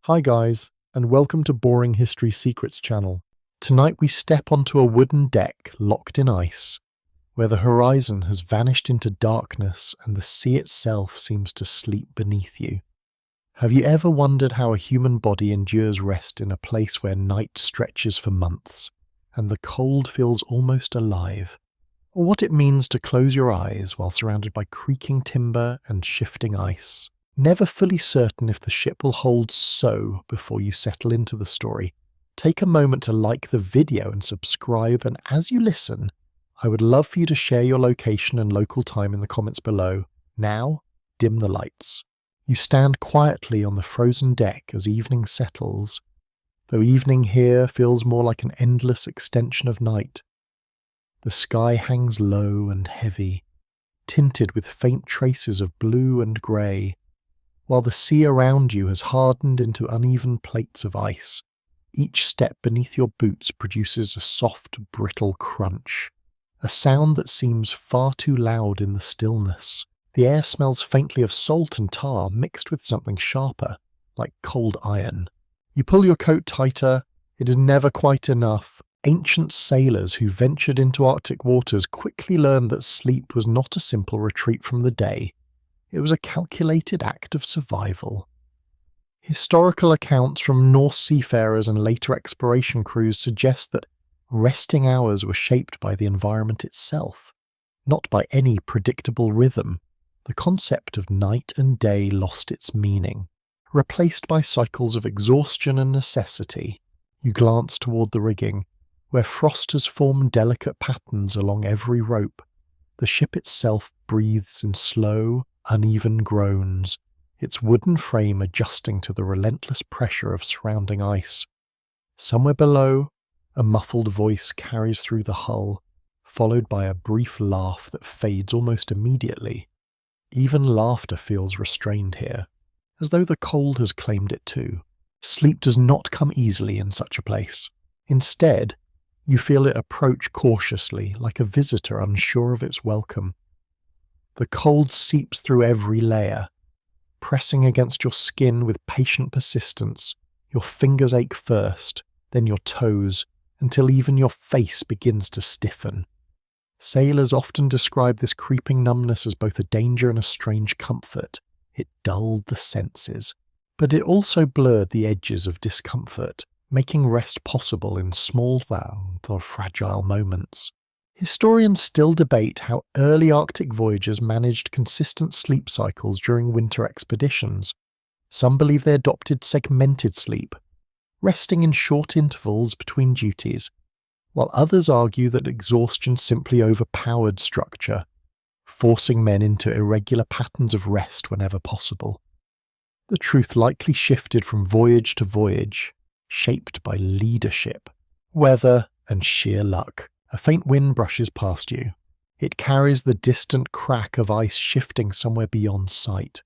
Hi guys, and welcome to Boring History Secrets channel. Tonight we step onto a wooden deck locked in ice, where the horizon has vanished into darkness and the sea itself seems to sleep beneath you. Have you ever wondered how a human body endures rest in a place where night stretches for months, and the cold feels almost alive? Or what it means to close your eyes while surrounded by creaking timber and shifting ice? Never fully certain if the ship will hold so before you settle into the story, take a moment to like the video and subscribe, and as you listen, I would love for you to share your location and local time in the comments below. Now, dim the lights. You stand quietly on the frozen deck as evening settles, though evening here feels more like an endless extension of night. The sky hangs low and heavy, tinted with faint traces of blue and grey, while the sea around you has hardened into uneven plates of ice. Each step beneath your boots produces a soft, brittle crunch, a sound that seems far too loud in the stillness. The air smells faintly of salt and tar mixed with something sharper, like cold iron. You pull your coat tighter. It is never quite enough. Ancient sailors who ventured into Arctic waters quickly learned that sleep was not a simple retreat from the day. It was a calculated act of survival. Historical accounts from Norse seafarers and later exploration crews suggest that resting hours were shaped by the environment itself, not by any predictable rhythm. The concept of night and day lost its meaning, replaced by cycles of exhaustion and necessity. You glance toward the rigging, where frost has formed delicate patterns along every rope. The ship itself breathes in slow, uneven groans, its wooden frame adjusting to the relentless pressure of surrounding ice. Somewhere below, a muffled voice carries through the hull, followed by a brief laugh that fades almost immediately. Even laughter feels restrained here, as though the cold has claimed it too. Sleep does not come easily in such a place. Instead, you feel it approach cautiously, like a visitor unsure of its welcome. The cold seeps through every layer, pressing against your skin with patient persistence. Your fingers ache first, then your toes, until even your face begins to stiffen. Sailors often describe this creeping numbness as both a danger and a strange comfort. It dulled the senses, but it also blurred the edges of discomfort, making rest possible in small or fragile moments. Historians still debate how early Arctic voyagers managed consistent sleep cycles during winter expeditions. Some believe they adopted segmented sleep, resting in short intervals between duties, while others argue that exhaustion simply overpowered structure, forcing men into irregular patterns of rest whenever possible. The truth likely shifted from voyage to voyage, shaped by leadership, weather, and sheer luck. A faint wind brushes past you. It carries the distant crack of ice shifting somewhere beyond sight.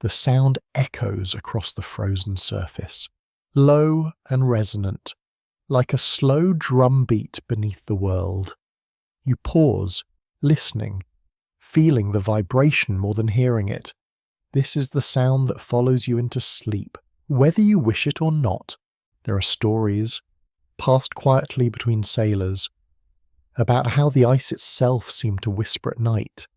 The sound echoes across the frozen surface, low and resonant, like a slow drum beat beneath the world. You pause, listening, feeling the vibration more than hearing it. This is the sound that follows you into sleep, whether you wish it or not. There are stories, passed quietly between sailors, about how the ice itself seemed to whisper at night.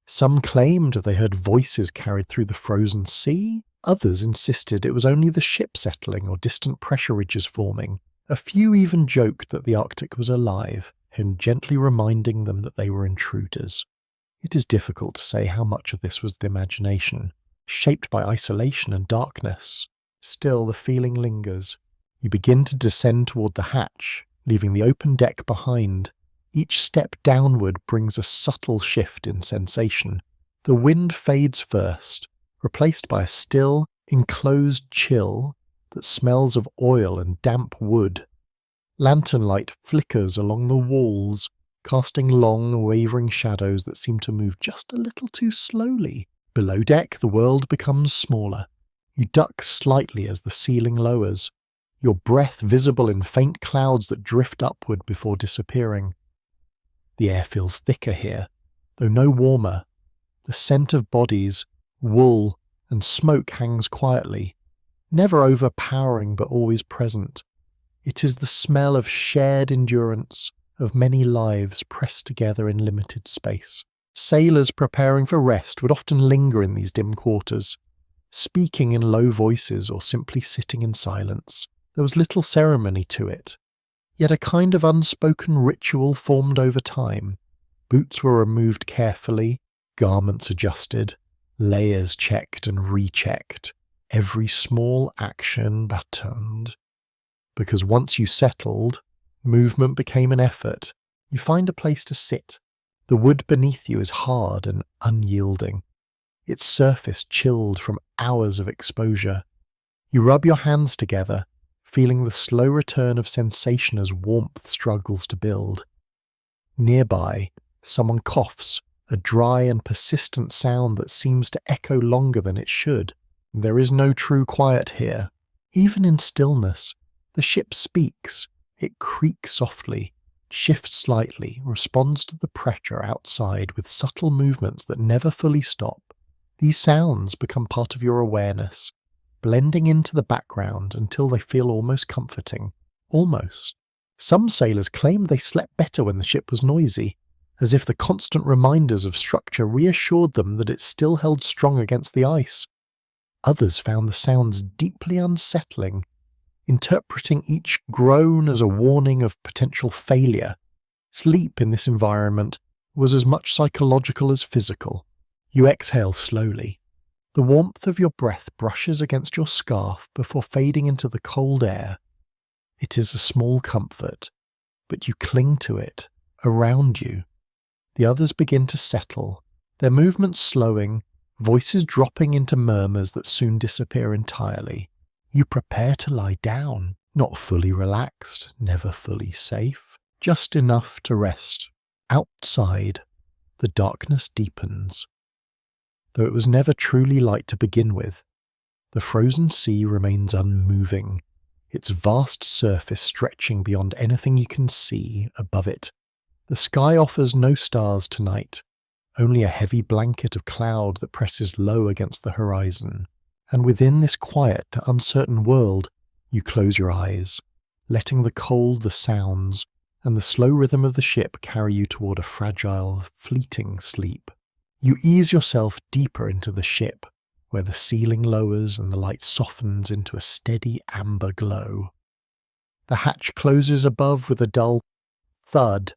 Some claimed they heard voices carried through the frozen sea. Others insisted it was only the ship settling or distant pressure ridges forming. A few even joked that the Arctic was alive, and gently reminding them that they were intruders. It is difficult to say how much of this was the imagination, shaped by isolation and darkness. Still, the feeling lingers. You begin to descend toward the hatch, leaving the open deck behind. Each step downward brings a subtle shift in sensation. The wind fades first, replaced by a still, enclosed chill that smells of oil and damp wood. Lantern light flickers along the walls, casting long, wavering shadows that seem to move just a little too slowly. Below deck, the world becomes smaller. You duck slightly as the ceiling lowers, your breath visible in faint clouds that drift upward before disappearing. The air feels thicker here, though no warmer. The scent of bodies, wool, and smoke hangs quietly, never overpowering but always present. It is the smell of shared endurance, of many lives pressed together in limited space. Sailors preparing for rest would often linger in these dim quarters, speaking in low voices or simply sitting in silence. There was little ceremony to it, yet a kind of unspoken ritual formed over time. Boots were removed carefully, garments adjusted, layers checked and rechecked, every small action buttoned. Because once you settled, movement became an effort. You find a place to sit. The wood beneath you is hard and unyielding, its surface chilled from hours of exposure. You rub your hands together, feeling the slow return of sensation as warmth struggles to build. Nearby, someone coughs, a dry and persistent sound that seems to echo longer than it should. There is no true quiet here. Even in stillness, the ship speaks. It creaks softly, shifts slightly, responds to the pressure outside with subtle movements that never fully stop. These sounds become part of your awareness, blending into the background until they feel almost comforting. Almost. Some sailors claimed they slept better when the ship was noisy, as if the constant reminders of structure reassured them that it still held strong against the ice. Others found the sounds deeply unsettling, interpreting each groan as a warning of potential failure. Sleep in this environment was as much psychological as physical. You exhale slowly. The warmth of your breath brushes against your scarf before fading into the cold air. It is a small comfort, but you cling to it, around you. The others begin to settle, their movements slowing, voices dropping into murmurs that soon disappear entirely. You prepare to lie down, not fully relaxed, never fully safe, just enough to rest. Outside, the darkness deepens. Though it was never truly light to begin with, the frozen sea remains unmoving, its vast surface stretching beyond anything you can see above it. The sky offers no stars tonight, only a heavy blanket of cloud that presses low against the horizon. And within this quiet, uncertain world, you close your eyes, letting the cold, the sounds, and the slow rhythm of the ship carry you toward a fragile, fleeting sleep. You ease yourself deeper into the ship, where the ceiling lowers and the light softens into a steady amber glow. The hatch closes above with a dull thud,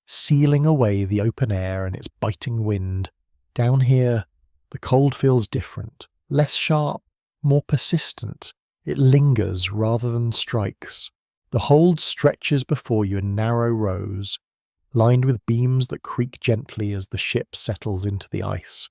sealing away the open air and its biting wind. Down here, the cold feels different. Less sharp, more persistent. It lingers rather than strikes. The hold stretches before you in narrow rows, lined with beams that creak gently as the ship settles into the ice.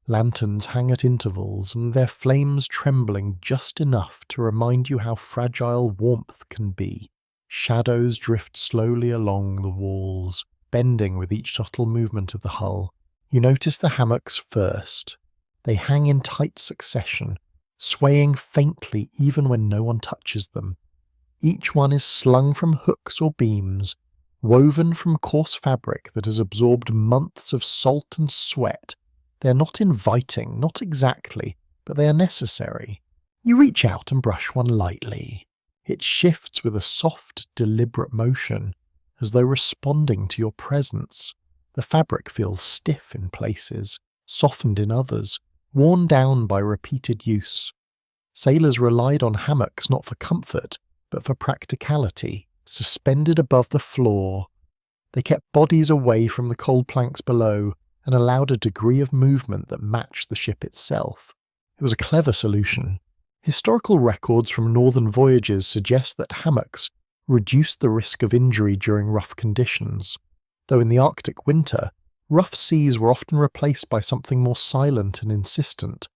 Lanterns hang at intervals, and their flames trembling just enough to remind you how fragile warmth can be. Shadows drift slowly along the walls, bending with each subtle movement of the hull. You notice the hammocks first. They hang in tight succession, swaying faintly even when no one touches them. Each one is slung from hooks or beams, woven from coarse fabric that has absorbed months of salt and sweat. They are not inviting, not exactly, but they are necessary. You reach out and brush one lightly. It shifts with a soft, deliberate motion, as though responding to your presence. The fabric feels stiff in places, softened in others, worn down by repeated use. Sailors relied on hammocks not for comfort, but for practicality. Suspended above the floor, they kept bodies away from the cold planks below and allowed a degree of movement that matched the ship itself. It was a clever solution. Historical records from northern voyages suggest that hammocks reduced the risk of injury during rough conditions, though in the Arctic winter, rough seas were often replaced by something more silent and insistent.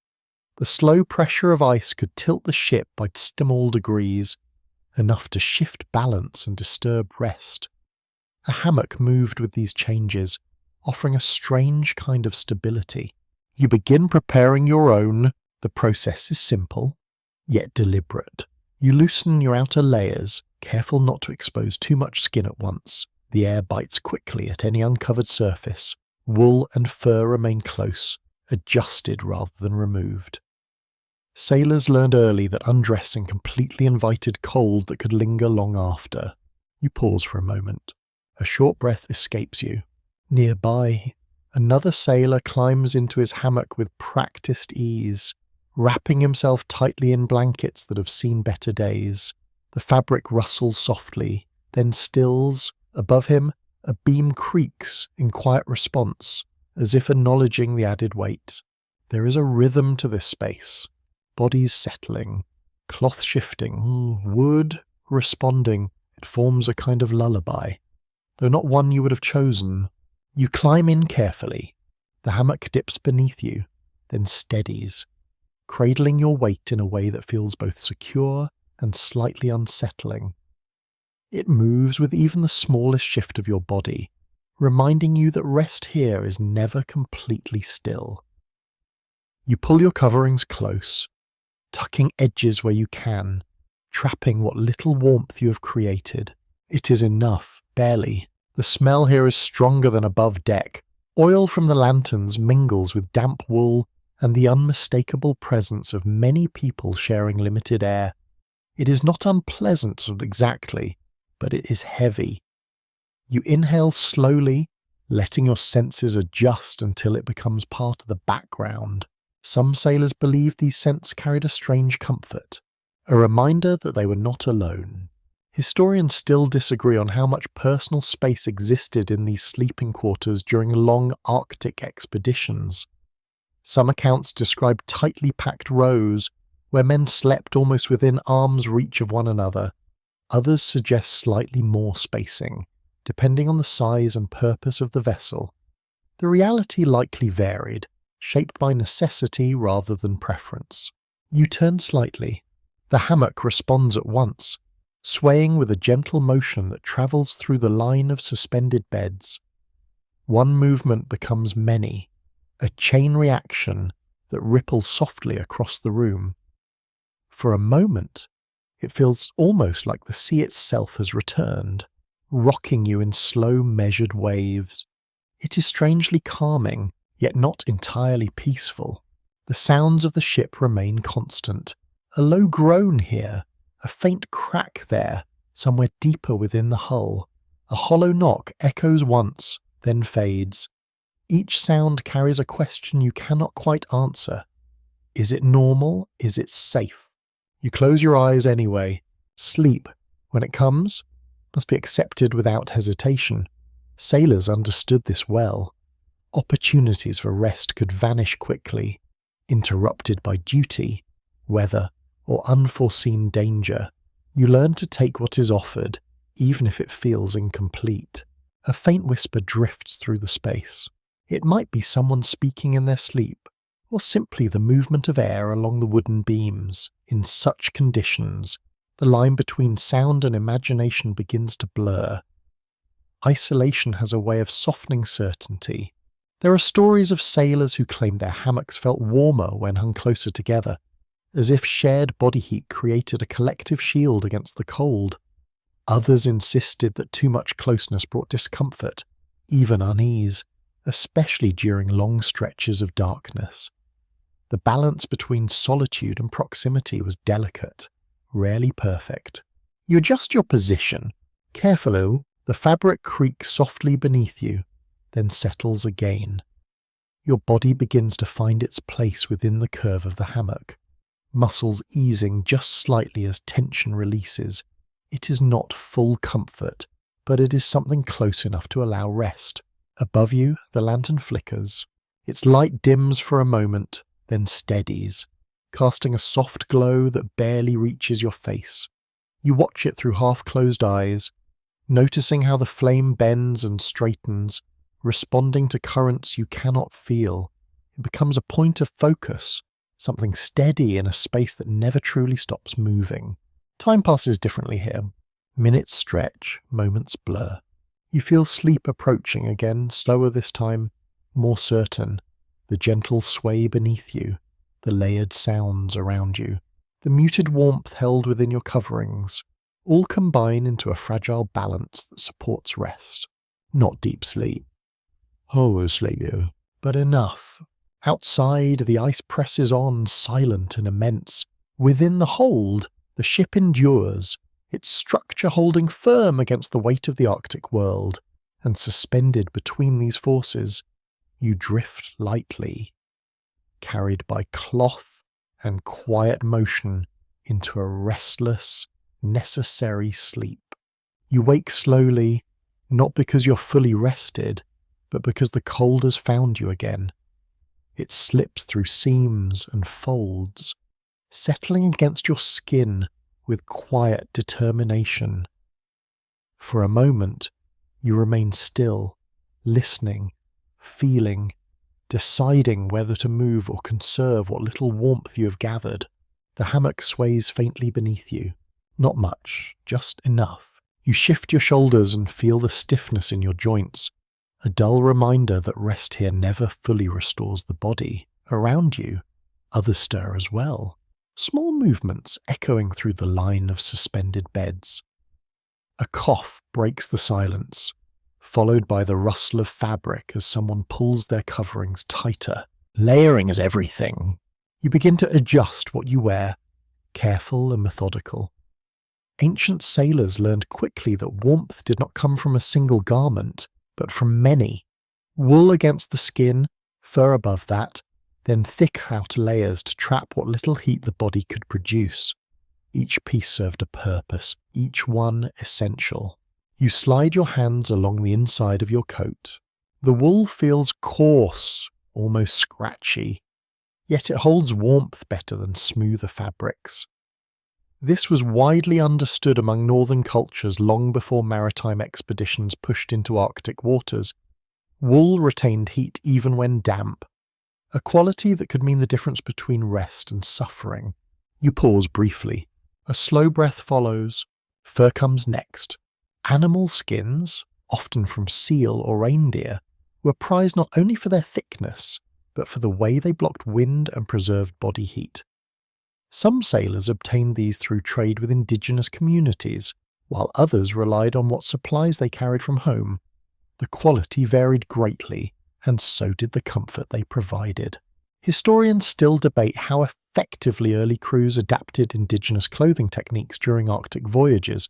The slow pressure of ice could tilt the ship by small degrees, enough to shift balance and disturb rest. A hammock moved with these changes, offering a strange kind of stability. You begin preparing your own. The process is simple, yet deliberate. You loosen your outer layers, careful not to expose too much skin at once. The air bites quickly at any uncovered surface. Wool and fur remain close, adjusted rather than removed. Sailors learned early that undressing completely invited cold that could linger long after. You pause for a moment. A short breath escapes you. Nearby, another sailor climbs into his hammock with practiced ease, wrapping himself tightly in blankets that have seen better days. The fabric rustles softly, then stills. Above him, a beam creaks in quiet response, as if acknowledging the added weight. There is a rhythm to this space. Bodies settling, cloth shifting, wood responding. It forms a kind of lullaby, though not one you would have chosen. You climb in carefully. The hammock dips beneath you, then steadies, cradling your weight in a way that feels both secure and slightly unsettling. It moves with even the smallest shift of your body, reminding you that rest here is never completely still. You pull your coverings close, tucking edges where you can, trapping what little warmth you have created. It is enough, barely. The smell here is stronger than above deck. Oil from the lanterns mingles with damp wool and the unmistakable presence of many people sharing limited air. It is not unpleasant exactly, but it is heavy. You inhale slowly, letting your senses adjust until it becomes part of the background. Some sailors believed these scents carried a strange comfort, a reminder that they were not alone. Historians still disagree on how much personal space existed in these sleeping quarters during long Arctic expeditions. Some accounts describe tightly packed rows where men slept almost within arm's reach of one another. Others suggest slightly more spacing, depending on the size and purpose of the vessel. The reality likely varied, shaped by necessity rather than preference. You turn slightly. The hammock responds at once, swaying with a gentle motion that travels through the line of suspended beds. One movement becomes many, a chain reaction that ripples softly across the room. For a moment, it feels almost like the sea itself has returned, rocking you in slow, measured waves. It is strangely calming, yet not entirely peaceful. The sounds of the ship remain constant. A low groan here, a faint crack there, somewhere deeper within the hull. A hollow knock echoes once, then fades. Each sound carries a question you cannot quite answer. Is it normal? Is it safe? You close your eyes anyway. Sleep, when it comes, must be accepted without hesitation. Sailors understood this well. Opportunities for rest could vanish quickly, interrupted by duty, weather, or unforeseen danger. You learn to take what is offered, even if it feels incomplete. A faint whisper drifts through the space. It might be someone speaking in their sleep, or simply the movement of air along the wooden beams. In such conditions, the line between sound and imagination begins to blur. Isolation has a way of softening certainty. There are stories of sailors who claimed their hammocks felt warmer when hung closer together, as if shared body heat created a collective shield against the cold. Others insisted that too much closeness brought discomfort, even unease, especially during long stretches of darkness. The balance between solitude and proximity was delicate, rarely perfect. You adjust your position. Carefully, the fabric creaks softly beneath you, then settles again. Your body begins to find its place within the curve of the hammock, muscles easing just slightly as tension releases. It is not full comfort, but it is something close enough to allow rest. Above you, the lantern flickers. Its light dims for a moment, then steadies, casting a soft glow that barely reaches your face. You watch it through half-closed eyes, noticing how the flame bends and straightens, responding to currents you cannot feel. It becomes a point of focus, something steady in a space that never truly stops moving. Time passes differently here. Minutes stretch, moments blur. You feel sleep approaching again, slower this time, more certain. The gentle sway beneath you, the layered sounds around you, the muted warmth held within your coverings, all combine into a fragile balance that supports rest. Not deep sleep. Whole sleep, but enough. Outside, the ice presses on, silent and immense. Within the hold, the ship endures, its structure holding firm against the weight of the Arctic world, and suspended between these forces, you drift lightly, carried by cloth and quiet motion into a restless, necessary sleep. You wake slowly, not because you're fully rested, but because the cold has found you again. It slips through seams and folds, settling against your skin with quiet determination. For a moment, you remain still, listening, feeling, deciding whether to move or conserve what little warmth you have gathered. The hammock sways faintly beneath you. Not much, just enough. You shift your shoulders and feel the stiffness in your joints, a dull reminder that rest here never fully restores the body. Around you, others stir as well, small movements echoing through the line of suspended beds. A cough breaks the silence, followed by the rustle of fabric as someone pulls their coverings tighter. Layering is everything. You begin to adjust what you wear, careful and methodical. Ancient sailors learned quickly that warmth did not come from a single garment, but from many. Wool against the skin, fur above that, then thick outer layers to trap what little heat the body could produce. Each piece served a purpose, each one essential. You slide your hands along the inside of your coat. The wool feels coarse, almost scratchy, yet it holds warmth better than smoother fabrics. This was widely understood among northern cultures long before maritime expeditions pushed into Arctic waters. Wool retained heat even when damp, a quality that could mean the difference between rest and suffering. You pause briefly. A slow breath follows. Fur comes next. Animal skins, often from seal or reindeer, were prized not only for their thickness, but for the way they blocked wind and preserved body heat. Some sailors obtained these through trade with indigenous communities, while others relied on what supplies they carried from home. The quality varied greatly, and so did the comfort they provided. Historians still debate how effectively early crews adapted indigenous clothing techniques during Arctic voyages.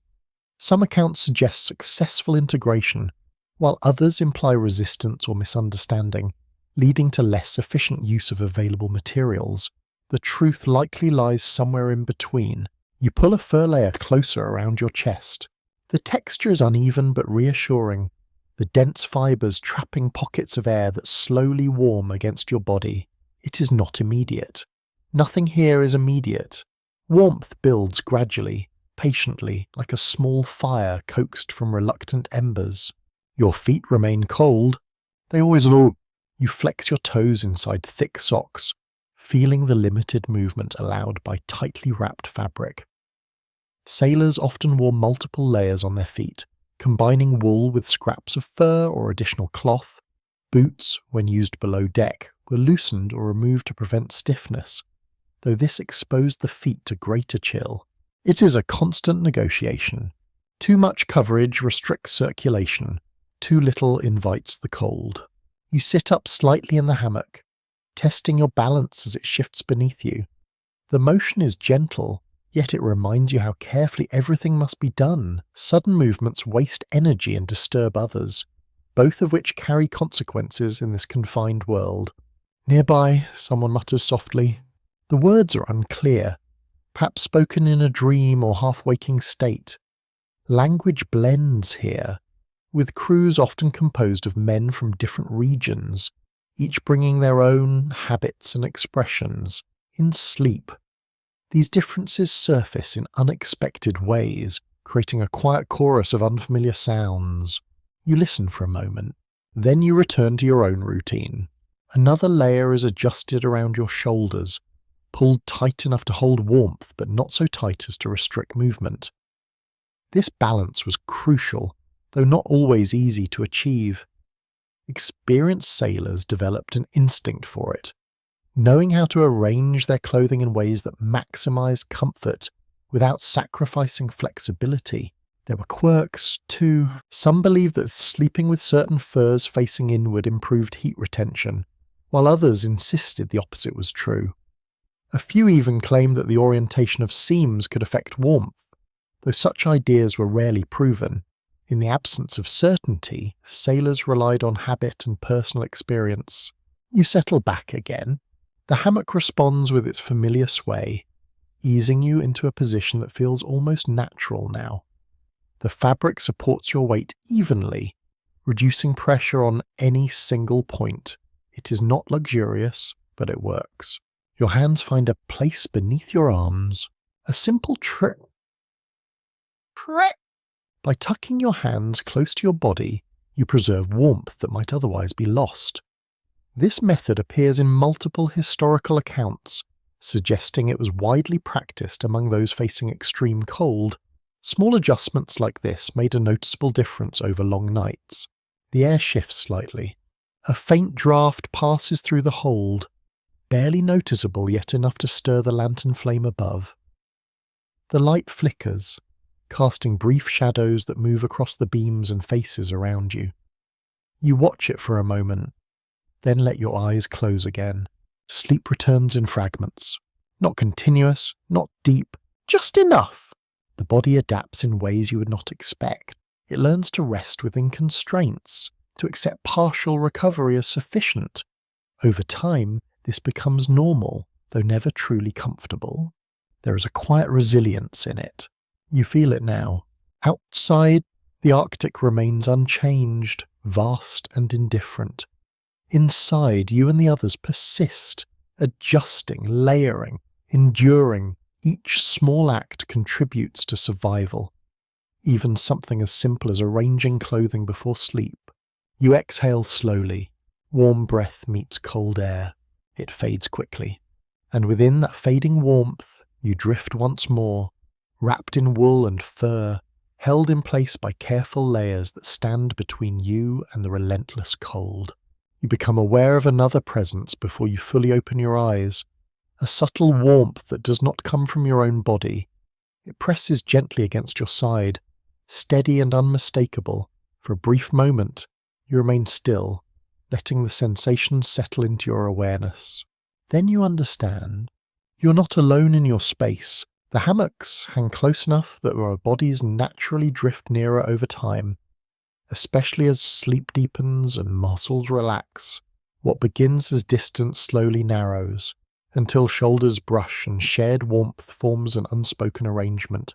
Some accounts suggest successful integration, while others imply resistance or misunderstanding, leading to less efficient use of available materials. The truth likely lies somewhere in between. You pull a fur layer closer around your chest. The texture is uneven but reassuring, the dense fibres trapping pockets of air that slowly warm against your body. It is not immediate. Nothing here is immediate. Warmth builds gradually, patiently, like a small fire coaxed from reluctant embers. Your feet remain cold. They always do. You flex your toes inside thick socks, feeling the limited movement allowed by tightly wrapped fabric. Sailors often wore multiple layers on their feet, combining wool with scraps of fur or additional cloth. Boots, when used below deck, were loosened or removed to prevent stiffness, though this exposed the feet to greater chill. It is a constant negotiation. Too much coverage restricts circulation, too little invites the cold. You sit up slightly in the hammock, testing your balance as it shifts beneath you. The motion is gentle, yet it reminds you how carefully everything must be done. Sudden movements waste energy and disturb others, both of which carry consequences in this confined world. Nearby, someone mutters softly. The words are unclear, perhaps spoken in a dream or half-waking state. Language blends here, with crews often composed of men from different regions, each bringing their own habits and expressions. In sleep, these differences surface in unexpected ways, creating a quiet chorus of unfamiliar sounds. You listen for a moment, then you return to your own routine. Another layer is adjusted around your shoulders, pulled tight enough to hold warmth but not so tight as to restrict movement. This balance was crucial, though not always easy to achieve. Experienced sailors developed an instinct for it, knowing how to arrange their clothing in ways that maximized comfort without sacrificing flexibility. There were quirks, too. Some believed that sleeping with certain furs facing inward improved heat retention, while others insisted the opposite was true. A few even claimed that the orientation of seams could affect warmth, though such ideas were rarely proven. In the absence of certainty, sailors relied on habit and personal experience. You settle back again. The hammock responds with its familiar sway, easing you into a position that feels almost natural now. The fabric supports your weight evenly, reducing pressure on any single point. It is not luxurious, but it works. Your hands find a place beneath your arms. A simple trick. By tucking your hands close to your body, you preserve warmth that might otherwise be lost. This method appears in multiple historical accounts, suggesting it was widely practiced among those facing extreme cold. Small adjustments like this made a noticeable difference over long nights. The air shifts slightly. A faint draft passes through the hold, barely noticeable yet enough to stir the lantern flame above. The light flickers, casting brief shadows that move across the beams and faces around you. You watch it for a moment, then let your eyes close again. Sleep returns in fragments. Not continuous, not deep, just enough. The body adapts in ways you would not expect. It learns to rest within constraints, to accept partial recovery as sufficient. Over time, this becomes normal, though never truly comfortable. There is a quiet resilience in it. You feel it now. Outside, the Arctic remains unchanged, vast and indifferent. Inside, you and the others persist, adjusting, layering, enduring. Each small act contributes to survival. Even something as simple as arranging clothing before sleep. You exhale slowly. Warm breath meets cold air. It fades quickly. And within that fading warmth, you drift once more, wrapped in wool and fur, held in place by careful layers that stand between you and the relentless cold. You become aware of another presence before you fully open your eyes, a subtle warmth that does not come from your own body. It presses gently against your side, steady and unmistakable. For a brief moment, you remain still, letting the sensations settle into your awareness. Then you understand. You're not alone in your space. The hammocks hang close enough that our bodies naturally drift nearer over time, especially as sleep deepens and muscles relax. What begins as distance slowly narrows, until shoulders brush and shared warmth forms an unspoken arrangement.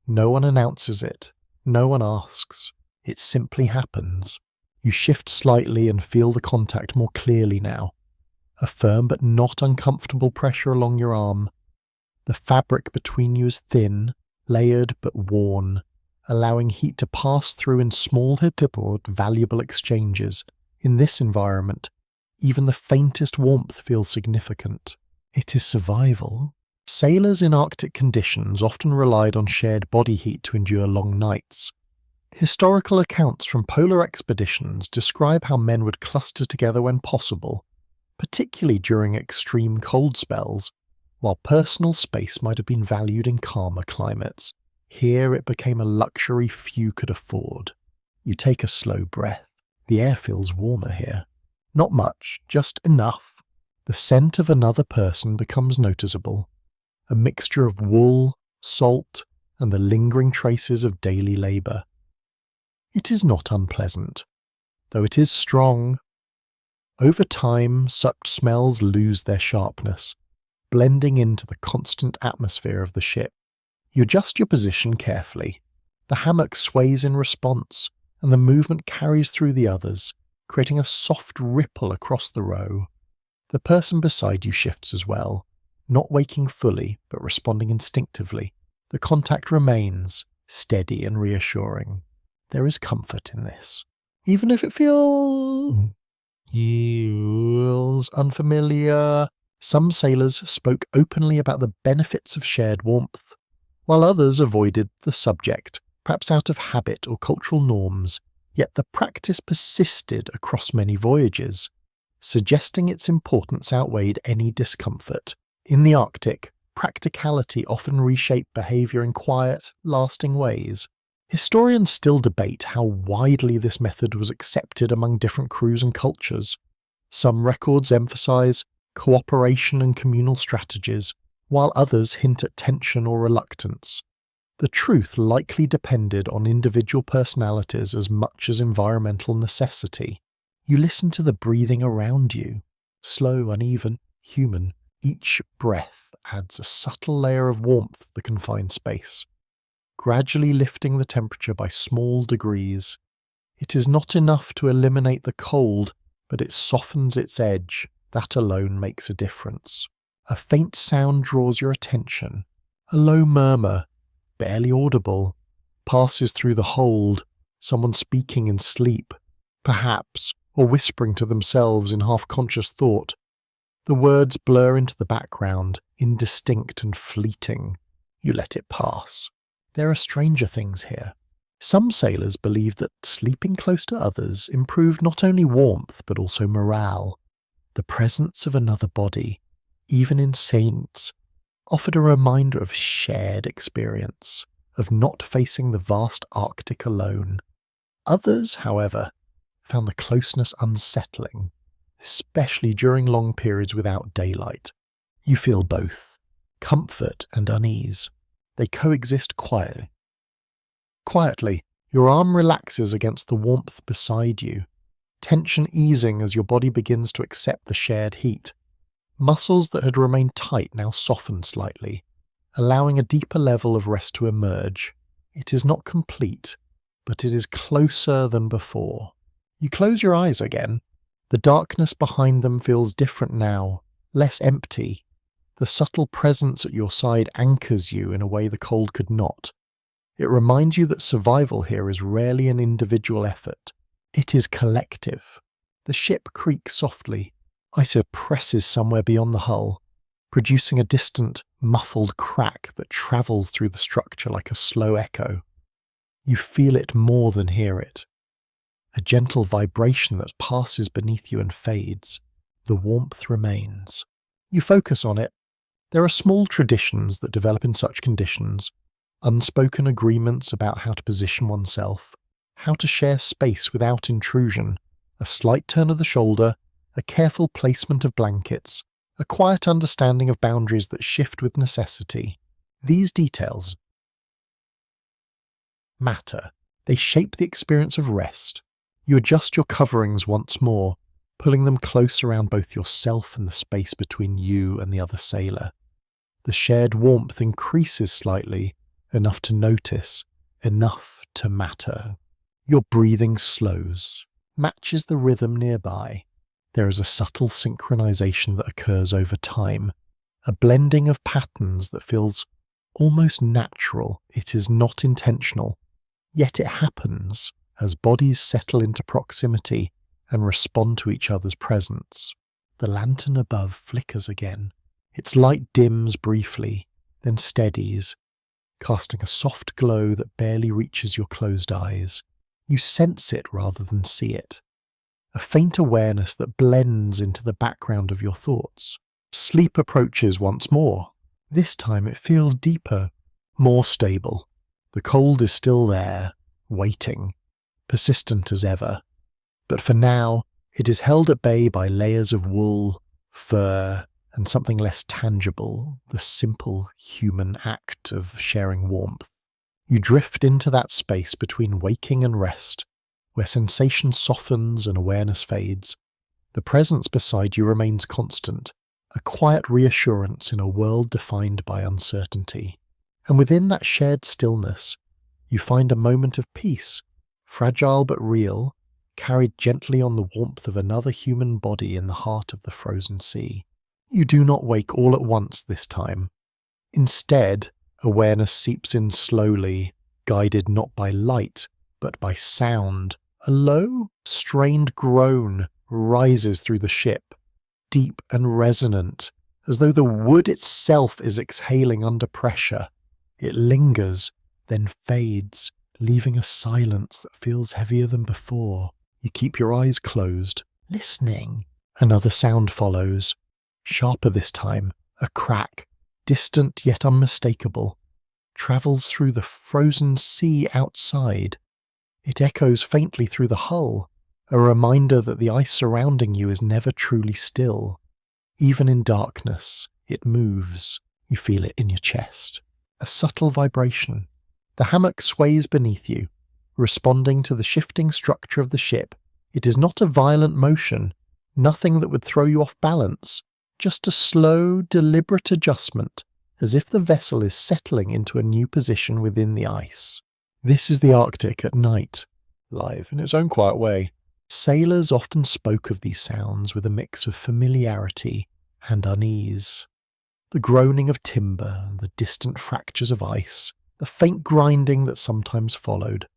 No one announces it, no one asks. It simply happens. You shift slightly and feel the contact more clearly now. A firm but not uncomfortable pressure along your arm. The fabric between you is thin, layered but worn, allowing heat to pass through in small but valuable exchanges. In this environment, even the faintest warmth feels significant. It is survival. Sailors in Arctic conditions often relied on shared body heat to endure long nights. Historical accounts from polar expeditions describe how men would cluster together when possible, particularly during extreme cold spells. While personal space might have been valued in calmer climates, here it became a luxury few could afford. You take a slow breath. The air feels warmer here. Not much, just enough. The scent of another person becomes noticeable. A mixture of wool, salt, and the lingering traces of daily labour. It is not unpleasant, though it is strong. Over time, such smells lose their sharpness, blending into the constant atmosphere of the ship. You adjust your position carefully. The hammock sways in response, and the movement carries through the others, creating a soft ripple across the row. The person beside you shifts as well, not waking fully, but responding instinctively. The contact remains, steady and reassuring. There is comfort in this. Even if it feels unfamiliar. Some sailors spoke openly about the benefits of shared warmth, while others avoided the subject, perhaps out of habit or cultural norms, yet the practice persisted across many voyages, suggesting its importance outweighed any discomfort. In the Arctic, practicality often reshaped behaviour in quiet, lasting ways. Historians still debate how widely this method was accepted among different crews and cultures. Some records emphasize cooperation and communal strategies, while others hint at tension or reluctance. The truth likely depended on individual personalities as much as environmental necessity. You listen to the breathing around you, slow, uneven, human. Each breath adds a subtle layer of warmth to the confined space, gradually lifting the temperature by small degrees. It is not enough to eliminate the cold, but it softens its edge. That alone makes a difference. A faint sound draws your attention. A low murmur, barely audible, passes through the hold, someone speaking in sleep, perhaps, or whispering to themselves in half-conscious thought. The words blur into the background, indistinct and fleeting. You let it pass. There are stranger things here. Some sailors believe that sleeping close to others improved not only warmth but also morale. The presence of another body, even in saints, offered a reminder of shared experience, of not facing the vast Arctic alone. Others, however, found the closeness unsettling, especially during long periods without daylight. You feel both, comfort and unease. They coexist quietly. Quietly, your arm relaxes against the warmth beside you, tension easing as your body begins to accept the shared heat. Muscles that had remained tight now soften slightly, allowing a deeper level of rest to emerge. It is not complete, but it is closer than before. You close your eyes again. The darkness behind them feels different now, less empty. The subtle presence at your side anchors you in a way the cold could not. It reminds you that survival here is rarely an individual effort. It is collective. The ship creaks softly. Isa presses somewhere beyond the hull, producing a distant, muffled crack that travels through the structure like a slow echo. You feel it more than hear it. A gentle vibration that passes beneath you and fades. The warmth remains. You focus on it. There are small traditions that develop in such conditions, unspoken agreements about how to position oneself, how to share space without intrusion, a slight turn of the shoulder, a careful placement of blankets, a quiet understanding of boundaries that shift with necessity. These details matter. They shape the experience of rest. You adjust your coverings once more, pulling them close around both yourself and the space between you and the other sailor. The shared warmth increases slightly, enough to notice, enough to matter. Your breathing slows, matches the rhythm nearby. There is a subtle synchronization that occurs over time, a blending of patterns that feels almost natural. It is not intentional, yet it happens as bodies settle into proximity and respond to each other's presence. The lantern above flickers again. Its light dims briefly, then steadies, casting a soft glow that barely reaches your closed eyes. You sense it rather than see it. A faint awareness that blends into the background of your thoughts. Sleep approaches once more. This time it feels deeper, more stable. The cold is still there, waiting, persistent as ever. But for now, it is held at bay by layers of wool, fur, and something less tangible, the simple human act of sharing warmth. You drift into that space between waking and rest, where sensation softens and awareness fades. The presence beside you remains constant, a quiet reassurance in a world defined by uncertainty. And within that shared stillness, you find a moment of peace, fragile but real, carried gently on the warmth of another human body in the heart of the frozen sea. You do not wake all at once this time. Instead, awareness seeps in slowly, guided not by light, but by sound. A low, strained groan rises through the ship, deep and resonant, as though the wood itself is exhaling under pressure. It lingers, then fades, leaving a silence that feels heavier than before. You keep your eyes closed, listening. Another sound follows, sharper this time, a crack, distant yet unmistakable, travels through the frozen sea outside. It echoes faintly through the hull, a reminder that the ice surrounding you is never truly still. Even in darkness, it moves. You feel it in your chest. A subtle vibration. The hammock sways beneath you, responding to the shifting structure of the ship. It is not a violent motion, nothing that would throw you off balance, just a slow, deliberate adjustment, as if the vessel is settling into a new position within the ice. This is the Arctic at night, live in its own quiet way. Sailors often spoke of these sounds with a mix of familiarity and unease. The groaning of timber, the distant fractures of ice, the faint grinding that sometimes followed,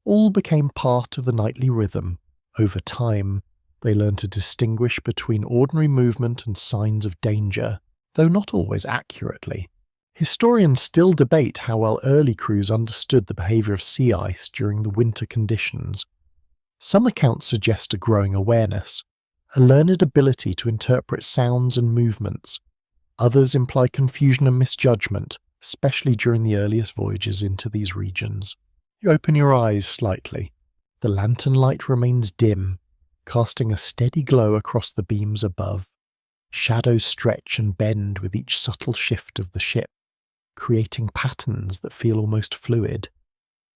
all became part of the nightly rhythm. Over time, they learned to distinguish between ordinary movement and signs of danger, though not always accurately. Historians still debate how well early crews understood the behaviour of sea ice during the winter conditions. Some accounts suggest a growing awareness, a learned ability to interpret sounds and movements. Others imply confusion and misjudgment, especially during the earliest voyages into these regions. You open your eyes slightly. The lantern light remains dim, casting a steady glow across the beams above. Shadows stretch and bend with each subtle shift of the ship, creating patterns that feel almost fluid.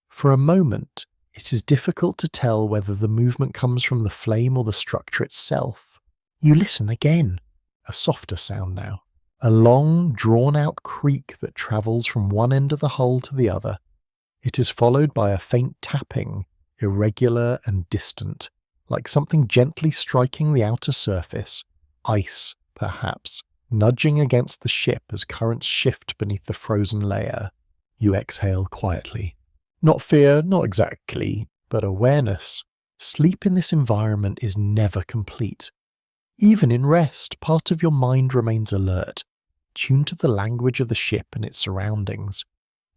For a moment, it is difficult to tell whether the movement comes from the flame or the structure itself. You listen again, a softer sound now. A long, drawn-out creak that travels from one end of the hull to the other. It is followed by a faint tapping, irregular and distant, like something gently striking the outer surface, ice, perhaps, nudging against the ship as currents shift beneath the frozen layer. You exhale quietly. Not fear, not exactly, but awareness. Sleep in this environment is never complete. Even in rest, part of your mind remains alert, tuned to the language of the ship and its surroundings.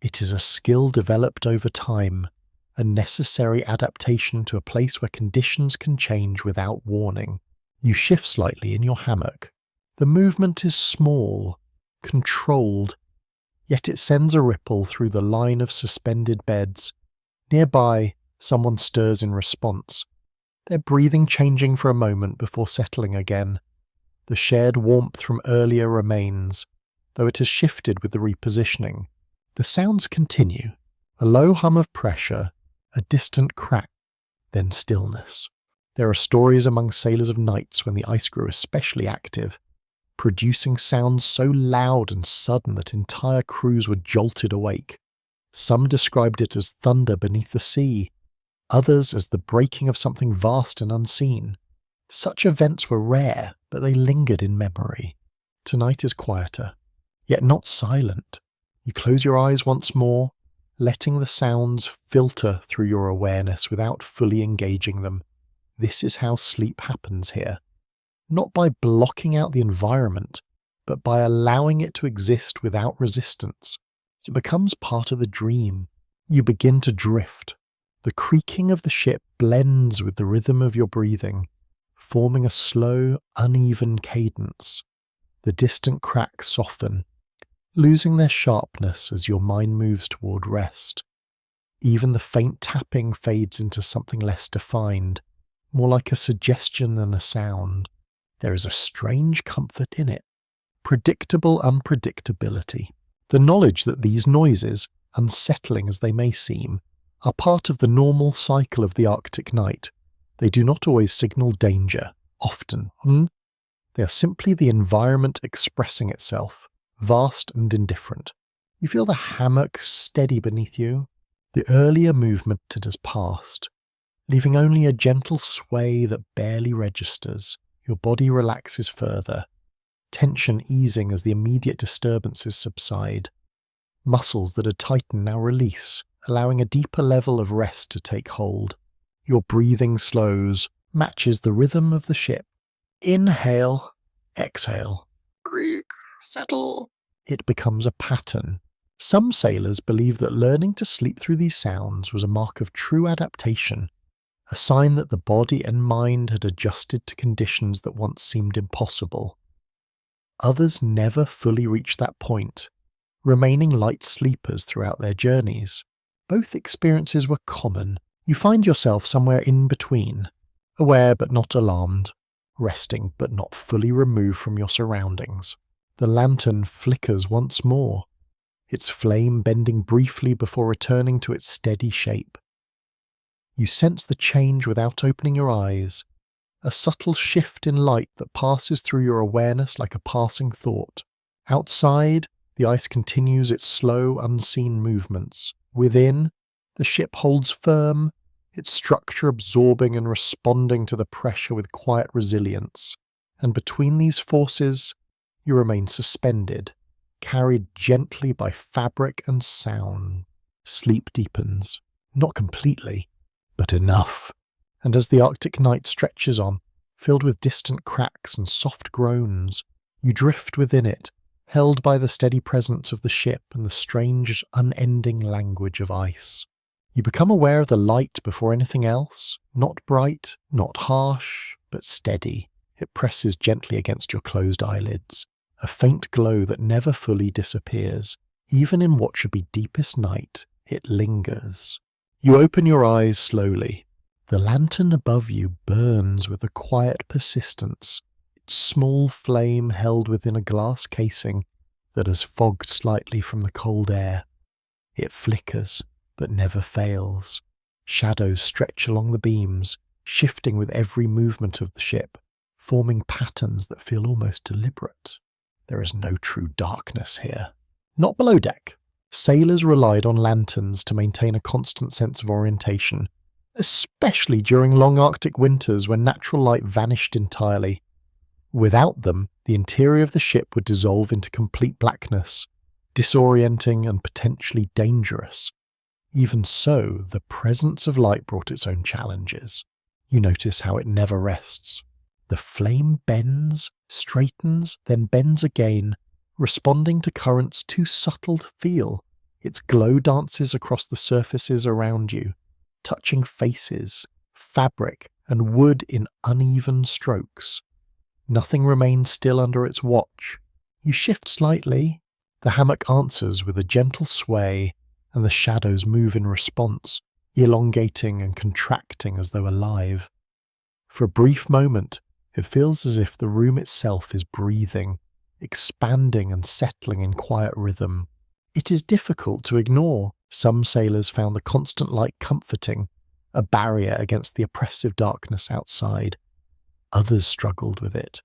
It is a skill developed over time, a necessary adaptation to a place where conditions can change without warning. You shift slightly in your hammock. The movement is small, controlled, yet it sends a ripple through the line of suspended beds. Nearby, someone stirs in response, their breathing changing for a moment before settling again. The shared warmth from earlier remains, though it has shifted with the repositioning. The sounds continue, a low hum of pressure, a distant crack, then stillness. There are stories among sailors of nights when the ice grew especially active, producing sounds so loud and sudden that entire crews were jolted awake. Some described it as thunder beneath the sea, others as the breaking of something vast and unseen. Such events were rare, but they lingered in memory. Tonight is quieter, yet not silent. You close your eyes once more, letting the sounds filter through your awareness without fully engaging them. This is how sleep happens here. Not by blocking out the environment, but by allowing it to exist without resistance. It becomes part of the dream. You begin to drift. The creaking of the ship blends with the rhythm of your breathing, forming a slow, uneven cadence. The distant cracks soften, losing their sharpness as your mind moves toward rest. Even the faint tapping fades into something less defined, more like a suggestion than a sound. There is a strange comfort in it, predictable unpredictability. The knowledge that these noises, unsettling as they may seem, are part of the normal cycle of the Arctic night. They do not always signal danger, often. They are simply the environment expressing itself, vast and indifferent. You feel the hammock steady beneath you. The earlier movement has passed, leaving only a gentle sway that barely registers. Your body relaxes further, tension easing as the immediate disturbances subside. Muscles that had tightened now release, allowing a deeper level of rest to take hold. Your breathing slows, matches the rhythm of the ship. Inhale, exhale. Creak, settle. It becomes a pattern. Some sailors believe that learning to sleep through these sounds was a mark of true adaptation, a sign that the body and mind had adjusted to conditions that once seemed impossible. Others never fully reach that point, remaining light sleepers throughout their journeys. Both experiences were common. You find yourself somewhere in between, aware but not alarmed, resting but not fully removed from your surroundings. The lantern flickers once more, its flame bending briefly before returning to its steady shape. You sense the change without opening your eyes, a subtle shift in light that passes through your awareness like a passing thought. Outside, the ice continues its slow, unseen movements. Within, the ship holds firm, its structure absorbing and responding to the pressure with quiet resilience. And between these forces, you remain suspended, carried gently by fabric and sound. Sleep deepens, not completely, but enough. And as the Arctic night stretches on, filled with distant cracks and soft groans, you drift within it, held by the steady presence of the ship and the strange, unending language of ice. You become aware of the light before anything else, not bright, not harsh, but steady. It presses gently against your closed eyelids, a faint glow that never fully disappears. Even in what should be deepest night, it lingers. You open your eyes slowly. The lantern above you burns with a quiet persistence, its small flame held within a glass casing that has fogged slightly from the cold air. It flickers, but never fails. Shadows stretch along the beams, shifting with every movement of the ship, forming patterns that feel almost deliberate. There is no true darkness here. Not below deck. Sailors relied on lanterns to maintain a constant sense of orientation, especially during long Arctic winters when natural light vanished entirely. Without them, the interior of the ship would dissolve into complete blackness, disorienting and potentially dangerous. Even so, the presence of light brought its own challenges. You notice how it never rests. The flame bends, straightens, then bends again, responding to currents too subtle to feel. Its glow dances across the surfaces around you, touching faces, fabric, and wood in uneven strokes. Nothing remains still under its watch. You shift slightly. The hammock answers with a gentle sway, and the shadows move in response, elongating and contracting as though alive. For a brief moment, it feels as if the room itself is breathing, expanding and settling in quiet rhythm. It is difficult to ignore. Some sailors found the constant light comforting, a barrier against the oppressive darkness outside. Others struggled with it,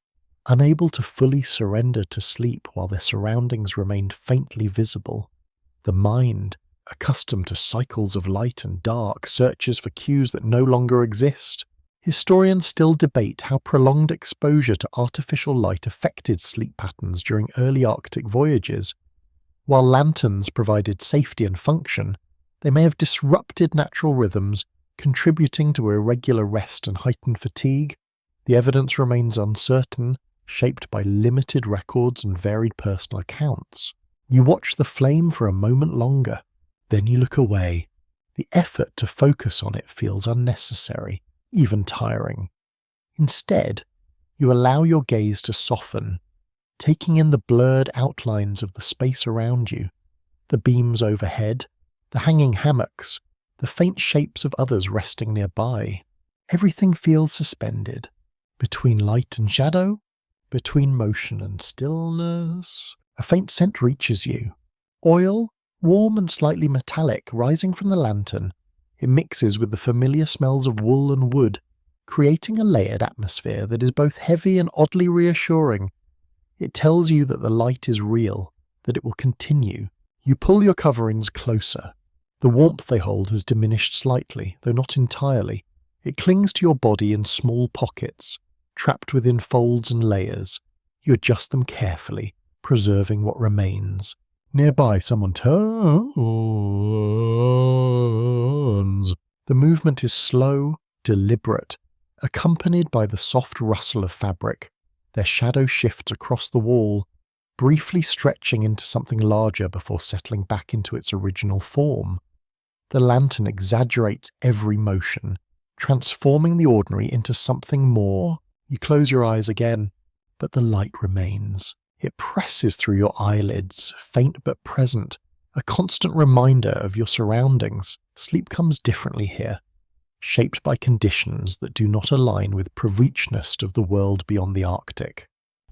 unable to fully surrender to sleep while their surroundings remained faintly visible. The mind, accustomed to cycles of light and dark, searches for cues that no longer exist. Historians still debate how prolonged exposure to artificial light affected sleep patterns during early Arctic voyages. While lanterns provided safety and function, they may have disrupted natural rhythms, contributing to irregular rest and heightened fatigue. The evidence remains uncertain, shaped by limited records and varied personal accounts. You watch the flame for a moment longer, then you look away. The effort to focus on it feels unnecessary, even tiring. Instead, you allow your gaze to soften, taking in the blurred outlines of the space around you, the beams overhead, the hanging hammocks, the faint shapes of others resting nearby. Everything feels suspended, between light and shadow, between motion and stillness. A faint scent reaches you. Oil, warm and slightly metallic, rising from the lantern. It mixes with the familiar smells of wool and wood, creating a layered atmosphere that is both heavy and oddly reassuring. It tells you that the light is real, that it will continue. You pull your coverings closer. The warmth they hold has diminished slightly, though not entirely. It clings to your body in small pockets, trapped within folds and layers. You adjust them carefully, preserving what remains. Nearby, someone turns. The movement is slow, deliberate, accompanied by the soft rustle of fabric. Their shadow shifts across the wall, briefly stretching into something larger before settling back into its original form. The lantern exaggerates every motion, transforming the ordinary into something more. You close your eyes again, but the light remains. It presses through your eyelids, faint but present, a constant reminder of your surroundings. Sleep comes differently here, shaped by conditions that do not align with Pravichness of the world beyond the Arctic.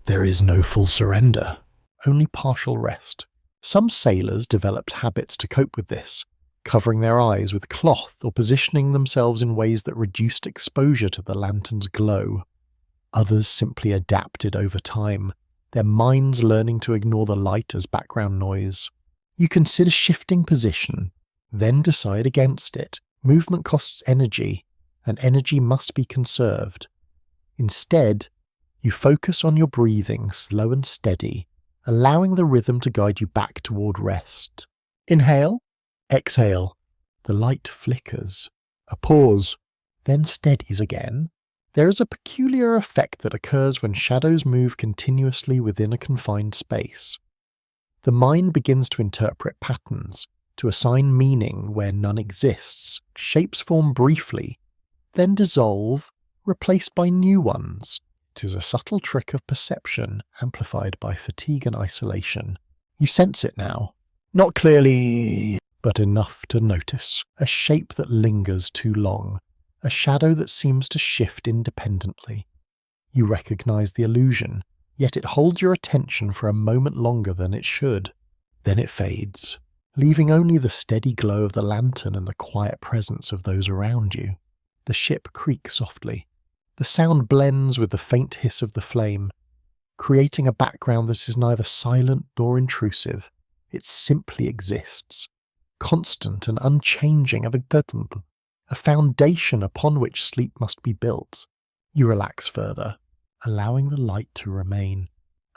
There is no full surrender, only partial rest. Some sailors developed habits to cope with this, covering their eyes with cloth or positioning themselves in ways that reduced exposure to the lantern's glow. Others simply adapted over time, their minds learning to ignore the light as background noise. You consider shifting position, then decide against it. Movement costs energy, and energy must be conserved. Instead, you focus on your breathing, slow and steady, allowing the rhythm to guide you back toward rest. Inhale, exhale. The light flickers. A pause, then steadies again. There is a peculiar effect that occurs when shadows move continuously within a confined space. The mind begins to interpret patterns, to assign meaning where none exists. Shapes form briefly, then dissolve, replaced by new ones. It is a subtle trick of perception, amplified by fatigue and isolation. You sense it now. Not clearly, but enough to notice. A shape that lingers too long. A shadow that seems to shift independently. You recognize the illusion, yet it holds your attention for a moment longer than it should. Then it fades, leaving only the steady glow of the lantern and the quiet presence of those around you. The ship creaks softly. The sound blends with the faint hiss of the flame, creating a background that is neither silent nor intrusive. It simply exists, constant and unchanging, a foundation upon which sleep must be built. You relax further, allowing the light to remain,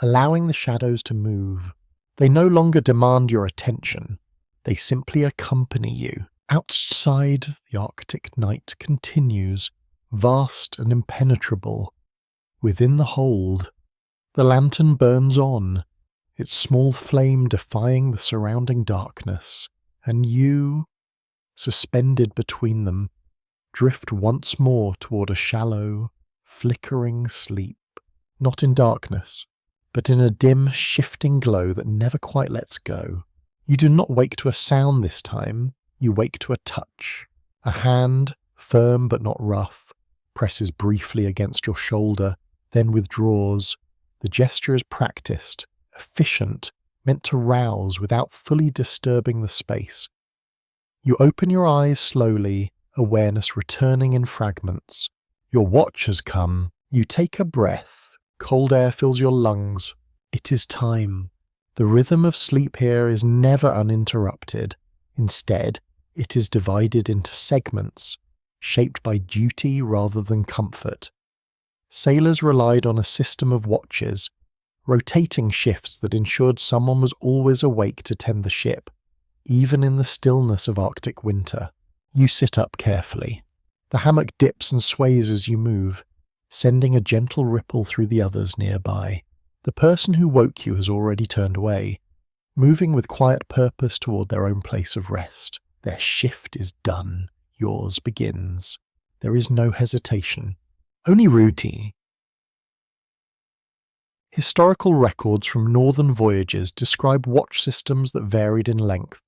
allowing the shadows to move. They no longer demand your attention. They simply accompany you. Outside, the Arctic night continues, vast and impenetrable. Within the hold, the lantern burns on, its small flame defying the surrounding darkness, and you, suspended between them, drift once more toward a shallow, flickering sleep, not in darkness, but in a dim, shifting glow that never quite lets go. You do not wake to a sound this time, you wake to a touch. A hand, firm but not rough, presses briefly against your shoulder, then withdraws. The gesture is practiced, efficient, meant to rouse without fully disturbing the space. You open your eyes slowly, awareness returning in fragments. Your watch has come. You take a breath. Cold air fills your lungs. It is time. The rhythm of sleep here is never uninterrupted. Instead, it is divided into segments, shaped by duty rather than comfort. Sailors relied on a system of watches, rotating shifts that ensured someone was always awake to tend the ship, even in the stillness of Arctic winter. You sit up carefully. The hammock dips and sways as you move, sending a gentle ripple through the others nearby. The person who woke you has already turned away, moving with quiet purpose toward their own place of rest. Their shift is done. Yours begins. There is no hesitation, only routine. Historical records from northern voyages describe watch systems that varied in length,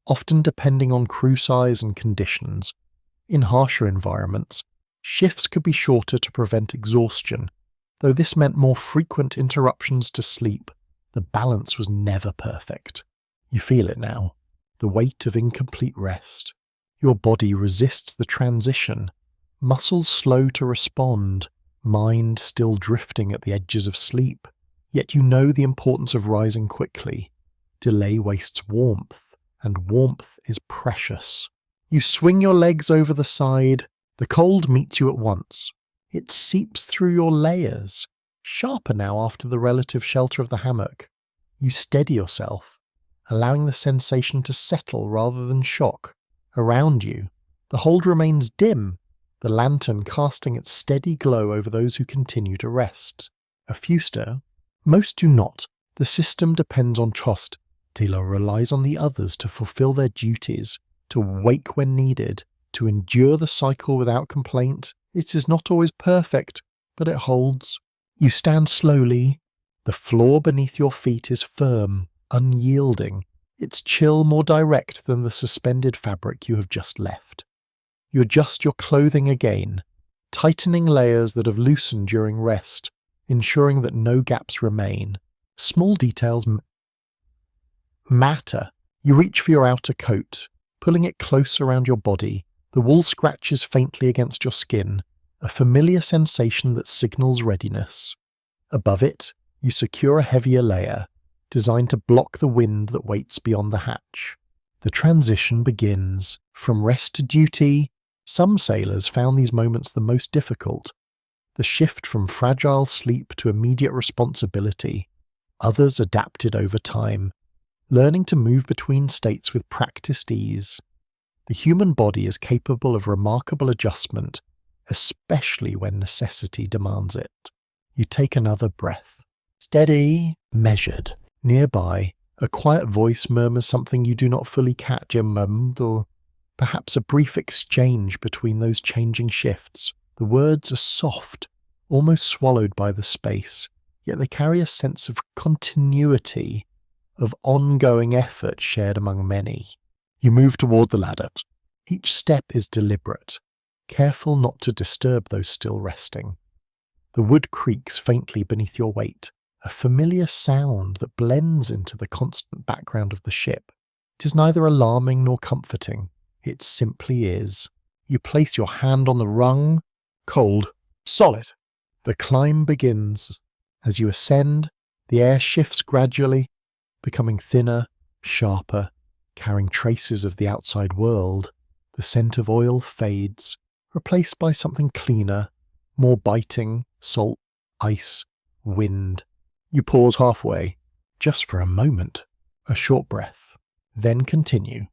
often depending on crew size and conditions. In harsher environments, shifts could be shorter to prevent exhaustion. Though this meant more frequent interruptions to sleep, the balance was never perfect. You feel it now, the weight of incomplete rest. Your body resists the transition, muscles slow to respond, mind still drifting at the edges of sleep. Yet you know the importance of rising quickly. Delay wastes warmth, and warmth is precious. You swing your legs over the side. The cold meets you at once. It seeps through your layers, sharper now after the relative shelter of the hammock. You steady yourself, allowing the sensation to settle rather than shock. Around you, the hold remains dim, the lantern casting its steady glow over those who continue to rest. A few stir. Most do not. The system depends on trust. Tila relies on the others to fulfill their duties, to wake when needed, to endure the cycle without complaint. It is not always perfect, but it holds. You stand slowly. The floor beneath your feet is firm, unyielding, its chill more direct than the suspended fabric you have just left. You adjust your clothing again, tightening layers that have loosened during rest, ensuring that no gaps remain. Small details matter. You reach for your outer coat, pulling it close around your body. The wool scratches faintly against your skin, a familiar sensation that signals readiness. Above it, you secure a heavier layer, designed to block the wind that waits beyond the hatch. The transition begins. From rest to duty, some sailors found these moments the most difficult. The shift from fragile sleep to immediate responsibility. Others adapted over time, learning to move between states with practiced ease. The human body is capable of remarkable adjustment, especially when necessity demands it. You take another breath. Steady, measured. Nearby, a quiet voice murmurs something you do not fully catch, or perhaps a brief exchange between those changing shifts. The words are soft, almost swallowed by the space, yet they carry a sense of continuity, of ongoing effort shared among many. You move toward the ladder. Each step is deliberate, careful not to disturb those still resting. The wood creaks faintly beneath your weight, a familiar sound that blends into the constant background of the ship. It is neither alarming nor comforting. It simply is. You place your hand on the rung, cold, solid. The climb begins. As you ascend, the air shifts gradually, becoming thinner, sharper, carrying traces of the outside world. The scent of oil fades, replaced by something cleaner, more biting, salt, ice, wind. You pause halfway, just for a moment, a short breath, then continue.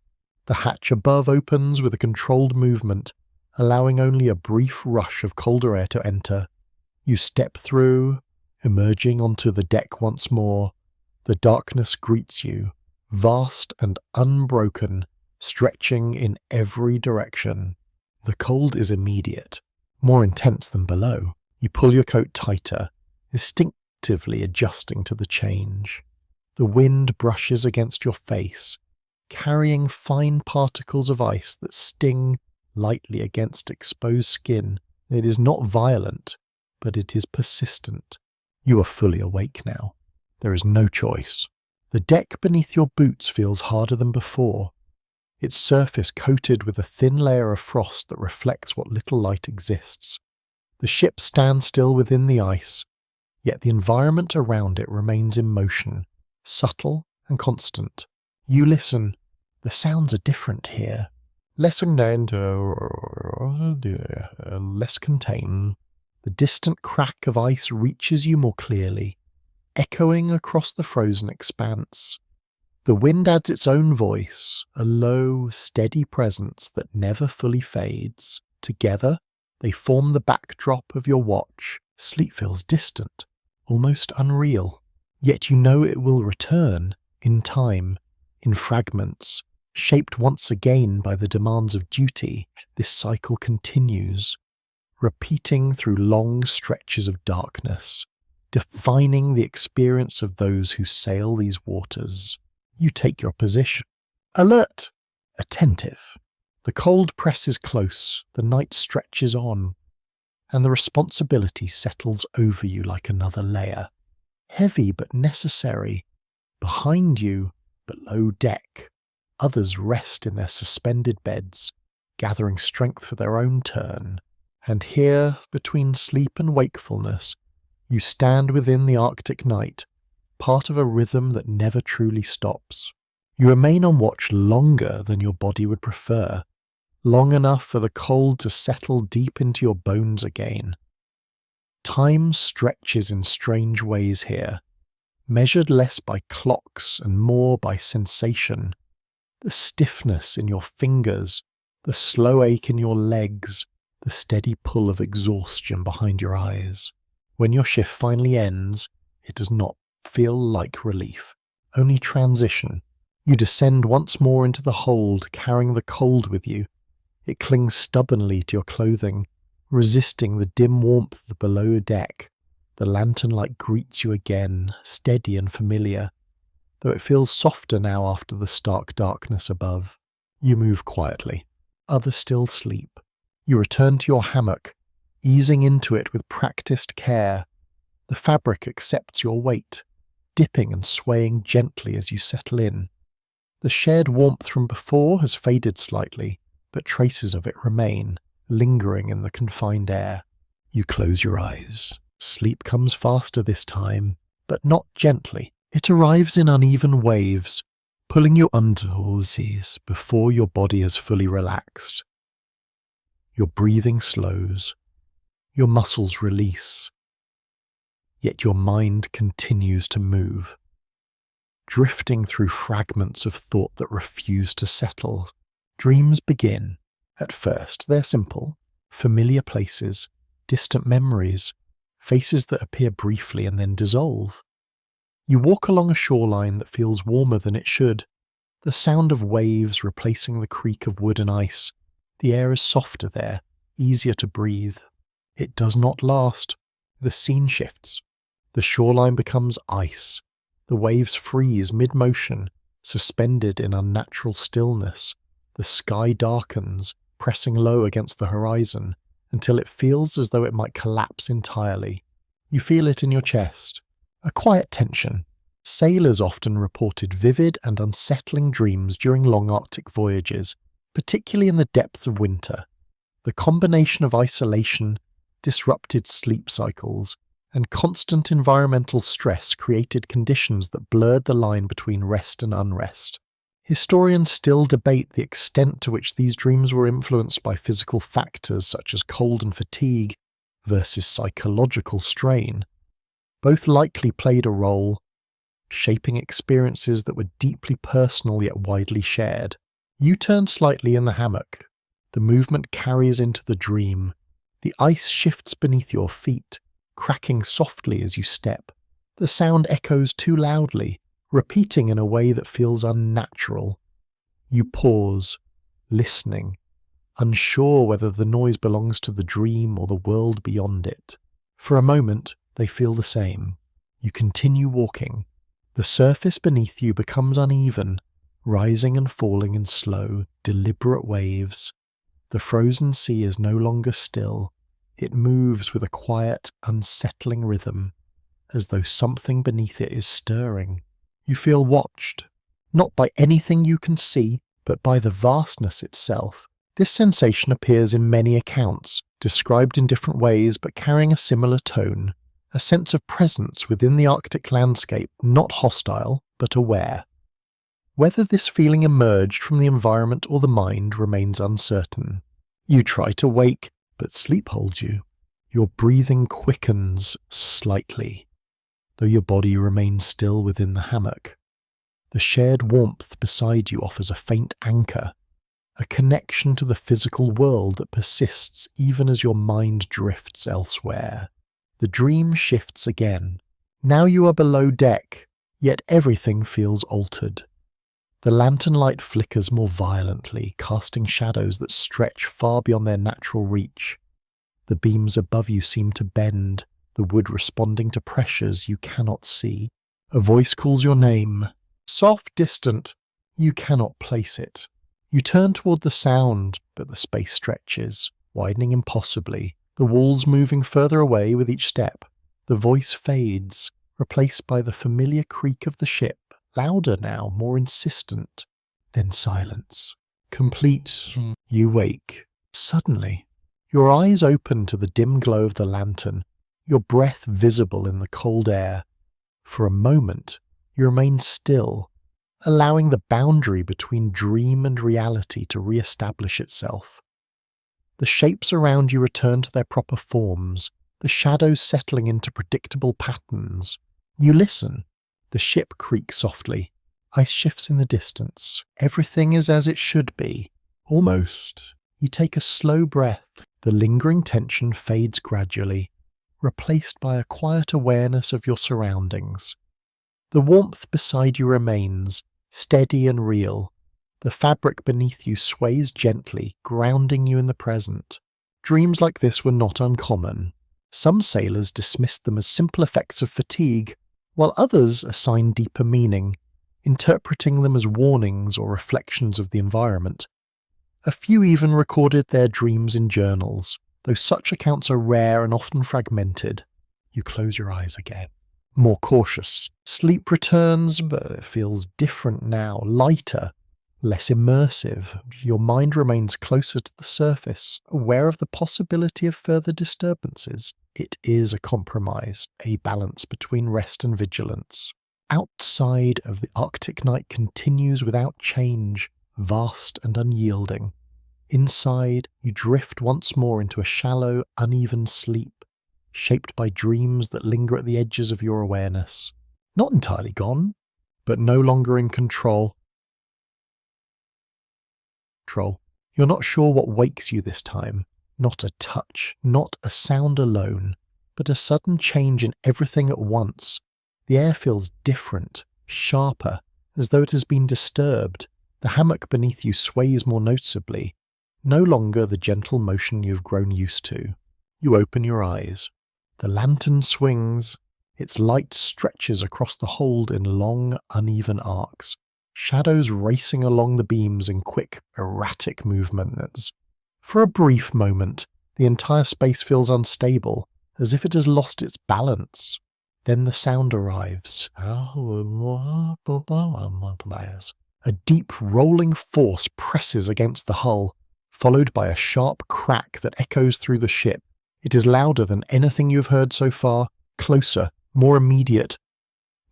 The hatch above opens with a controlled movement, allowing only a brief rush of colder air to enter. You step through, emerging onto the deck once more. The darkness greets you, vast and unbroken, stretching in every direction. The cold is immediate, more intense than below. You pull your coat tighter, instinctively adjusting to the change. The wind brushes against your face, carrying fine particles of ice that sting lightly against exposed skin. It is not violent, but it is persistent. You are fully awake now. There is no choice. The deck beneath your boots feels harder than before, its surface coated with a thin layer of frost that reflects what little light exists. The ship stands still within the ice, yet the environment around it remains in motion, subtle and constant. You listen. The sounds are different here. Less contained. The distant crack of ice reaches you more clearly, echoing across the frozen expanse. The wind adds its own voice, a low, steady presence that never fully fades. Together, they form the backdrop of your watch. Sleep feels distant, almost unreal. Yet you know it will return, in time, in fragments, shaped once again by the demands of duty. This cycle continues, repeating through long stretches of darkness, defining the experience of those who sail these waters. You take your position, alert, attentive. The cold presses close, the night stretches on, and the responsibility settles over you like another layer. Heavy but necessary. Behind you, below deck, others rest in their suspended beds, gathering strength for their own turn. And here, between sleep and wakefulness, you stand within the Arctic night, part of a rhythm that never truly stops. You remain on watch longer than your body would prefer, long enough for the cold to settle deep into your bones again. Time stretches in strange ways here, measured less by clocks and more by sensation. The stiffness in your fingers, the slow ache in your legs, the steady pull of exhaustion behind your eyes. When your shift finally ends, it does not feel like relief, only transition. You descend once more into the hold, carrying the cold with you. It clings stubbornly to your clothing, resisting the dim warmth below deck. The lantern light greets you again, steady and familiar, though it feels softer now after the stark darkness above. You move quietly. Others still sleep, You return to your hammock, easing into it with practiced care. The fabric accepts your weight, dipping and swaying gently as you settle in. The shared warmth from before has faded slightly, but traces of it remain, lingering in the confined air. You close your eyes. Sleep comes faster this time, but not gently. It arrives in uneven waves, pulling you underwards before your body has fully relaxed. Your breathing slows, your muscles release, yet your mind continues to move, drifting through fragments of thought that refuse to settle. Dreams begin. At first, they're simple, familiar places, distant memories, faces that appear briefly and then dissolve. You walk along a shoreline that feels warmer than it should, the sound of waves replacing the creak of wood and ice. The air is softer there, easier to breathe. It does not last. The scene shifts. The shoreline becomes ice. The waves freeze mid-motion, suspended in unnatural stillness. The sky darkens, pressing low against the horizon, until it feels as though it might collapse entirely. You feel it in your chest. A quiet tension. Sailors often reported vivid and unsettling dreams during long Arctic voyages, particularly in the depths of winter. The combination of isolation, disrupted sleep cycles, and constant environmental stress created conditions that blurred the line between rest and unrest. Historians still debate the extent to which these dreams were influenced by physical factors such as cold and fatigue versus psychological strain. Both likely played a role, shaping experiences that were deeply personal yet widely shared. You turn slightly in the hammock. The movement carries into the dream. The ice shifts beneath your feet, cracking softly as you step. The sound echoes too loudly, repeating in a way that feels unnatural. You pause, listening, unsure whether the noise belongs to the dream or the world beyond it. For a moment, they feel the same. You continue walking. The surface beneath you becomes uneven, rising and falling in slow, deliberate waves. The frozen sea is no longer still. It moves with a quiet, unsettling rhythm, as though something beneath it is stirring. You feel watched, not by anything you can see, but by the vastness itself. This sensation appears in many accounts, described in different ways but carrying a similar tone. A sense of presence within the Arctic landscape, not hostile, but aware. Whether this feeling emerged from the environment or the mind remains uncertain. You try to wake, but sleep holds you. Your breathing quickens slightly, though your body remains still within the hammock. The shared warmth beside you offers a faint anchor, a connection to the physical world that persists even as your mind drifts elsewhere. The dream shifts again. Now you are below deck, yet everything feels altered. The lantern light flickers more violently, casting shadows that stretch far beyond their natural reach. The beams above you seem to bend, the wood responding to pressures you cannot see. A voice calls your name. Soft, distant. You cannot place it. You turn toward the sound, but the space stretches, widening impossibly, the walls moving further away with each step. The voice fades, replaced by the familiar creak of the ship, louder now, more insistent. Then silence. Complete. You wake. Suddenly, your eyes open to the dim glow of the lantern, your breath visible in the cold air. For a moment, you remain still, allowing the boundary between dream and reality to re-establish itself. The shapes around you return to their proper forms, the shadows settling into predictable patterns. You listen. The ship creaks softly. Ice shifts in the distance. Everything is as it should be. Almost. You take a slow breath. The lingering tension fades gradually, replaced by a quiet awareness of your surroundings. The warmth beside you remains, steady and real. The fabric beneath you sways gently, grounding you in the present. Dreams like this were not uncommon. Some sailors dismissed them as simple effects of fatigue, while others assigned deeper meaning, interpreting them as warnings or reflections of the environment. A few even recorded their dreams in journals, though such accounts are rare and often fragmented. You close your eyes again. More cautious. Sleep returns, but it feels different now, lighter, less immersive. Your mind remains closer to the surface, aware of the possibility of further disturbances. It is a compromise, a balance between rest and vigilance. Outside of the Arctic night continues without change, vast and unyielding. Inside, you drift once more into a shallow, uneven sleep, shaped by dreams that linger at the edges of your awareness. Not entirely gone, but no longer in control. You're not sure what wakes you this time. Not a touch, not a sound alone, but a sudden change in everything at once. The air feels different, sharper, as though it has been disturbed. The hammock beneath you sways more noticeably, no longer the gentle motion you've grown used to. You open your eyes. The lantern swings. Its light stretches across the hold in long, uneven arcs, shadows racing along the beams in quick, erratic movements. For a brief moment, the entire space feels unstable, as if it has lost its balance. Then the sound arrives. A deep, rolling force presses against the hull, followed by a sharp crack that echoes through the ship. It is louder than anything you've heard so far, closer, more immediate.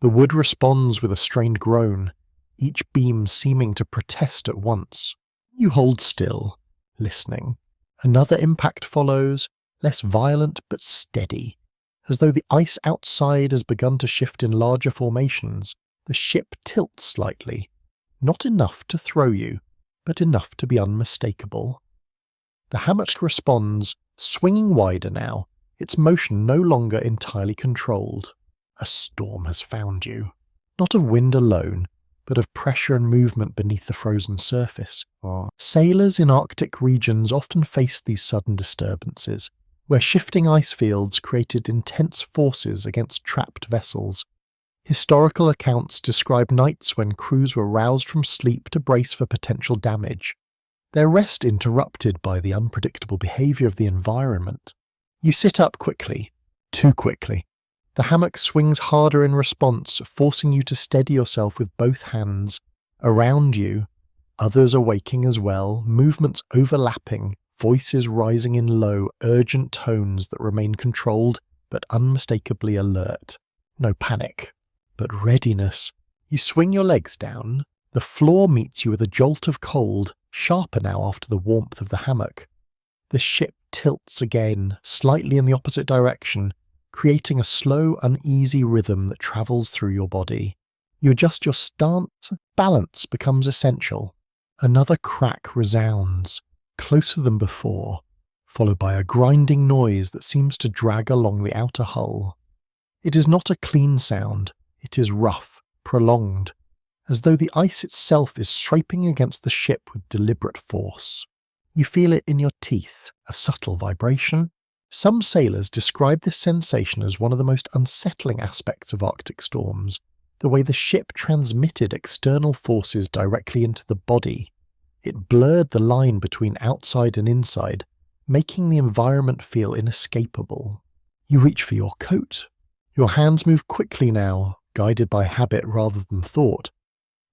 The wood responds with a strained groan, each beam seeming to protest at once. You hold still, listening. Another impact follows, less violent but steady. As though the ice outside has begun to shift in larger formations, the ship tilts slightly. Not enough to throw you, but enough to be unmistakable. The hammock responds, swinging wider now, its motion no longer entirely controlled. A storm has found you. Not of wind alone, but of pressure and movement beneath the frozen surface. Sailors in Arctic regions often face these sudden disturbances, where shifting ice fields created intense forces against trapped vessels. Historical accounts describe nights when crews were roused from sleep to brace for potential damage, their rest interrupted by the unpredictable behavior of the environment. You sit up quickly, too quickly. The hammock swings harder in response, forcing you to steady yourself with both hands. Around you, others are waking as well, movements overlapping, voices rising in low, urgent tones that remain controlled but unmistakably alert. No panic, but readiness. You swing your legs down. The floor meets you with a jolt of cold, sharper now after the warmth of the hammock. The ship tilts again, slightly in the opposite direction, creating a slow, uneasy rhythm that travels through your body. You adjust your stance. Balance becomes essential. Another crack resounds, closer than before, followed by a grinding noise that seems to drag along the outer hull. It is not a clean sound. It is rough, prolonged, as though the ice itself is scraping against the ship with deliberate force. You feel it in your teeth, a subtle vibration. Some sailors describe this sensation as one of the most unsettling aspects of Arctic storms, the way the ship transmitted external forces directly into the body. It blurred the line between outside and inside, making the environment feel inescapable. You reach for your coat. Your hands move quickly now, guided by habit rather than thought.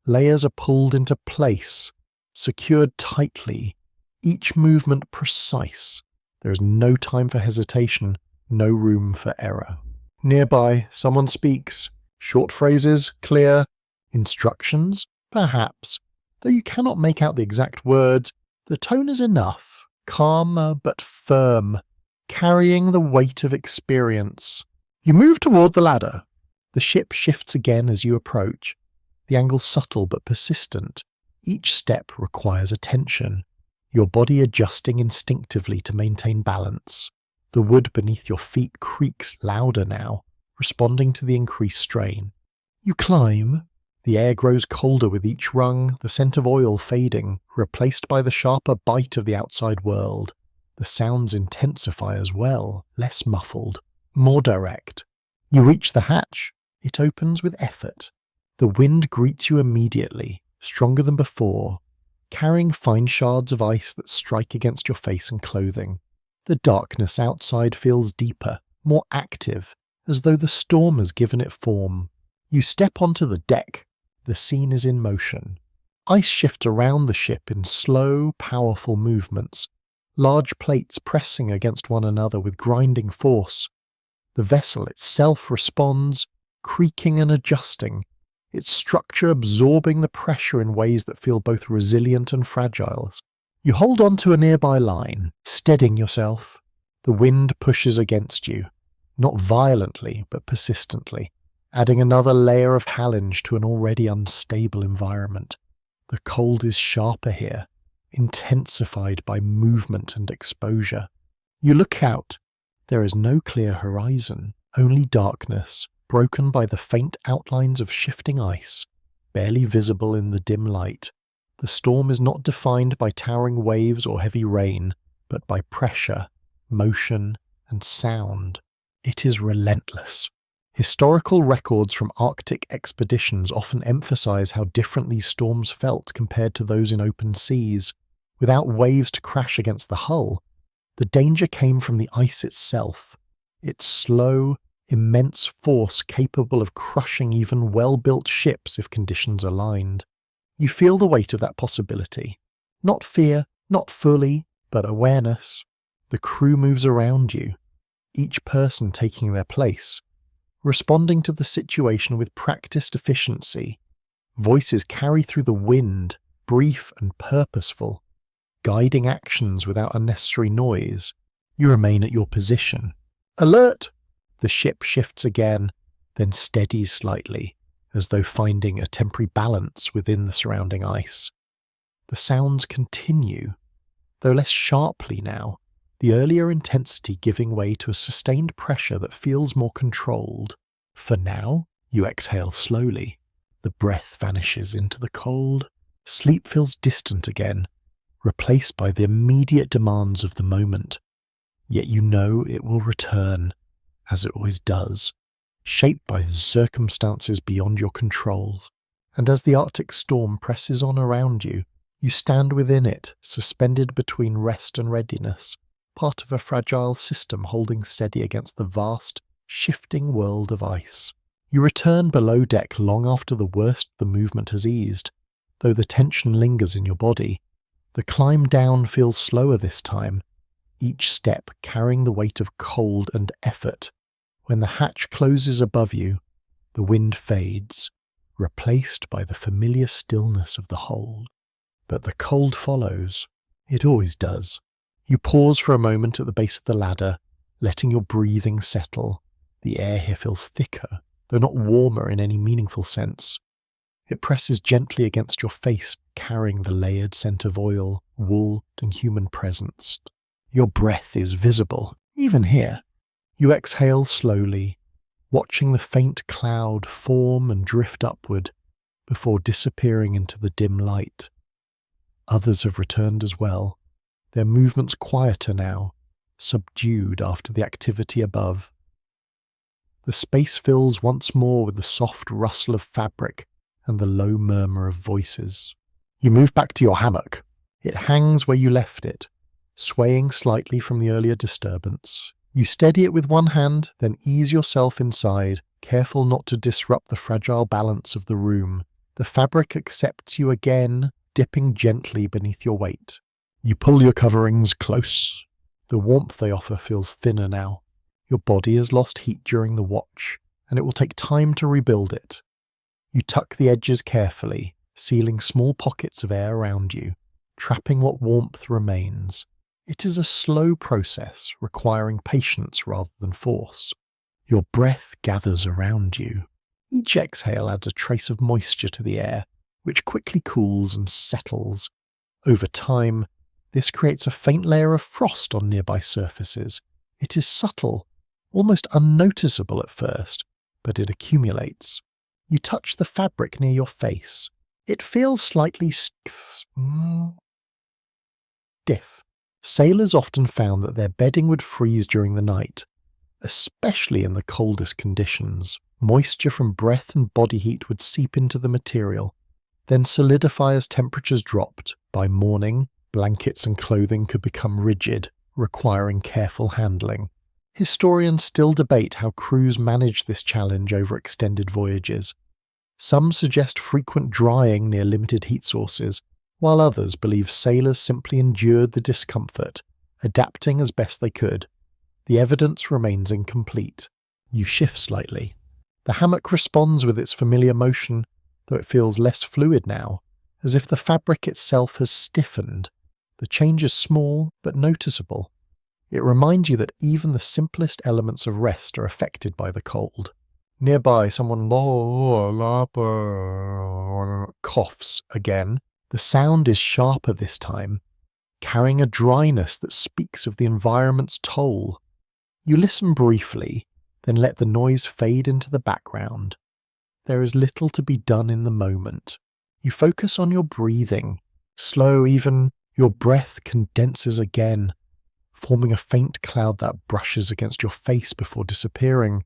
Layers are pulled into place, secured tightly, each movement precise. There is no time for hesitation, no room for error. Nearby, someone speaks. Short phrases, clear. Instructions? Perhaps. Though you cannot make out the exact words, the tone is enough, calm but firm, carrying the weight of experience. You move toward the ladder. The ship shifts again as you approach. The angle subtle but persistent. Each step requires attention, your body adjusting instinctively to maintain balance. The wood beneath your feet creaks louder now, responding to the increased strain. You climb. The air grows colder with each rung, the scent of oil fading, replaced by the sharper bite of the outside world. The sounds intensify as well, less muffled, more direct. You reach the hatch. It opens with effort. The wind greets you immediately, stronger than before. carrying fine shards of ice that strike against your face and clothing. The darkness outside feels deeper, more active, as though the storm has given it form. You step onto the deck. The scene is in motion. Ice shifts around the ship in slow, powerful movements, large plates pressing against one another with grinding force. The vessel itself responds, creaking and adjusting, its structure absorbing the pressure in ways that feel both resilient and fragile. You hold on to a nearby line, steadying yourself. The wind pushes against you, not violently but persistently, adding another layer of challenge to an already unstable environment. The cold is sharper here, intensified by movement and exposure. You look out. There is no clear horizon, only darkness, broken by the faint outlines of shifting ice, barely visible in the dim light. The storm is not defined by towering waves or heavy rain, but by pressure, motion, and sound. It is relentless. Historical records from Arctic expeditions often emphasize how different these storms felt compared to those in open seas. Without waves to crash against the hull, the danger came from the ice itself, its slow, immense force capable of crushing even well-built ships if conditions aligned. You feel the weight of that possibility. Not fear, not fully, but awareness. The crew moves around you, each person taking their place, responding to the situation with practiced efficiency. Voices carry through the wind, brief and purposeful, guiding actions without unnecessary noise. You remain at your position. Alert! The ship shifts again, then steadies slightly, as though finding a temporary balance within the surrounding ice. The sounds continue, though less sharply now, the earlier intensity giving way to a sustained pressure that feels more controlled. For now, you exhale slowly. The breath vanishes into the cold. Sleep feels distant again, replaced by the immediate demands of the moment. Yet you know it will return, as it always does, shaped by circumstances beyond your control. And as the Arctic storm presses on around you, you stand within it, suspended between rest and readiness, part of a fragile system holding steady against the vast, shifting world of ice. You return below deck long after the worst of the movement has eased, though the tension lingers in your body. The climb down feels slower this time, each step carrying the weight of cold and effort. When the hatch closes above you, the wind fades, replaced by the familiar stillness of the hold. But the cold follows. It always does. You pause for a moment at the base of the ladder, letting your breathing settle. The air here feels thicker, though not warmer in any meaningful sense. It presses gently against your face, carrying the layered scent of oil, wool, and human presence. Your breath is visible, even here. You exhale slowly, watching the faint cloud form and drift upward before disappearing into the dim light. Others have returned as well, their movements quieter now, subdued after the activity above. The space fills once more with the soft rustle of fabric and the low murmur of voices. You move back to your hammock. It hangs where you left it, swaying slightly from the earlier disturbance. You steady it with one hand, then ease yourself inside, careful not to disrupt the fragile balance of the room. The fabric accepts you again, dipping gently beneath your weight. You pull your coverings close. The warmth they offer feels thinner now. Your body has lost heat during the watch, and it will take time to rebuild it. You tuck the edges carefully, sealing small pockets of air around you, trapping what warmth remains. It is a slow process, requiring patience rather than force. Your breath gathers around you. Each exhale adds a trace of moisture to the air, which quickly cools and settles. Over time, this creates a faint layer of frost on nearby surfaces. It is subtle, almost unnoticeable at first, but it accumulates. You touch the fabric near your face. It feels slightly stiff. Sailors often found that their bedding would freeze during the night, especially in the coldest conditions. Moisture from breath and body heat would seep into the material, then solidify as temperatures dropped, By morning, blankets and clothing could become rigid, requiring careful handling. Historians still debate how crews manage this challenge over extended voyages. Some suggest frequent drying near limited heat sources, while others believe sailors simply endured the discomfort, adapting as best they could. The evidence remains incomplete. You shift slightly. The hammock responds with its familiar motion, though it feels less fluid now, as if the fabric itself has stiffened. The change is small but noticeable. It reminds you that even the simplest elements of rest are affected by the cold. Nearby, someone coughs again. The sound is sharper this time, carrying a dryness that speaks of the environment's toll. You listen briefly, then let the noise fade into the background. There is little to be done in the moment. You focus on your breathing. Slow even, your breath condenses again, forming a faint cloud that brushes against your face before disappearing.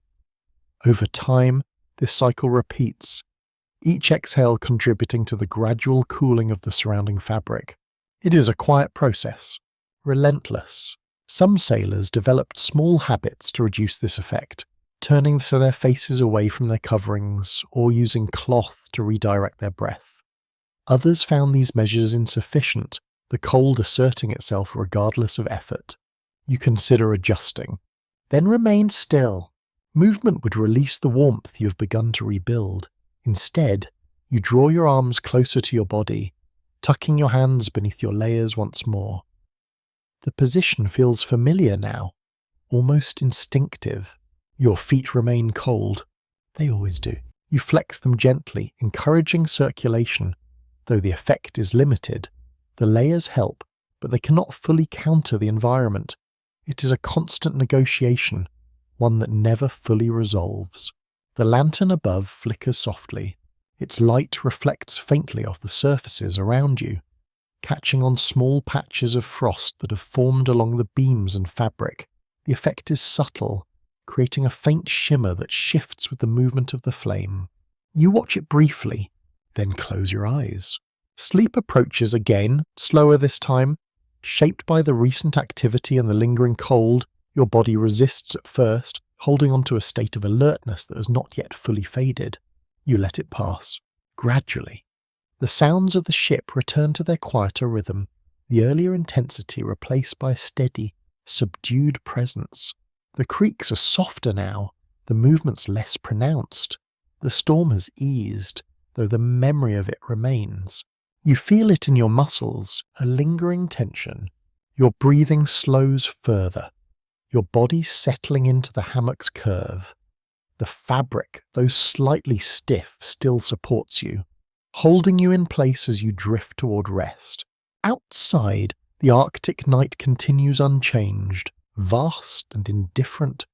Over time, this cycle repeats, each exhale contributing to the gradual cooling of the surrounding fabric. It is a quiet process, relentless. Some sailors developed small habits to reduce this effect, turning their faces away from their coverings or using cloth to redirect their breath. Others found these measures insufficient, the cold asserting itself regardless of effort. You consider adjusting. Then remain still. Movement would release the warmth you have begun to rebuild. Instead, you draw your arms closer to your body, tucking your hands beneath your layers once more. The position feels familiar now, almost instinctive. Your feet remain cold. They always do. You flex them gently, encouraging circulation. Though the effect is limited, the layers help, but they cannot fully counter the environment. It is a constant negotiation, one that never fully resolves. The lantern above flickers softly. Its light reflects faintly off the surfaces around you, catching on small patches of frost that have formed along the beams and fabric. The effect is subtle, creating a faint shimmer that shifts with the movement of the flame. You watch it briefly, then close your eyes. Sleep approaches again, slower this time. Shaped by the recent activity and the lingering cold, your body resists at first, holding on to a state of alertness that has not yet fully faded. You let it pass. Gradually, the sounds of the ship return to their quieter rhythm, the earlier intensity replaced by a steady, subdued presence. The creaks are softer now, the movements less pronounced. The storm has eased, though the memory of it remains. You feel it in your muscles, a lingering tension. Your breathing slows further, your body settling into the hammock's curve. The fabric, though slightly stiff, still supports you, holding you in place as you drift toward rest. Outside, the Arctic night continues unchanged, vast and indifferent.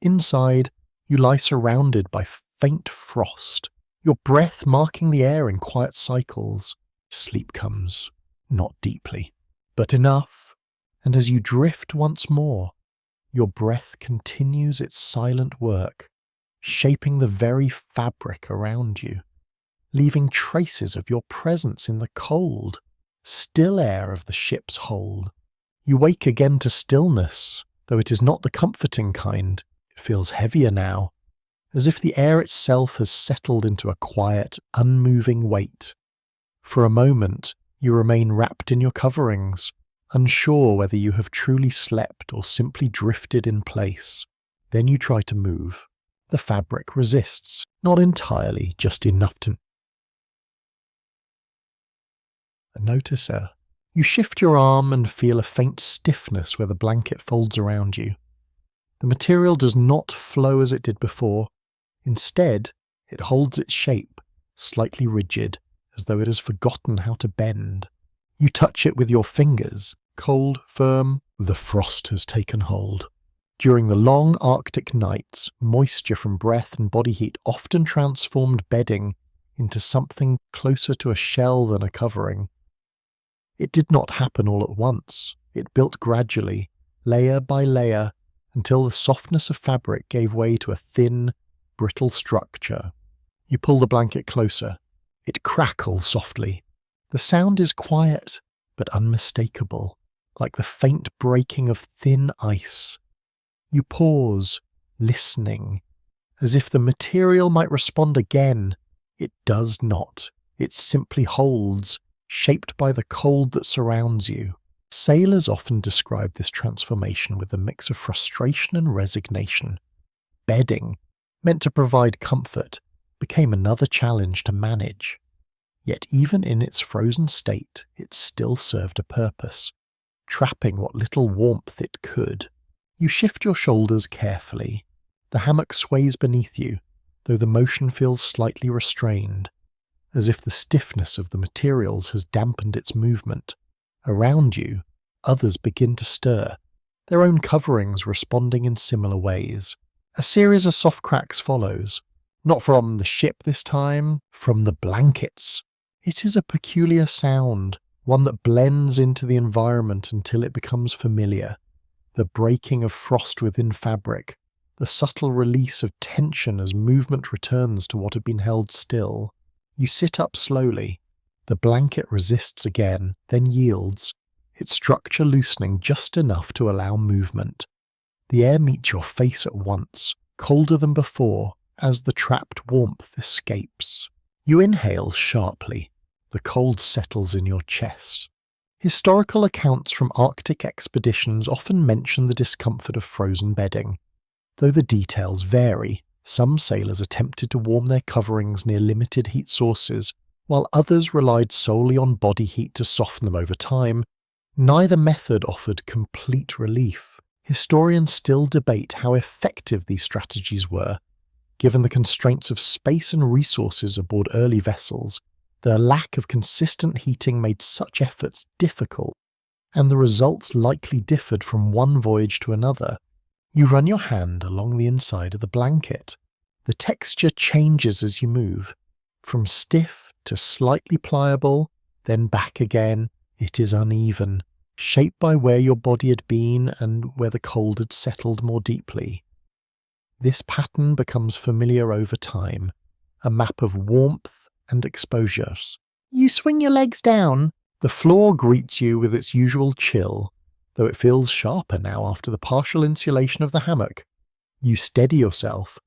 Inside, you lie surrounded by faint frost, your breath marking the air in quiet cycles. Sleep comes, not deeply, but enough, and as you drift once more, your breath continues its silent work, shaping the very fabric around you, leaving traces of your presence in the cold, still air of the ship's hold. You wake again to stillness, though it is not the comforting kind. It feels heavier now, as if the air itself has settled into a quiet, unmoving weight. For a moment, you remain wrapped in your coverings, unsure whether you have truly slept or simply drifted in place. Then you try to move. The fabric resists, not entirely, just enough to notice her. You shift your arm and feel a faint stiffness where the blanket folds around you. The material does not flow as it did before. Instead, it holds its shape, slightly rigid, as though it has forgotten how to bend. You touch it with your fingers, cold, firm. The frost has taken hold. During the long Arctic nights, moisture from breath and body heat often transformed bedding into something closer to a shell than a covering. It did not happen all at once. It built gradually, layer by layer, until the softness of fabric gave way to a thin, brittle structure. You pull the blanket closer. It crackles softly. The sound is quiet, but unmistakable, like the faint breaking of thin ice. You pause, listening, as if the material might respond again. It does not. It simply holds, shaped by the cold that surrounds you. Sailors often describe this transformation with a mix of frustration and resignation. Bedding, meant to provide comfort, became another challenge to manage. Yet even in its frozen state, it still served a purpose, trapping what little warmth it could. You shift your shoulders carefully. The hammock sways beneath you, though the motion feels slightly restrained, as if the stiffness of the materials has dampened its movement. Around you, others begin to stir, their own coverings responding in similar ways. A series of soft cracks follows, not from the ship this time, from the blankets. It is a peculiar sound, one that blends into the environment until it becomes familiar. The breaking of frost within fabric, the subtle release of tension as movement returns to what had been held still. You sit up slowly. The blanket resists again, then yields, its structure loosening just enough to allow movement. The air meets your face at once, colder than before, as the trapped warmth escapes. You inhale sharply. The cold settles in your chest. Historical accounts from Arctic expeditions often mention the discomfort of frozen bedding. Though the details vary, some sailors attempted to warm their coverings near limited heat sources, while others relied solely on body heat to soften them over time. Neither method offered complete relief. Historians still debate how effective these strategies were. Given the constraints of space and resources aboard early vessels, the lack of consistent heating made such efforts difficult, and the results likely differed from one voyage to another. You run your hand along the inside of the blanket. The texture changes as you move, from stiff to slightly pliable, then back again. It is uneven, shaped by where your body had been and where the cold had settled more deeply. This pattern becomes familiar over time, a map of warmth and exposures. You swing your legs down. The floor greets you with its usual chill, though it feels sharper now after the partial insulation of the hammock. You steady yourself,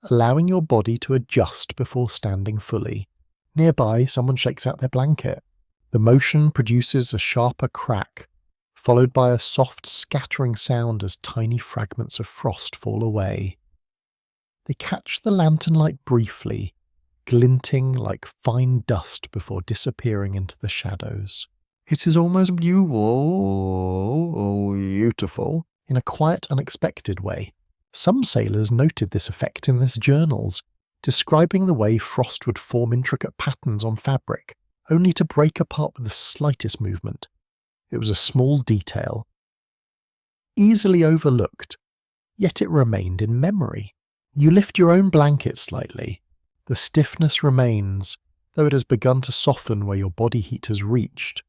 allowing your body to adjust before standing fully. Nearby, someone shakes out their blanket. The motion produces a sharper crack, followed by a soft scattering sound as tiny fragments of frost fall away. They catch the lantern light briefly, glinting like fine dust before disappearing into the shadows. It is almost beautiful in a quiet, unexpected way. Some sailors noted this effect in their journals, describing the way frost would form intricate patterns on fabric, only to break apart with the slightest movement. It was a small detail, easily overlooked, yet it remained in memory. You lift your own blanket slightly. The stiffness remains, though it has begun to soften where your body heat has reached.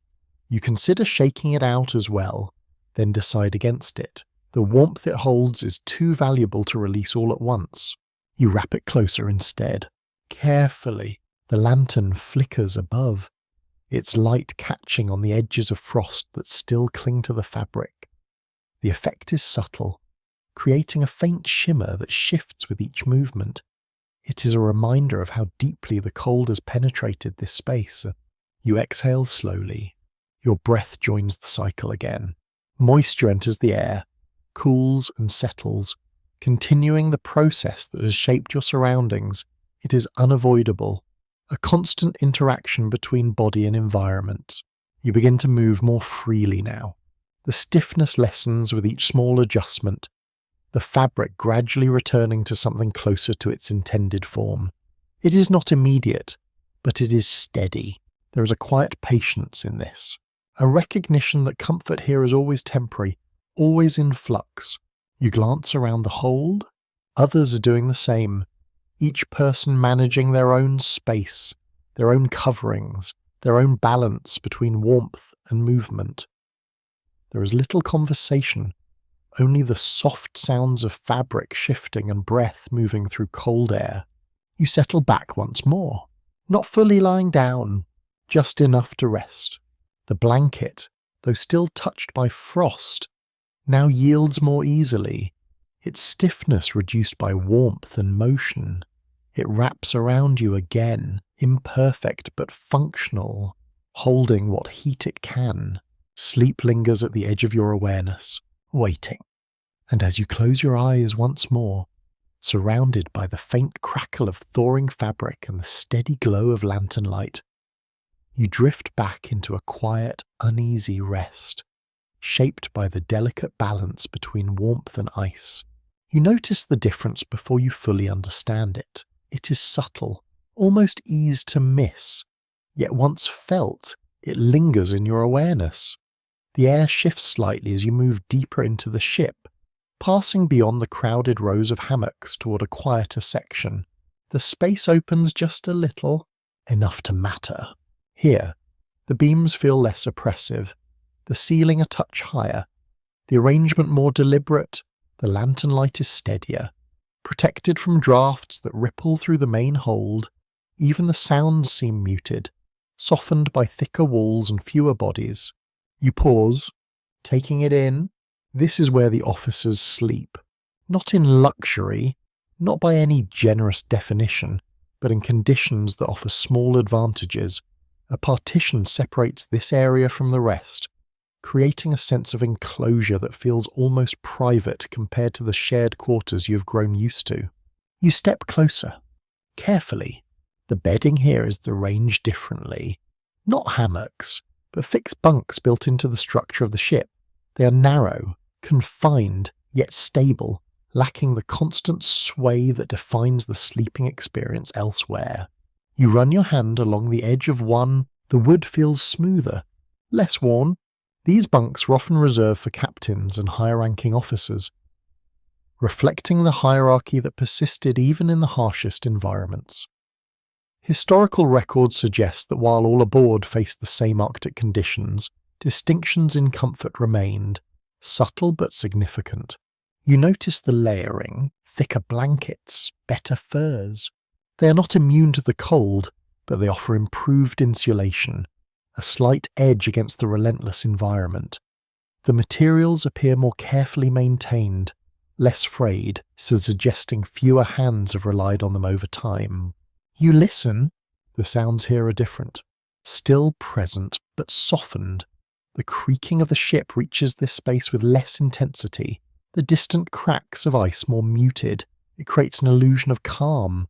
You consider shaking it out as well, then decide against it. The warmth it holds is too valuable to release all at once. You wrap it closer instead. Carefully, the lantern flickers above, its light catching on the edges of frost that still cling to the fabric. The effect is subtle, creating a faint shimmer that shifts with each movement. It is a reminder of how deeply the cold has penetrated this space. You exhale slowly. Your breath joins the cycle again. Moisture enters the air, cools and settles, continuing the process that has shaped your surroundings. It is unavoidable, a constant interaction between body and environment. You begin to move more freely now. The stiffness lessens with each small adjustment, the fabric gradually returning to something closer to its intended form. It is not immediate, but it is steady. There is a quiet patience in this, a recognition that comfort here is always temporary, always in flux. You glance around the hold. Others are doing the same, each person managing their own space, their own coverings, their own balance between warmth and movement. There is little conversation, only the soft sounds of fabric shifting and breath moving through cold air. You settle back once more, not fully lying down, just enough to rest. The blanket, though still touched by frost, now yields more easily, its stiffness reduced by warmth and motion. It wraps around you again, imperfect but functional, holding what heat it can. Sleep lingers at the edge of your awareness, waiting. And as you close your eyes once more, surrounded by the faint crackle of thawing fabric and the steady glow of lantern light, you drift back into a quiet, uneasy rest, shaped by the delicate balance between warmth and ice. You notice the difference before you fully understand it. It is subtle, almost easy to miss, yet once felt, it lingers in your awareness. The air shifts slightly as you move deeper into the ship, passing beyond the crowded rows of hammocks toward a quieter section. The space opens just a little, enough to matter. Here, the beams feel less oppressive, the ceiling a touch higher, the arrangement more deliberate, the lantern light is steadier. Protected from drafts that ripple through the main hold, even the sounds seem muted, softened by thicker walls and fewer bodies. You pause, taking it in. This is where the officers sleep. Not in luxury, not by any generous definition, but in conditions that offer small advantages. A partition separates this area from the rest, creating a sense of enclosure that feels almost private compared to the shared quarters you have grown used to. You step closer, carefully. The bedding here is arranged differently. Not hammocks, but fixed bunks built into the structure of the ship. They are narrow, confined, yet stable, lacking the constant sway that defines the sleeping experience elsewhere. You run your hand along the edge of one. The wood feels smoother, less worn. These bunks were often reserved for captains and higher-ranking officers, reflecting the hierarchy that persisted even in the harshest environments. Historical records suggest that while all aboard faced the same Arctic conditions, distinctions in comfort remained, subtle but significant. You notice the layering, thicker blankets, better furs. They are not immune to the cold, but they offer improved insulation, a slight edge against the relentless environment. The materials appear more carefully maintained, less frayed, so suggesting fewer hands have relied on them over time. You listen. The sounds here are different. Still present, but softened. The creaking of the ship reaches this space with less intensity. The distant cracks of ice more muted. It creates an illusion of calm,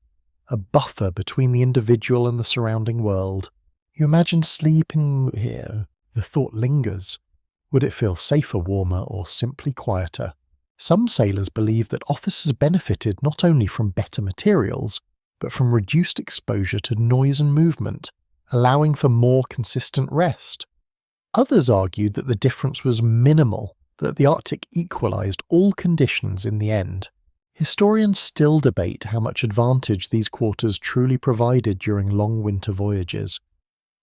a buffer between the individual and the surrounding world. You imagine sleeping here. The thought lingers. Would it feel safer, warmer, or simply quieter? Some sailors believe that officers benefited not only from better materials, but from reduced exposure to noise and movement, allowing for more consistent rest. Others argued that the difference was minimal, that the Arctic equalized all conditions in the end. Historians still debate how much advantage these quarters truly provided during long winter voyages.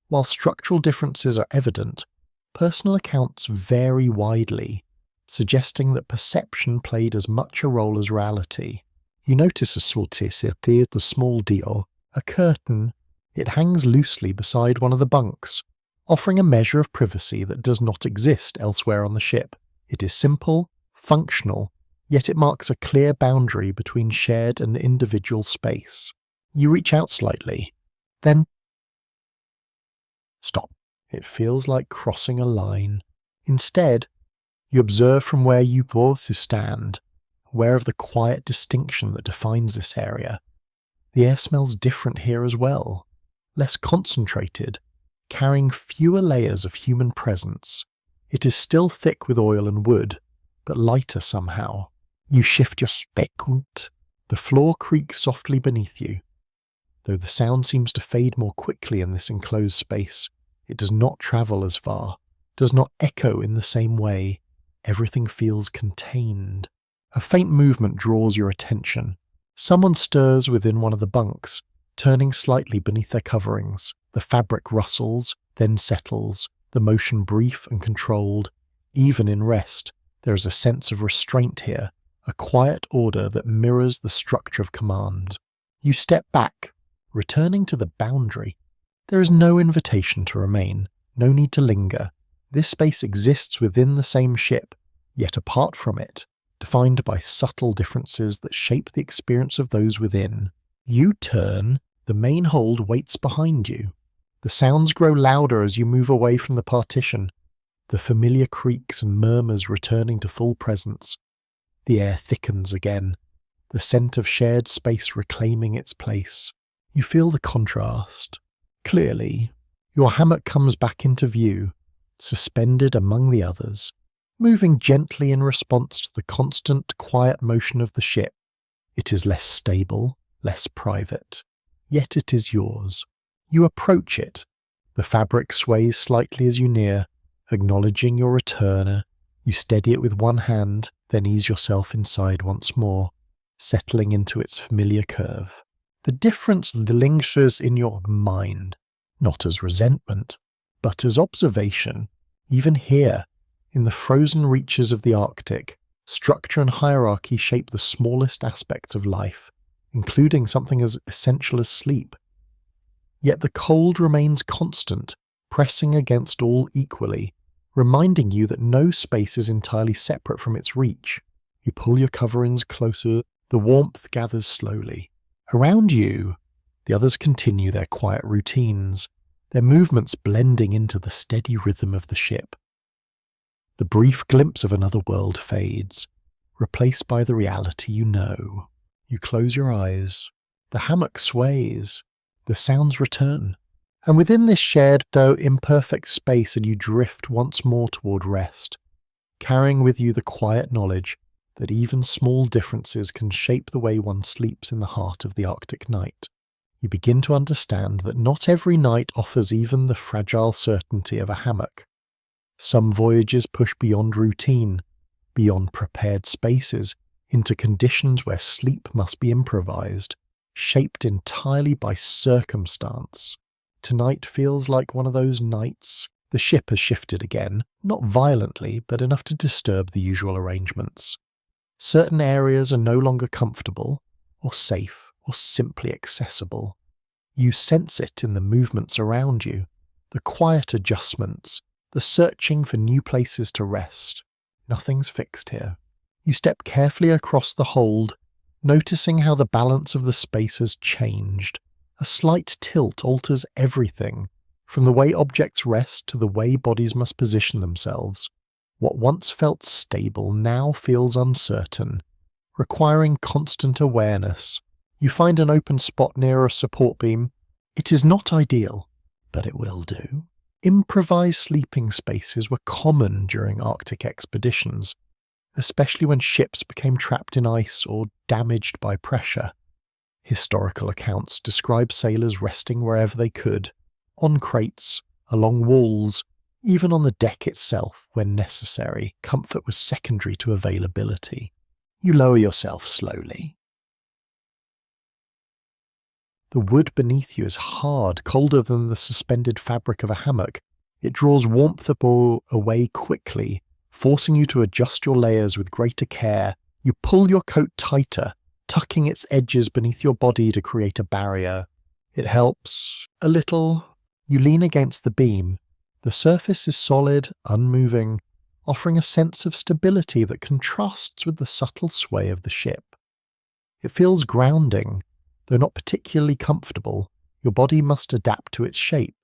While structural differences are evident, personal accounts vary widely, suggesting that perception played as much a role as reality. You notice a sauté-serté, the small deal, a curtain. It hangs loosely beside one of the bunks, offering a measure of privacy that does not exist elsewhere on the ship. It is simple, functional, yet it marks a clear boundary between shared and individual space. You reach out slightly, then stop. It feels like crossing a line. Instead, you observe from where you both stand, aware of the quiet distinction that defines this area. The air smells different here as well, less concentrated, carrying fewer layers of human presence. It is still thick with oil and wood, but lighter somehow. You shift your speckut. The floor creaks softly beneath you. Though the sound seems to fade more quickly in this enclosed space, it does not travel as far, does not echo in the same way. Everything feels contained. A faint movement draws your attention. Someone stirs within one of the bunks, turning slightly beneath their coverings. The fabric rustles, then settles, the motion brief and controlled. Even in rest, there is a sense of restraint here, a quiet order that mirrors the structure of command. You step back, returning to the boundary. There is no invitation to remain, no need to linger. This space exists within the same ship, yet apart from it, defined by subtle differences that shape the experience of those within. You turn, the main hold waits behind you. The sounds grow louder as you move away from the partition, the familiar creaks and murmurs returning to full presence. The air thickens again, the scent of shared space reclaiming its place. You feel the contrast. Clearly, your hammock comes back into view, suspended among the others, moving gently in response to the constant, quiet motion of the ship. It is less stable, less private, yet it is yours. You approach it. The fabric sways slightly as you near, acknowledging your returner. You steady it with one hand, then ease yourself inside once more, settling into its familiar curve. The difference lingers in your mind, not as resentment, but as observation. Even here, in the frozen reaches of the Arctic, structure and hierarchy shape the smallest aspects of life, including something as essential as sleep. Yet the cold remains constant, pressing against all equally, reminding you that no space is entirely separate from its reach. You pull your coverings closer, the warmth gathers slowly. Around you, the others continue their quiet routines, their movements blending into the steady rhythm of the ship. The brief glimpse of another world fades, replaced by the reality you know. You close your eyes. The hammock sways. The sounds return. And within this shared, though imperfect space, you drift once more toward rest, carrying with you the quiet knowledge that even small differences can shape the way one sleeps in the heart of the Arctic night. You begin to understand that not every night offers even the fragile certainty of a hammock. Some voyages push beyond routine, beyond prepared spaces, into conditions where sleep must be improvised, shaped entirely by circumstance. Tonight feels like one of those nights. The ship has shifted again, not violently, but enough to disturb the usual arrangements. Certain areas are no longer comfortable, or safe, or simply accessible. You sense it in the movements around you, the quiet adjustments, the searching for new places to rest. Nothing's fixed here. You step carefully across the hold, noticing how the balance of the space has changed. A slight tilt alters everything, from the way objects rest to the way bodies must position themselves. What once felt stable now feels uncertain, requiring constant awareness. You find an open spot near a support beam. It is not ideal, but it will do. Improvised sleeping spaces were common during Arctic expeditions, especially when ships became trapped in ice or damaged by pressure. Historical accounts describe sailors resting wherever they could, on crates, along walls, even on the deck itself when necessary. Comfort was secondary to availability. You lower yourself slowly. The wood beneath you is hard, colder than the suspended fabric of a hammock. It draws warmth away quickly, forcing you to adjust your layers with greater care. You pull your coat tighter, tucking its edges beneath your body to create a barrier. It helps a little. You lean against the beam. The surface is solid, unmoving, offering a sense of stability that contrasts with the subtle sway of the ship. It feels grounding, though not particularly comfortable. Your body must adapt to its shape,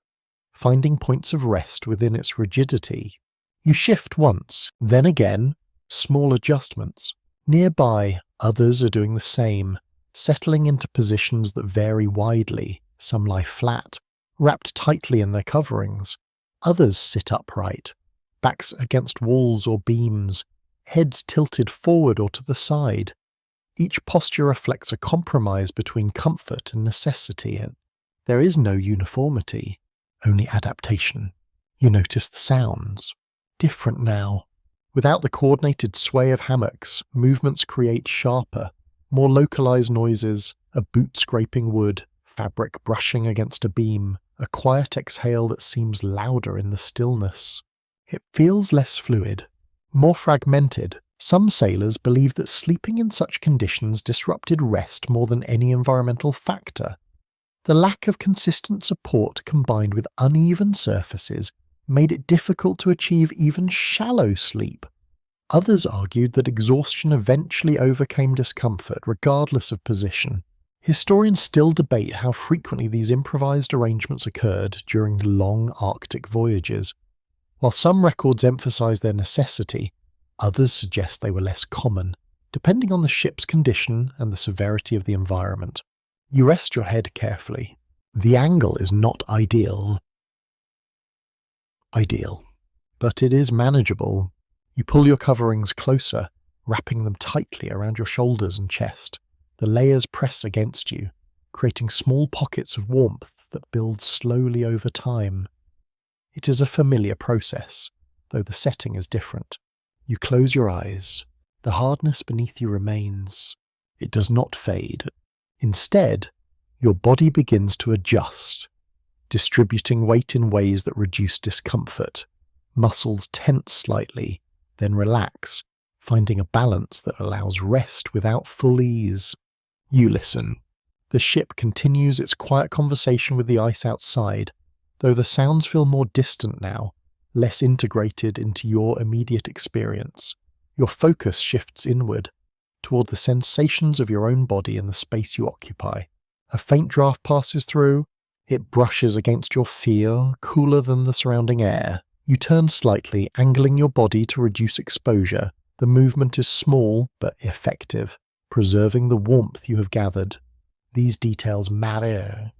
finding points of rest within its rigidity. You shift once, then again, small adjustments. Nearby, others are doing the same, settling into positions that vary widely. Some lie flat, wrapped tightly in their coverings. Others sit upright, backs against walls or beams, heads tilted forward or to the side. Each posture reflects a compromise between comfort and necessity, and there is no uniformity, only adaptation. You notice the sounds. Different now. Without the coordinated sway of hammocks, movements create sharper, more localized noises, a boot scraping wood, fabric brushing against a beam, a quiet exhale that seems louder in the stillness. It feels less fluid, more fragmented. Some sailors believe that sleeping in such conditions disrupted rest more than any environmental factor. The lack of consistent support combined with uneven surfaces made it difficult to achieve even shallow sleep. Others argued that exhaustion eventually overcame discomfort regardless of position. Historians still debate how frequently these improvised arrangements occurred during the long Arctic voyages. While some records emphasize their necessity, others suggest they were less common, depending on the ship's condition and the severity of the environment. You rest your head carefully. The angle is not ideal, but it is manageable. You pull your coverings closer, wrapping them tightly around your shoulders and chest. The layers press against you, creating small pockets of warmth that build slowly over time. It is a familiar process, though the setting is different. You close your eyes. The hardness beneath you remains. It does not fade. Instead, your body begins to adjust, distributing weight in ways that reduce discomfort. Muscles tense slightly, then relax, finding a balance that allows rest without full ease. You listen. The ship continues its quiet conversation with the ice outside, though the sounds feel more distant now, less integrated into your immediate experience. Your focus shifts inward, toward the sensations of your own body and the space you occupy. A faint draft passes through. It brushes against your feel, cooler than the surrounding air. You turn slightly, angling your body to reduce exposure. The movement is small but effective, preserving the warmth you have gathered. These details matter.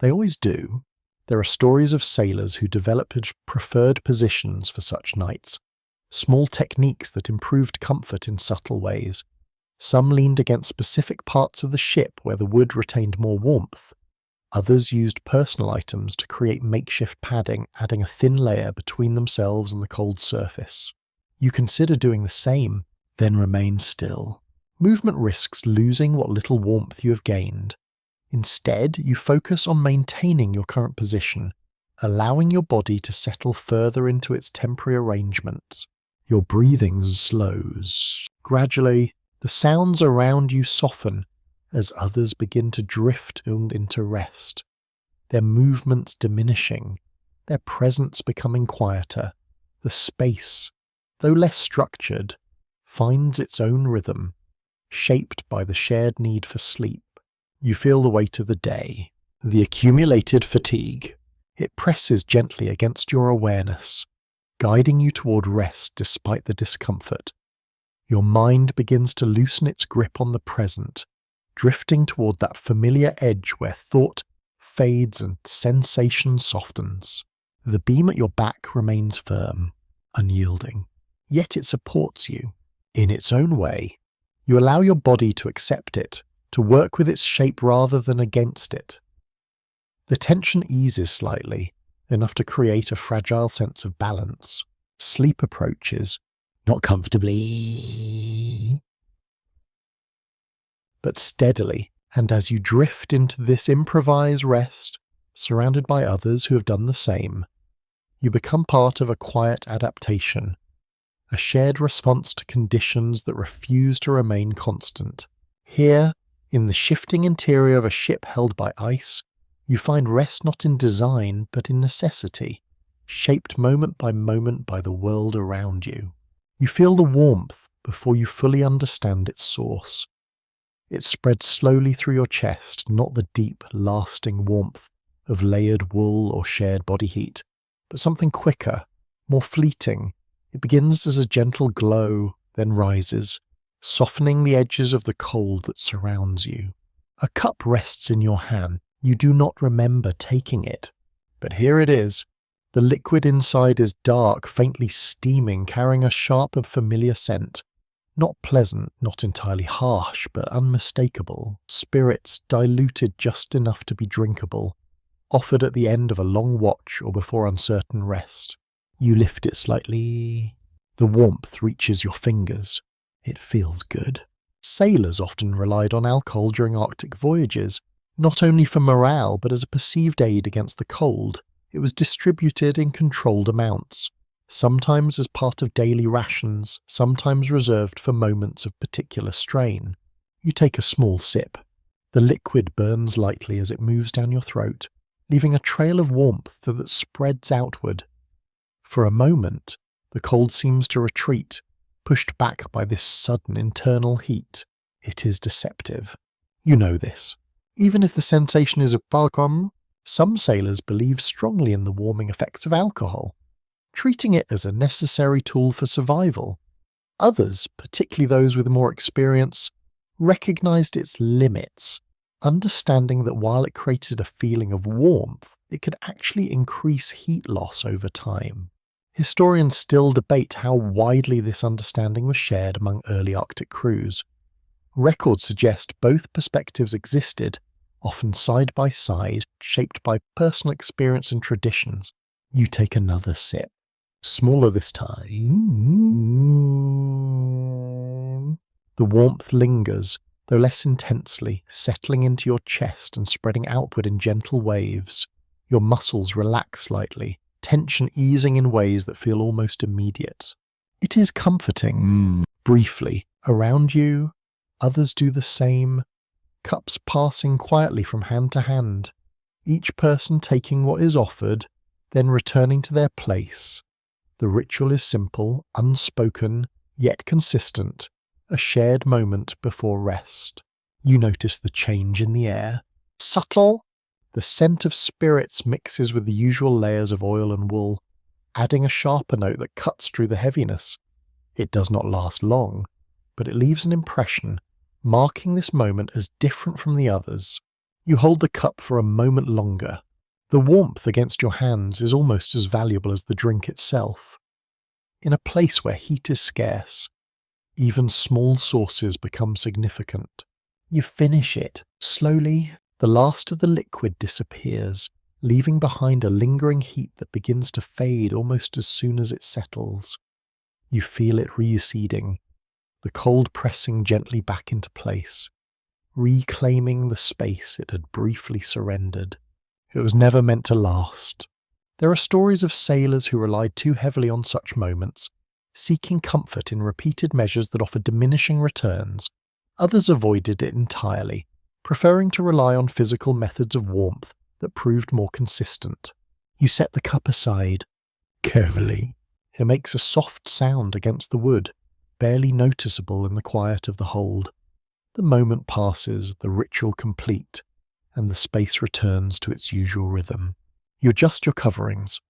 They always do. There are stories of sailors who developed preferred positions for such nights, small techniques that improved comfort in subtle ways. Some leaned against specific parts of the ship where the wood retained more warmth. Others used personal items to create makeshift padding, adding a thin layer between themselves and the cold surface. You consider doing the same, then remain still. Movement risks losing what little warmth you have gained. Instead, you focus on maintaining your current position, allowing your body to settle further into its temporary arrangements. Your breathing slows. Gradually, the sounds around you soften as others begin to drift into rest, their movements diminishing, their presence becoming quieter. The space, though less structured, finds its own rhythm, shaped by the shared need for sleep. You feel the weight of the day, the accumulated fatigue. It presses gently against your awareness, guiding you toward rest despite the discomfort. Your mind begins to loosen its grip on the present, drifting toward that familiar edge where thought fades and sensation softens. The beam at your back remains firm, unyielding, yet it supports you. In its own way, you allow your body to accept it, to work with its shape rather than against it. The tension eases slightly, enough to create a fragile sense of balance. Sleep approaches, not comfortably, but steadily, and as you drift into this improvised rest, surrounded by others who have done the same, you become part of a quiet adaptation, a shared response to conditions that refuse to remain constant. Here, in the shifting interior of a ship held by ice, you find rest not in design but in necessity, shaped moment by the world around you. You feel the warmth before you fully understand its source. It spreads slowly through your chest, not the deep, lasting warmth of layered wool or shared body heat, but something quicker, more fleeting. It begins as a gentle glow, then rises, softening the edges of the cold that surrounds you. A cup rests in your hand. You do not remember taking it, but here it is. The liquid inside is dark, faintly steaming, carrying a sharp and familiar scent. Not pleasant, not entirely harsh, but unmistakable. Spirits diluted just enough to be drinkable, offered at the end of a long watch or before uncertain rest. You lift it slightly. The warmth reaches your fingers. It feels good. Sailors often relied on alcohol during Arctic voyages, not only for morale but as a perceived aid against the cold. It was distributed in controlled amounts, sometimes as part of daily rations, sometimes reserved for moments of particular strain. You take a small sip. The liquid burns lightly as it moves down your throat, leaving a trail of warmth that spreads outward. For a moment, the cold seems to retreat, pushed back by this sudden internal heat. It is deceptive. You know this. Even if the sensation is a welcome, some sailors believe strongly in the warming effects of alcohol, treating it as a necessary tool for survival. Others, particularly those with more experience, recognized its limits, understanding that while it created a feeling of warmth, it could actually increase heat loss over time. Historians still debate how widely this understanding was shared among early Arctic crews. Records suggest both perspectives existed, often side by side, shaped by personal experience and traditions. You take another sip. Smaller this time. The warmth lingers, though less intensely, settling into your chest and spreading outward in gentle waves. Your muscles relax slightly, tension easing in ways that feel almost immediate. It is comforting. Briefly, around you, others do the same, cups passing quietly from hand to hand, each person taking what is offered, then returning to their place. The ritual is simple, unspoken, yet consistent, a shared moment before rest. You notice the change in the air. Subtle. The scent of spirits mixes with the usual layers of oil and wool, adding a sharper note that cuts through the heaviness. It does not last long, but it leaves an impression, marking this moment as different from the others. You hold the cup for a moment longer. The warmth against your hands is almost as valuable as the drink itself. In a place where heat is scarce, even small sources become significant. You finish it. Slowly, the last of the liquid disappears, leaving behind a lingering heat that begins to fade almost as soon as it settles. You feel it receding, the cold pressing gently back into place, reclaiming the space it had briefly surrendered. It was never meant to last. There are stories of sailors who relied too heavily on such moments, seeking comfort in repeated measures that offered diminishing returns. Others avoided it entirely, preferring to rely on physical methods of warmth that proved more consistent. You set the cup aside, carefully. It makes a soft sound against the wood, barely noticeable in the quiet of the hold. The moment passes, the ritual complete, and the space returns to its usual rhythm. You adjust your coverings.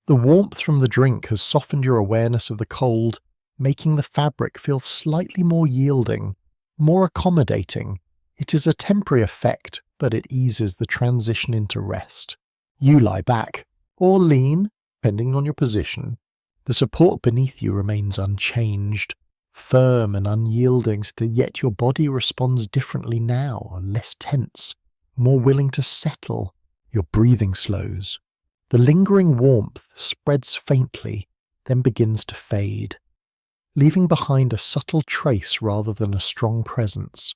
The warmth from the drink has softened your awareness of the cold, making the fabric feel slightly more yielding, more accommodating. It is a temporary effect, but it eases the transition into rest. You lie back, or lean, depending on your position. The support beneath you remains unchanged, firm and unyielding, so that yet your body responds differently now, less tense, more willing to settle. Your breathing slows. The lingering warmth spreads faintly, then begins to fade, leaving behind a subtle trace rather than a strong presence.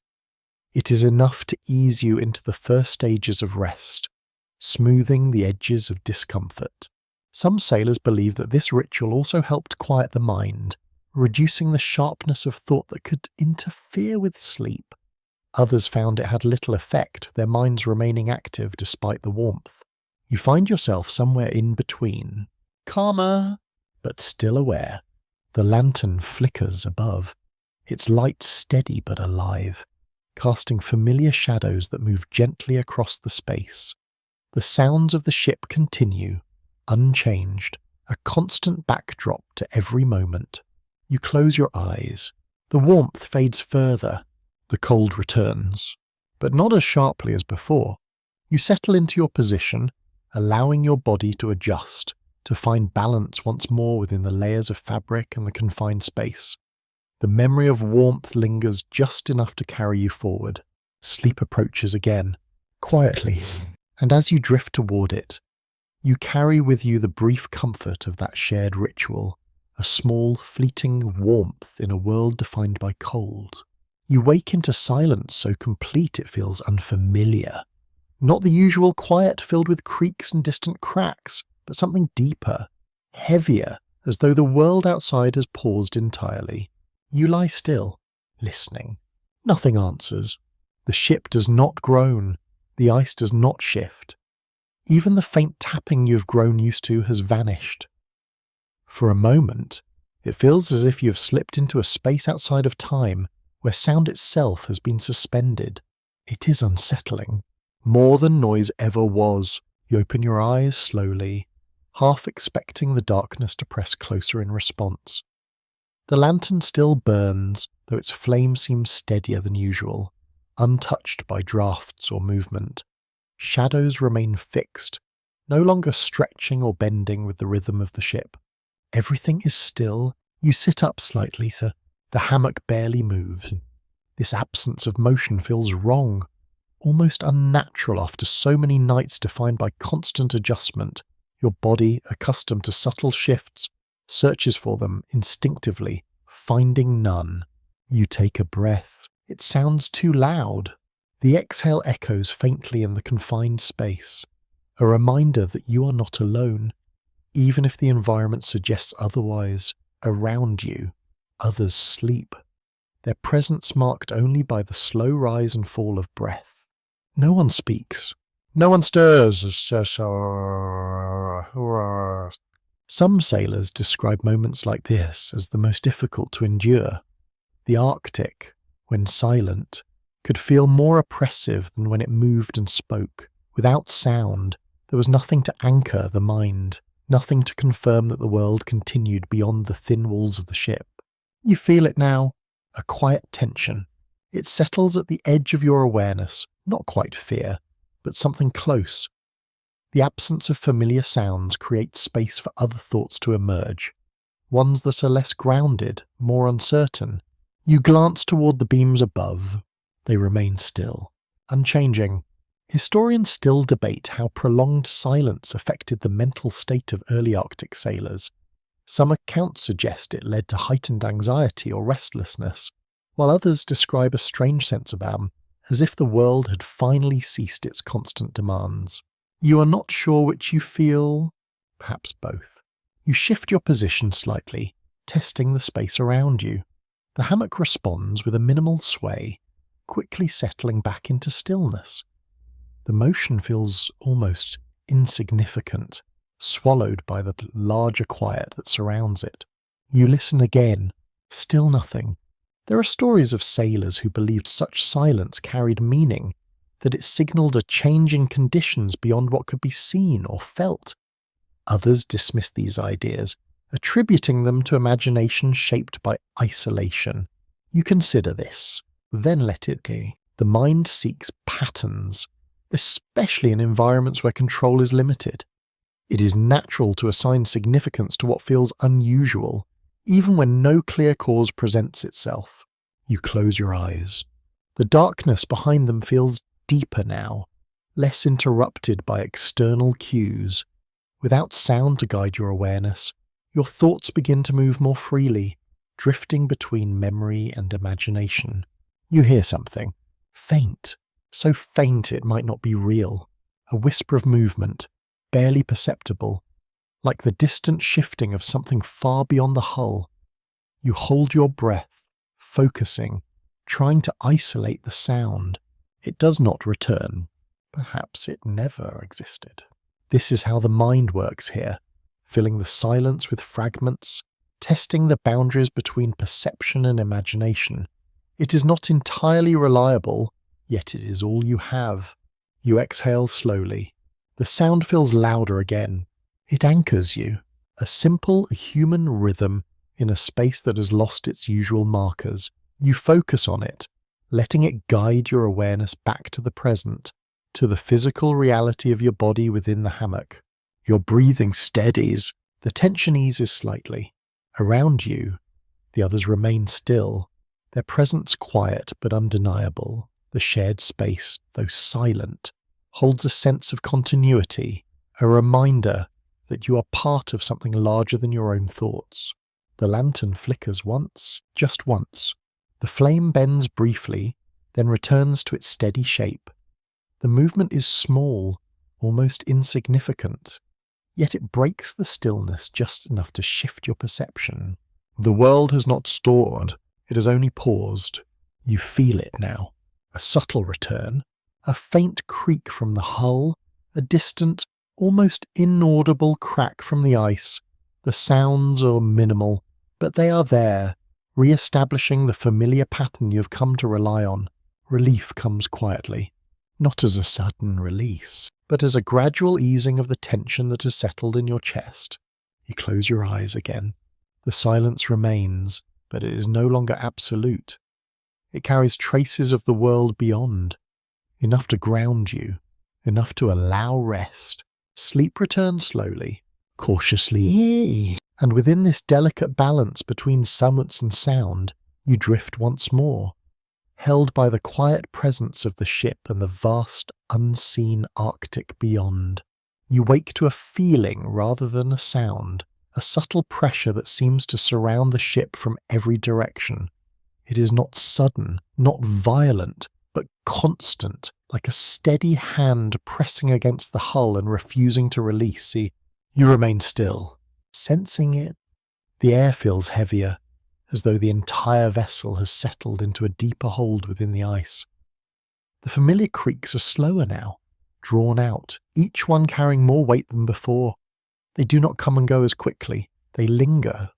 It is enough to ease you into the first stages of rest, smoothing the edges of discomfort. Some sailors believe that this ritual also helped quiet the mind, reducing the sharpness of thought that could interfere with sleep. Others found it had little effect, their minds remaining active despite the warmth. You find yourself somewhere in between, calmer, but still aware. The lantern flickers above, its light steady but alive, casting familiar shadows that move gently across the space. The sounds of the ship continue, unchanged, a constant backdrop to every moment. You close your eyes. The warmth fades further. The cold returns, but not as sharply as before. You settle into your position, allowing your body to adjust, to find balance once more within the layers of fabric and the confined space. The memory of warmth lingers just enough to carry you forward. Sleep approaches again, quietly, and as you drift toward it, you carry with you the brief comfort of that shared ritual, a small, fleeting warmth in a world defined by cold. You wake into silence so complete it feels unfamiliar. Not the usual quiet filled with creaks and distant cracks, but something deeper, heavier, as though the world outside has paused entirely. You lie still, listening. Nothing answers. The ship does not groan. The ice does not shift. Even the faint tapping you've grown used to has vanished. For a moment, it feels as if you have slipped into a space outside of time where sound itself has been suspended. It is unsettling. More than noise ever was. You open your eyes slowly, half expecting the darkness to press closer in response. The lantern still burns, though its flame seems steadier than usual, untouched by drafts or movement. Shadows remain fixed, no longer stretching or bending with the rhythm of the ship. Everything is still. You sit up slightly, the hammock barely moves. This absence of motion feels wrong, almost unnatural after so many nights defined by constant adjustment. Your body, accustomed to subtle shifts, searches for them instinctively, finding none. You take a breath. It sounds too loud. The exhale echoes faintly in the confined space, a reminder that you are not alone. Even if the environment suggests otherwise, around you, others sleep, their presence marked only by the slow rise and fall of breath. No one speaks. No one stirs. Some sailors describe moments like this as the most difficult to endure. The Arctic, when silent, could feel more oppressive than when it moved and spoke. Without sound, there was nothing to anchor the mind, nothing to confirm that the world continued beyond the thin walls of the ship. You feel it now, a quiet tension. It settles at the edge of your awareness, not quite fear, but something close. The absence of familiar sounds creates space for other thoughts to emerge, ones that are less grounded, more uncertain. You glance toward the beams above. They remain still, unchanging. Historians still debate how prolonged silence affected the mental state of early Arctic sailors. Some accounts suggest it led to heightened anxiety or restlessness, while others describe a strange sense about them, as if the world had finally ceased its constant demands. You are not sure which you feel, perhaps both. You shift your position slightly, testing the space around you. The hammock responds with a minimal sway, quickly settling back into stillness. The motion feels almost insignificant, swallowed by the larger quiet that surrounds it. You listen again, still nothing. There are stories of sailors who believed such silence carried meaning, that it signalled a change in conditions beyond what could be seen or felt. Others dismiss these ideas, attributing them to imagination shaped by isolation. You consider this, then let it go. The mind seeks patterns, especially in environments where control is limited. It is natural to assign significance to what feels unusual, even when no clear cause presents itself. You close your eyes. The darkness behind them feels deeper now, less interrupted by external cues. Without sound to guide your awareness, your thoughts begin to move more freely, drifting between memory and imagination. You hear something, faint, so faint it might not be real, a whisper of movement, barely perceptible, like the distant shifting of something far beyond the hull. You hold your breath, focusing, trying to isolate the sound. It does not return. Perhaps it never existed. This is how the mind works here, filling the silence with fragments, testing the boundaries between perception and imagination. It is not entirely reliable, yet it is all you have. You exhale slowly. The sound feels louder again. It anchors you, a simple human rhythm in a space that has lost its usual markers. You focus on it, letting it guide your awareness back to the present, to the physical reality of your body within the hammock. Your breathing steadies. The tension eases slightly. Around you, the others remain still, their presence quiet but undeniable. The shared space, though silent, holds a sense of continuity, a reminder that you are part of something larger than your own thoughts. The lantern flickers once, just once. The flame bends briefly, then returns to its steady shape. The movement is small, almost insignificant, yet it breaks the stillness just enough to shift your perception. The world has not stalled, it has only paused. You feel it now. A subtle return, a faint creak from the hull, a distant almost inaudible crack from the ice. The sounds are minimal, but they are there, re-establishing the familiar pattern you have come to rely on. Relief comes quietly, not as a sudden release, but as a gradual easing of the tension that has settled in your chest. You close your eyes again. The silence remains, but it is no longer absolute. It carries traces of the world beyond, enough to ground you, enough to allow rest. Sleep returns slowly, cautiously, and within this delicate balance between silence and sound, you drift once more, held by the quiet presence of the ship and the vast, unseen Arctic beyond. You wake to a feeling rather than a sound, a subtle pressure that seems to surround the ship from every direction. It is not sudden, not violent, but constant, like a steady hand pressing against the hull and refusing to release. You remain still, sensing it. The air feels heavier, as though the entire vessel has settled into a deeper hold within the ice. The familiar creaks are slower now, drawn out, each one carrying more weight than before. They do not come and go as quickly, they linger.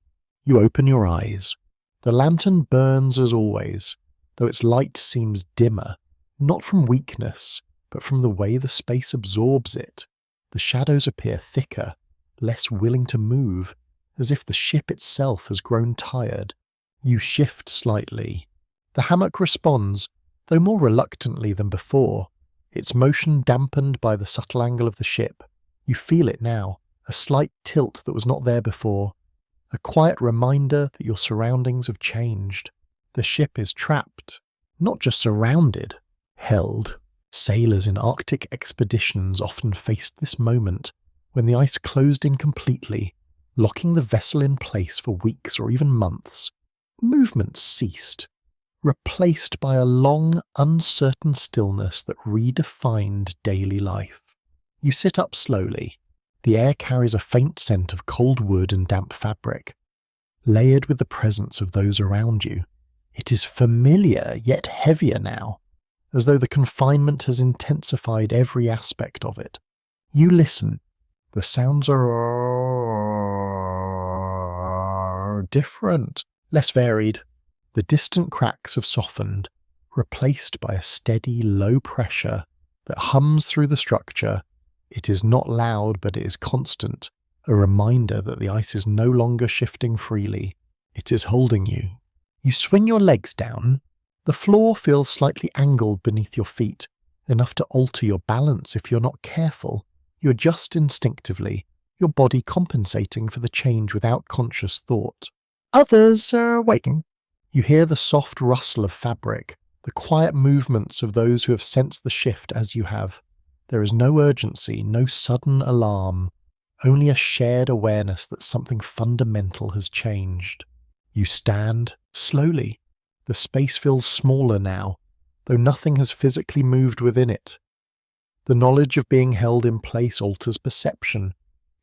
You open your eyes. The lantern burns as always, though its light seems dimmer, not from weakness, but from the way the space absorbs it. The shadows appear thicker, less willing to move, as if the ship itself has grown tired. You shift slightly. The hammock responds, though more reluctantly than before, its motion dampened by the subtle angle of the ship. You feel it now, a slight tilt that was not there before, a quiet reminder that your surroundings have changed. The ship is trapped, not just surrounded, held. Sailors in Arctic expeditions often faced this moment, when the ice closed in completely, locking the vessel in place for weeks or even months. Movement ceased, replaced by a long, uncertain stillness that redefined daily life. You sit up slowly. The air carries a faint scent of cold wood and damp fabric, layered with the presence of those around you. It is familiar, yet heavier now, as though the confinement has intensified every aspect of it. You listen. The sounds are different, less varied. The distant cracks have softened, replaced by a steady, low pressure that hums through the structure. It is not loud, but it is constant, a reminder that the ice is no longer shifting freely. It is holding you. You swing your legs down. The floor feels slightly angled beneath your feet, enough to alter your balance if you're not careful. You adjust instinctively, your body compensating for the change without conscious thought. Others are waking. You hear the soft rustle of fabric, the quiet movements of those who have sensed the shift as you have. There is no urgency, no sudden alarm, only a shared awareness that something fundamental has changed. You stand, slowly. The space feels smaller now, though nothing has physically moved within it. The knowledge of being held in place alters perception,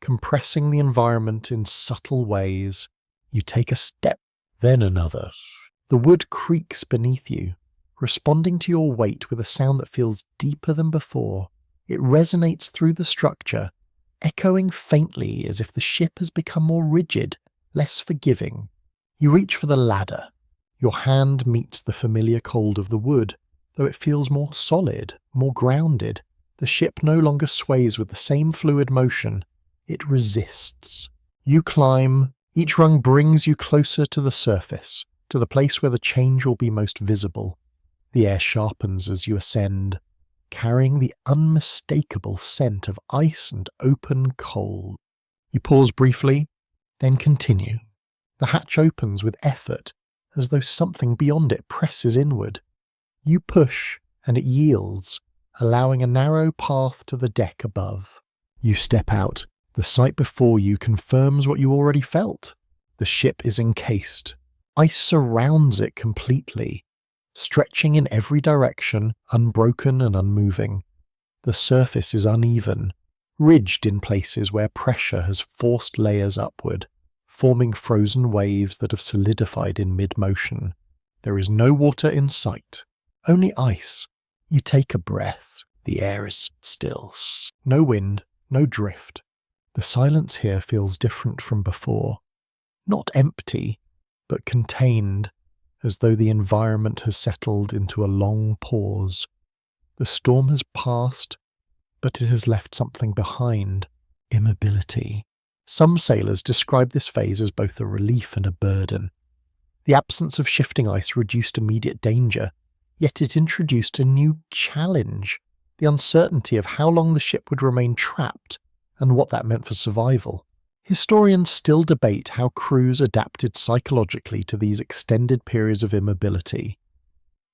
compressing the environment in subtle ways. You take a step, then another. The wood creaks beneath you, responding to your weight with a sound that feels deeper than before. It resonates through the structure, echoing faintly as if the ship has become more rigid, less forgiving. You reach for the ladder. Your hand meets the familiar cold of the wood, though it feels more solid, more grounded. The ship no longer sways with the same fluid motion. It resists. You climb. Each rung brings you closer to the surface, to the place where the change will be most visible. The air sharpens as you ascend, carrying the unmistakable scent of ice and open cold. You pause briefly, then continue. The hatch opens with effort, as though something beyond it presses inward. You push, and it yields, allowing a narrow path to the deck above. You step out. The sight before you confirms what you already felt. The ship is encased. Ice surrounds it completely, stretching in every direction, unbroken and unmoving. The surface is uneven, ridged in places where pressure has forced layers upward, forming frozen waves that have solidified in mid-motion. There is no water in sight, only ice. You take a breath. The air is still. No wind, no drift. The silence here feels different from before. Not empty, but contained, as though the environment has settled into a long pause. The storm has passed, but it has left something behind: immobility. Some sailors describe this phase as both a relief and a burden. The absence of shifting ice reduced immediate danger, yet it introduced a new challenge: the uncertainty of how long the ship would remain trapped and what that meant for survival. Historians still debate how crews adapted psychologically to these extended periods of immobility.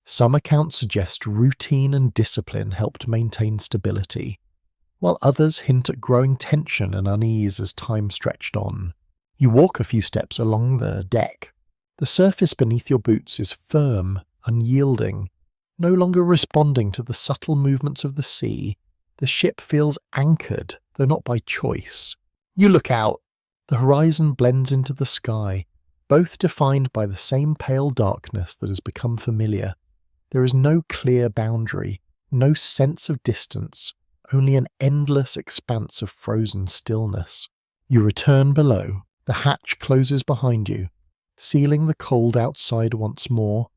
Some accounts suggest routine and discipline helped maintain stability, while others hint at growing tension and unease as time stretched on. You walk a few steps along the deck. The surface beneath your boots is firm, unyielding, no longer responding to the subtle movements of the sea. The ship feels anchored, though not by choice. You look out. The horizon blends into the sky, both defined by the same pale darkness that has become familiar. There is no clear boundary, no sense of distance, only an endless expanse of frozen stillness. You return below. The hatch closes behind you, sealing the cold outside once more.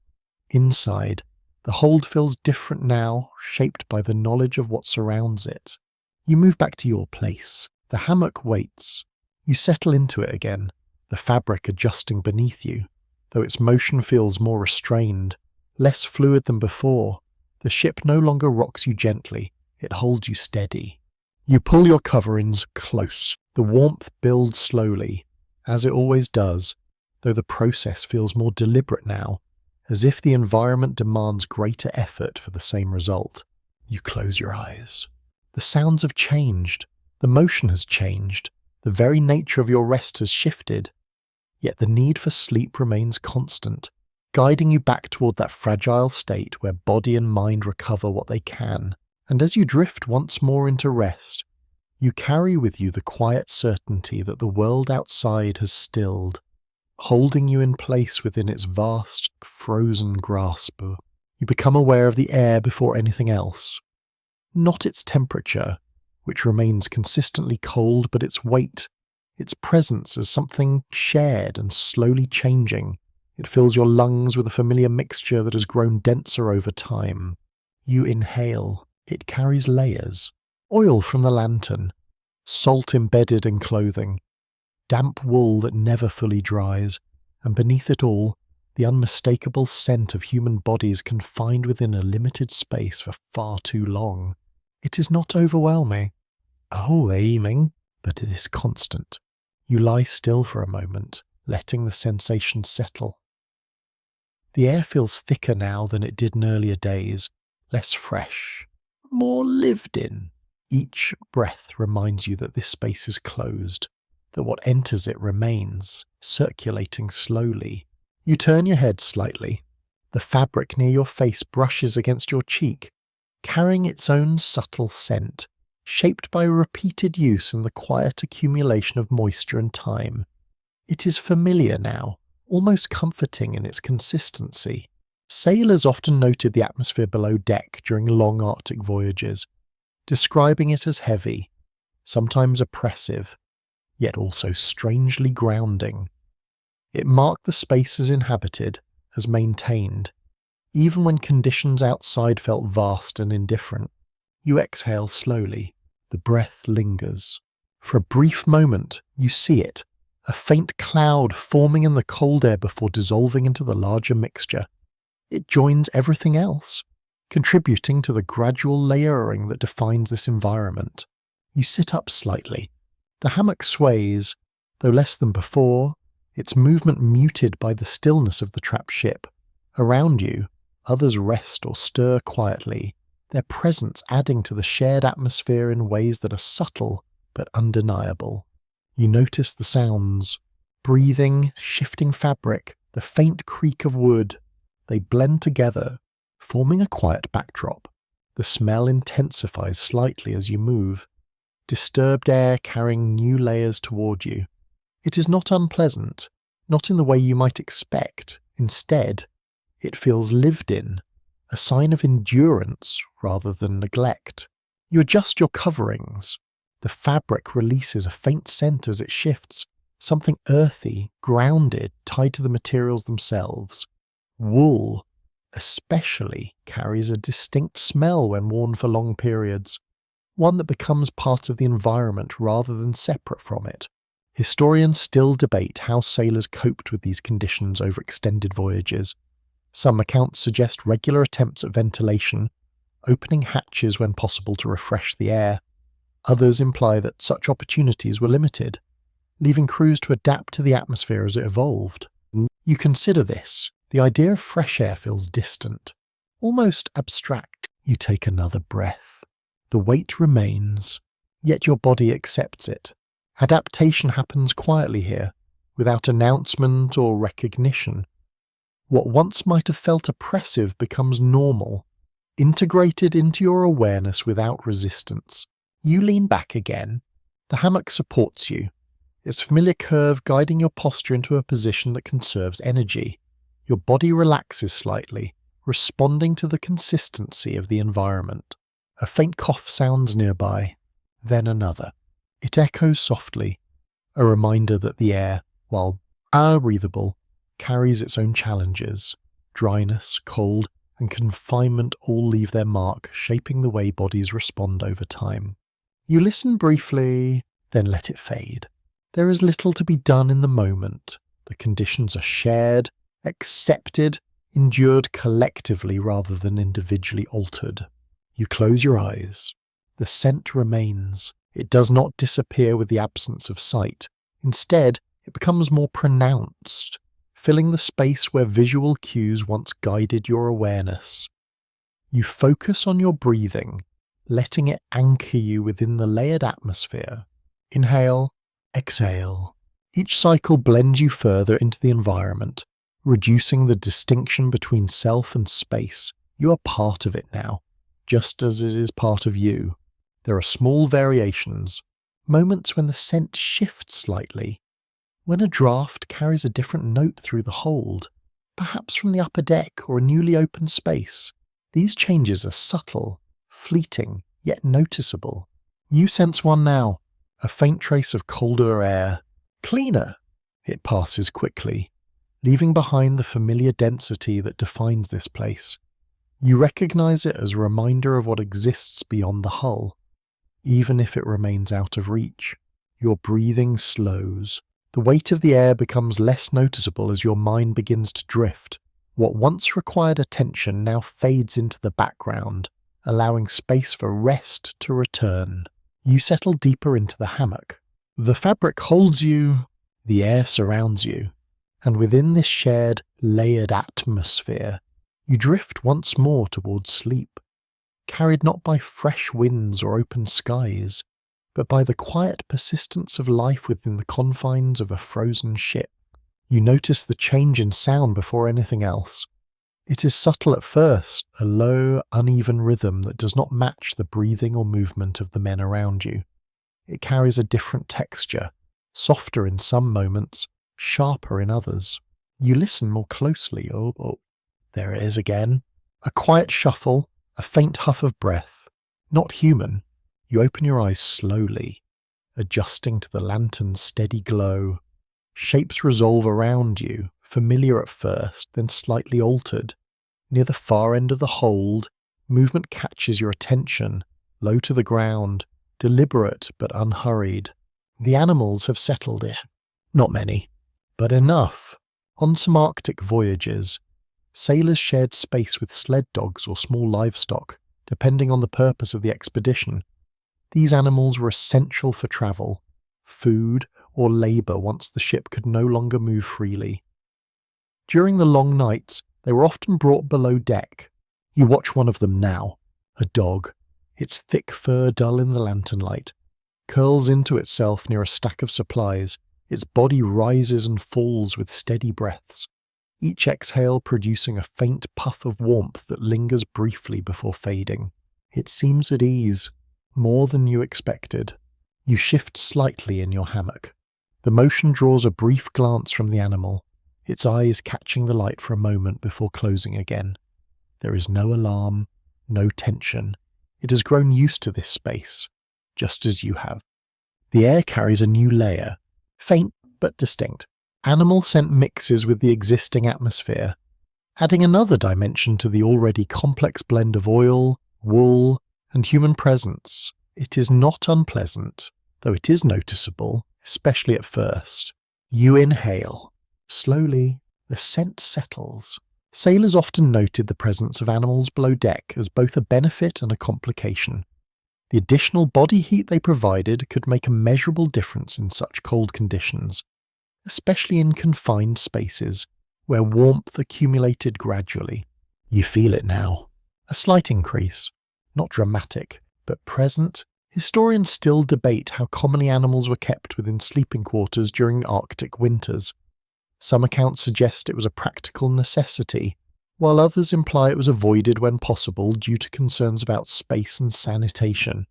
Inside, the hold feels different now, shaped by the knowledge of what surrounds it. You move back to your place. The hammock waits. You settle into it again, the fabric adjusting beneath you, though its motion feels more restrained, less fluid than before. The ship no longer rocks you gently, it holds you steady. You pull your coverings close. The warmth builds slowly, as it always does, though the process feels more deliberate now, as if the environment demands greater effort for the same result. You close your eyes. The sounds have changed. The motion has changed. The very nature of your rest has shifted. Yet the need for sleep remains constant, guiding you back toward that fragile state where body and mind recover what they can. And as you drift once more into rest, you carry with you the quiet certainty that the world outside has stilled, holding you in place within its vast, frozen grasp. You become aware of the air before anything else. Not its temperature, which remains consistently cold, but its weight, its presence as something shared and slowly changing. It fills your lungs with a familiar mixture that has grown denser over time. You inhale. It carries layers. Oil from the lantern, salt embedded in clothing, damp wool that never fully dries, and beneath it all, the unmistakable scent of human bodies confined within a limited space for far too long. It is not overwhelming, aiming, but it is constant. You lie still for a moment, letting the sensation settle. The air feels thicker now than it did in earlier days, less fresh, more lived in. Each breath reminds you that this space is closed, that what enters it remains, circulating slowly. You turn your head slightly. The fabric near your face brushes against your cheek, carrying its own subtle scent, shaped by repeated use and the quiet accumulation of moisture and time. It is familiar now, almost comforting in its consistency. Sailors often noted the atmosphere below deck during long Arctic voyages, describing it as heavy, sometimes oppressive, yet also strangely grounding. It marked the space as inhabited, as maintained, even when conditions outside felt vast and indifferent. You exhale slowly. The breath lingers. For a brief moment, you see it, a faint cloud forming in the cold air before dissolving into the larger mixture. It joins everything else, contributing to the gradual layering that defines this environment. You sit up slightly. The hammock sways, though less than before, its movement muted by the stillness of the trapped ship. Around you, others rest or stir quietly, their presence adding to the shared atmosphere in ways that are subtle but undeniable. You notice the sounds: breathing, shifting fabric, the faint creak of wood. They blend together, forming a quiet backdrop. The smell intensifies slightly as you move, disturbed air carrying new layers toward you. It is not unpleasant, not in the way you might expect. Instead, it feels lived in, a sign of endurance rather than neglect. You adjust your coverings. The fabric releases a faint scent as it shifts, something earthy, grounded, tied to the materials themselves. Wool, especially, carries a distinct smell when worn for long periods, one that becomes part of the environment rather than separate from it. Historians still debate how sailors coped with these conditions over extended voyages. Some accounts suggest regular attempts at ventilation, opening hatches when possible to refresh the air. Others imply that such opportunities were limited, leaving crews to adapt to the atmosphere as it evolved. You consider this, the idea of fresh air feels distant, almost abstract. You take another breath. The weight remains, yet your body accepts it. Adaptation happens quietly here, without announcement or recognition. What once might have felt oppressive becomes normal, integrated into your awareness without resistance. You lean back again. The hammock supports you, its familiar curve guiding your posture into a position that conserves energy. Your body relaxes slightly, responding to the consistency of the environment. A faint cough sounds nearby, then another. It echoes softly, a reminder that the air, while breathable, carries its own challenges. Dryness, cold, and confinement all leave their mark, shaping the way bodies respond over time. You listen briefly, then let it fade. There is little to be done in the moment. The conditions are shared, accepted, endured collectively rather than individually altered. You close your eyes. The scent remains. It does not disappear with the absence of sight. Instead, it becomes more pronounced, filling the space where visual cues once guided your awareness. You focus on your breathing, letting it anchor you within the layered atmosphere. Inhale, exhale. Each cycle blends you further into the environment, reducing the distinction between self and space. You are part of it now, just as it is part of you. There are small variations, moments when the scent shifts slightly, when a draft carries a different note through the hold, perhaps from the upper deck or a newly opened space. These changes are subtle, fleeting, yet noticeable. You sense one now, a faint trace of colder air. Cleaner. It passes quickly, leaving behind the familiar density that defines this place. You recognize it as a reminder of what exists beyond the hull, even if it remains out of reach. Your breathing slows. The weight of the air becomes less noticeable as your mind begins to drift. What once required attention now fades into the background, allowing space for rest to return. You settle deeper into the hammock. The fabric holds you, the air surrounds you, and within this shared, layered atmosphere, you drift once more towards sleep, carried not by fresh winds or open skies, but by the quiet persistence of life within the confines of a frozen ship. You notice the change in sound before anything else. It is subtle at first, a low, uneven rhythm that does not match the breathing or movement of the men around you. It carries a different texture, softer in some moments, sharper in others. You listen more closely. Oh, there it is again. A quiet shuffle, a faint huff of breath. Not human. You open your eyes slowly, adjusting to the lantern's steady glow. Shapes resolve around you, familiar at first, then slightly altered. Near the far end of the hold, movement catches your attention, low to the ground, deliberate but unhurried. The animals have settled it. Not many, but enough. On some Arctic voyages, sailors shared space with sled dogs or small livestock, depending on the purpose of the expedition. These animals were essential for travel, food, or labour once the ship could no longer move freely. During the long nights, they were often brought below deck. You watch one of them now, a dog, its thick fur dull in the lantern light, curls into itself near a stack of supplies. Its body rises and falls with steady breaths, each exhale producing a faint puff of warmth that lingers briefly before fading. It seems at ease, more than you expected. You shift slightly in your hammock. The motion draws a brief glance from the animal, its eyes catching the light for a moment before closing again. There is no alarm, no tension. It has grown used to this space, just as you have. The air carries a new layer, faint but distinct. Animal scent mixes with the existing atmosphere, adding another dimension to the already complex blend of oil, wool, and human presence. It is not unpleasant, though it is noticeable, especially at first. You inhale. Slowly, the scent settles. Sailors often noted the presence of animals below deck as both a benefit and a complication. The additional body heat they provided could make a measurable difference in such cold conditions, especially in confined spaces where warmth accumulated gradually. You feel it now. A slight increase, not dramatic, but present. Historians still debate how commonly animals were kept within sleeping quarters during Arctic winters. Some accounts suggest it was a practical necessity, while others imply it was avoided when possible due to concerns about space and sanitation.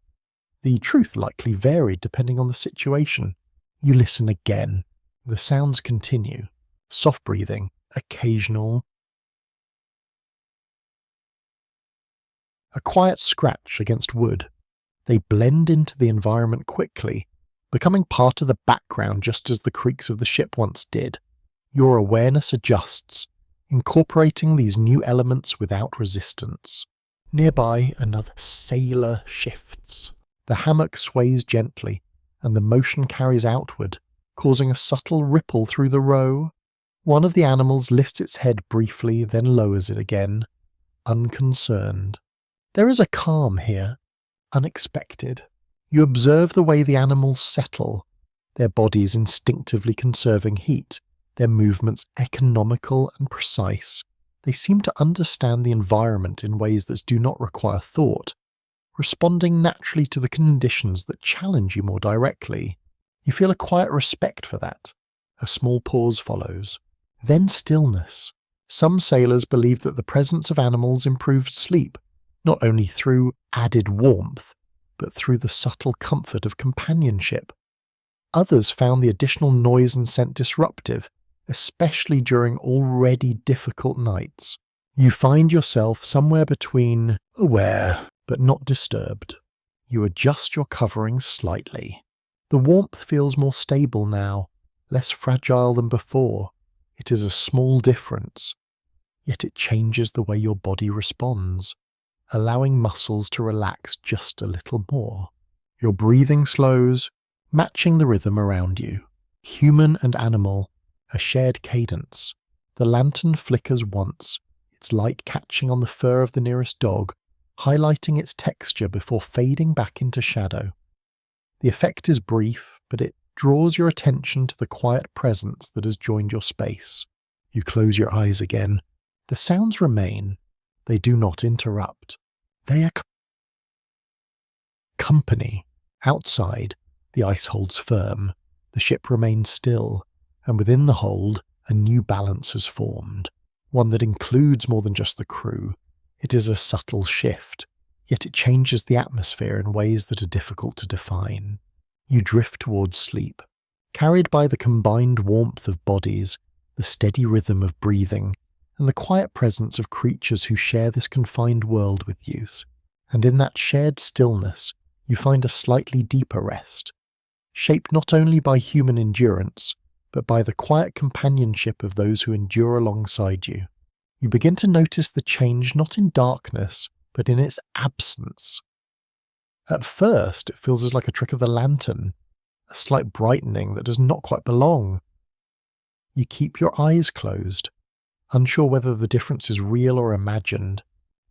The truth likely varied depending on the situation. You listen again. The sounds continue. Soft breathing, occasional. A quiet scratch against wood. They blend into the environment quickly, becoming part of the background just as the creaks of the ship once did. Your awareness adjusts, incorporating these new elements without resistance. Nearby, another sailor shifts. The hammock sways gently, and the motion carries outward, causing a subtle ripple through the row. One of the animals lifts its head briefly, then lowers it again, unconcerned. There is a calm here, unexpected. You observe the way the animals settle, their bodies instinctively conserving heat, their movements economical and precise. They seem to understand the environment in ways that do not require thought, responding naturally to the conditions that challenge you more directly. You feel a quiet respect for that. A small pause follows. Then stillness. Some sailors believe that the presence of animals improved sleep, not only through added warmth, but through the subtle comfort of companionship. Others found the additional noise and scent disruptive, especially during already difficult nights. You find yourself somewhere between aware but not disturbed. You adjust your covering slightly. The warmth feels more stable now, less fragile than before. It is a small difference, yet it changes the way your body responds, allowing muscles to relax just a little more. Your breathing slows, matching the rhythm around you. Human and animal, a shared cadence. The lantern flickers once, its light catching on the fur of the nearest dog, highlighting its texture before fading back into shadow. The effect is brief, but it draws your attention to the quiet presence that has joined your space. You close your eyes again. The sounds remain. They do not interrupt. They are company. Outside, the ice holds firm. The ship remains still, and within the hold, a new balance has formed. One that includes more than just the crew. It is a subtle shift, yet it changes the atmosphere in ways that are difficult to define. You drift towards sleep, carried by the combined warmth of bodies, the steady rhythm of breathing, and the quiet presence of creatures who share this confined world with you. And in that shared stillness, you find a slightly deeper rest, shaped not only by human endurance, but by the quiet companionship of those who endure alongside you. You begin to notice the change not in darkness, but in its absence. At first, it feels as like a trick of the lantern, a slight brightening that does not quite belong. You keep your eyes closed, unsure whether the difference is real or imagined.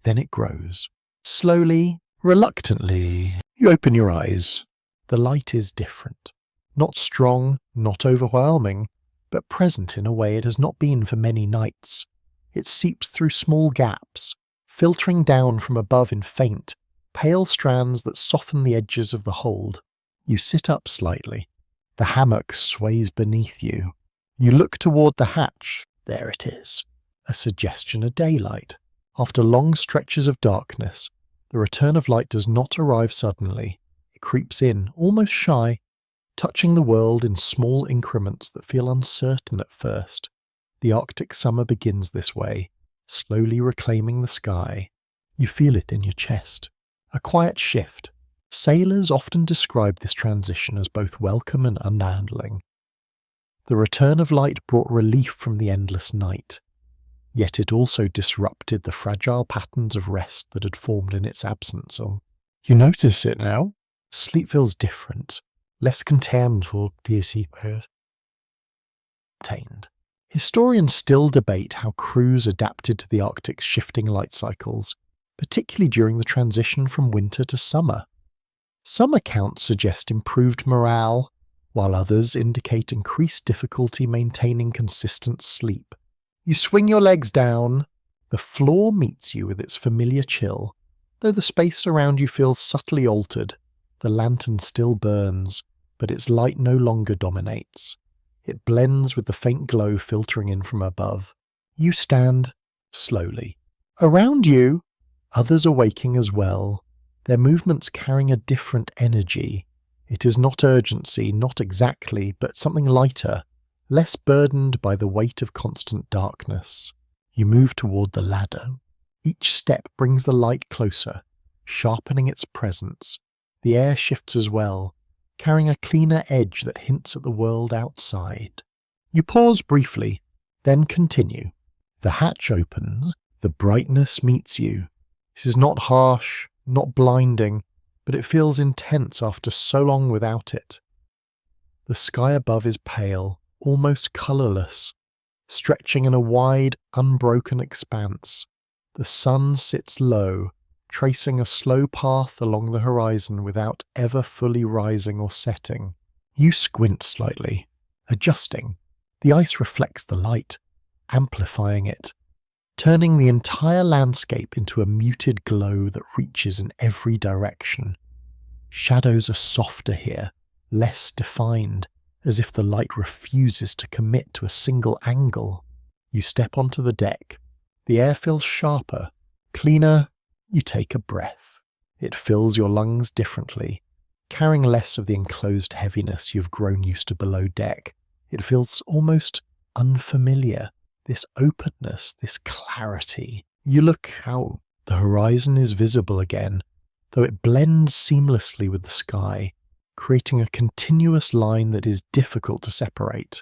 Then it grows. Slowly, reluctantly, you open your eyes. The light is different. Not strong, not overwhelming, but present in a way it has not been for many nights. It seeps through small gaps, filtering down from above in faint, pale strands that soften the edges of the hold. You sit up slightly. The hammock sways beneath you. You look toward the hatch. There it is. A suggestion of daylight. After long stretches of darkness, the return of light does not arrive suddenly. It creeps in, almost shy, touching the world in small increments that feel uncertain at first. The Arctic summer begins this way, slowly reclaiming the sky. You feel it in your chest. A quiet shift, Sailors often describe this transition as both welcome and unhandling. The return of light brought relief from the endless night, yet it also disrupted the fragile patterns of rest that had formed in its absence. Or you notice it now? Sleep feels different, less contained or contained. Historians still debate how crews adapted to the Arctic's shifting light cycles, particularly during the transition from winter to summer. Some accounts suggest improved morale, while others indicate increased difficulty maintaining consistent sleep. You swing your legs down, the floor meets you with its familiar chill. Though the space around you feels subtly altered, the lantern still burns, but its light no longer dominates. It blends with the faint glow filtering in from above. You stand slowly. Around you, others are waking as well, their movements carrying a different energy. It is not urgency, not exactly, but something lighter, less burdened by the weight of constant darkness. You move toward the ladder. Each step brings the light closer, sharpening its presence. The air shifts as well, carrying a cleaner edge that hints at the world outside. You pause briefly, then continue. The hatch opens, the brightness meets you. This is not harsh, not blinding, but it feels intense after so long without it. The sky above is pale, almost colourless, stretching in a wide, unbroken expanse. The sun sits low, tracing a slow path along the horizon without ever fully rising or setting. You squint slightly, adjusting. The ice reflects the light, amplifying it, turning the entire landscape into a muted glow that reaches in every direction. Shadows are softer here, less defined, as if the light refuses to commit to a single angle. You step onto the deck. The air feels sharper, cleaner. You take a breath. It fills your lungs differently, carrying less of the enclosed heaviness you've grown used to below deck. It feels almost unfamiliar. This openness, this clarity. You look out. The horizon is visible again, though it blends seamlessly with the sky, creating a continuous line that is difficult to separate.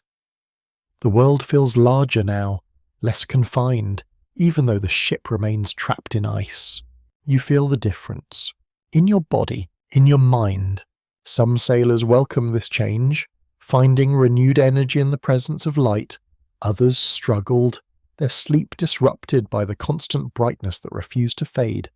The world feels larger now, less confined, even though the ship remains trapped in ice. You feel the difference. In your body, in your mind. Some sailors welcome this change, finding renewed energy in the presence of light. Others struggled, their sleep disrupted by the constant brightness that refused to fade.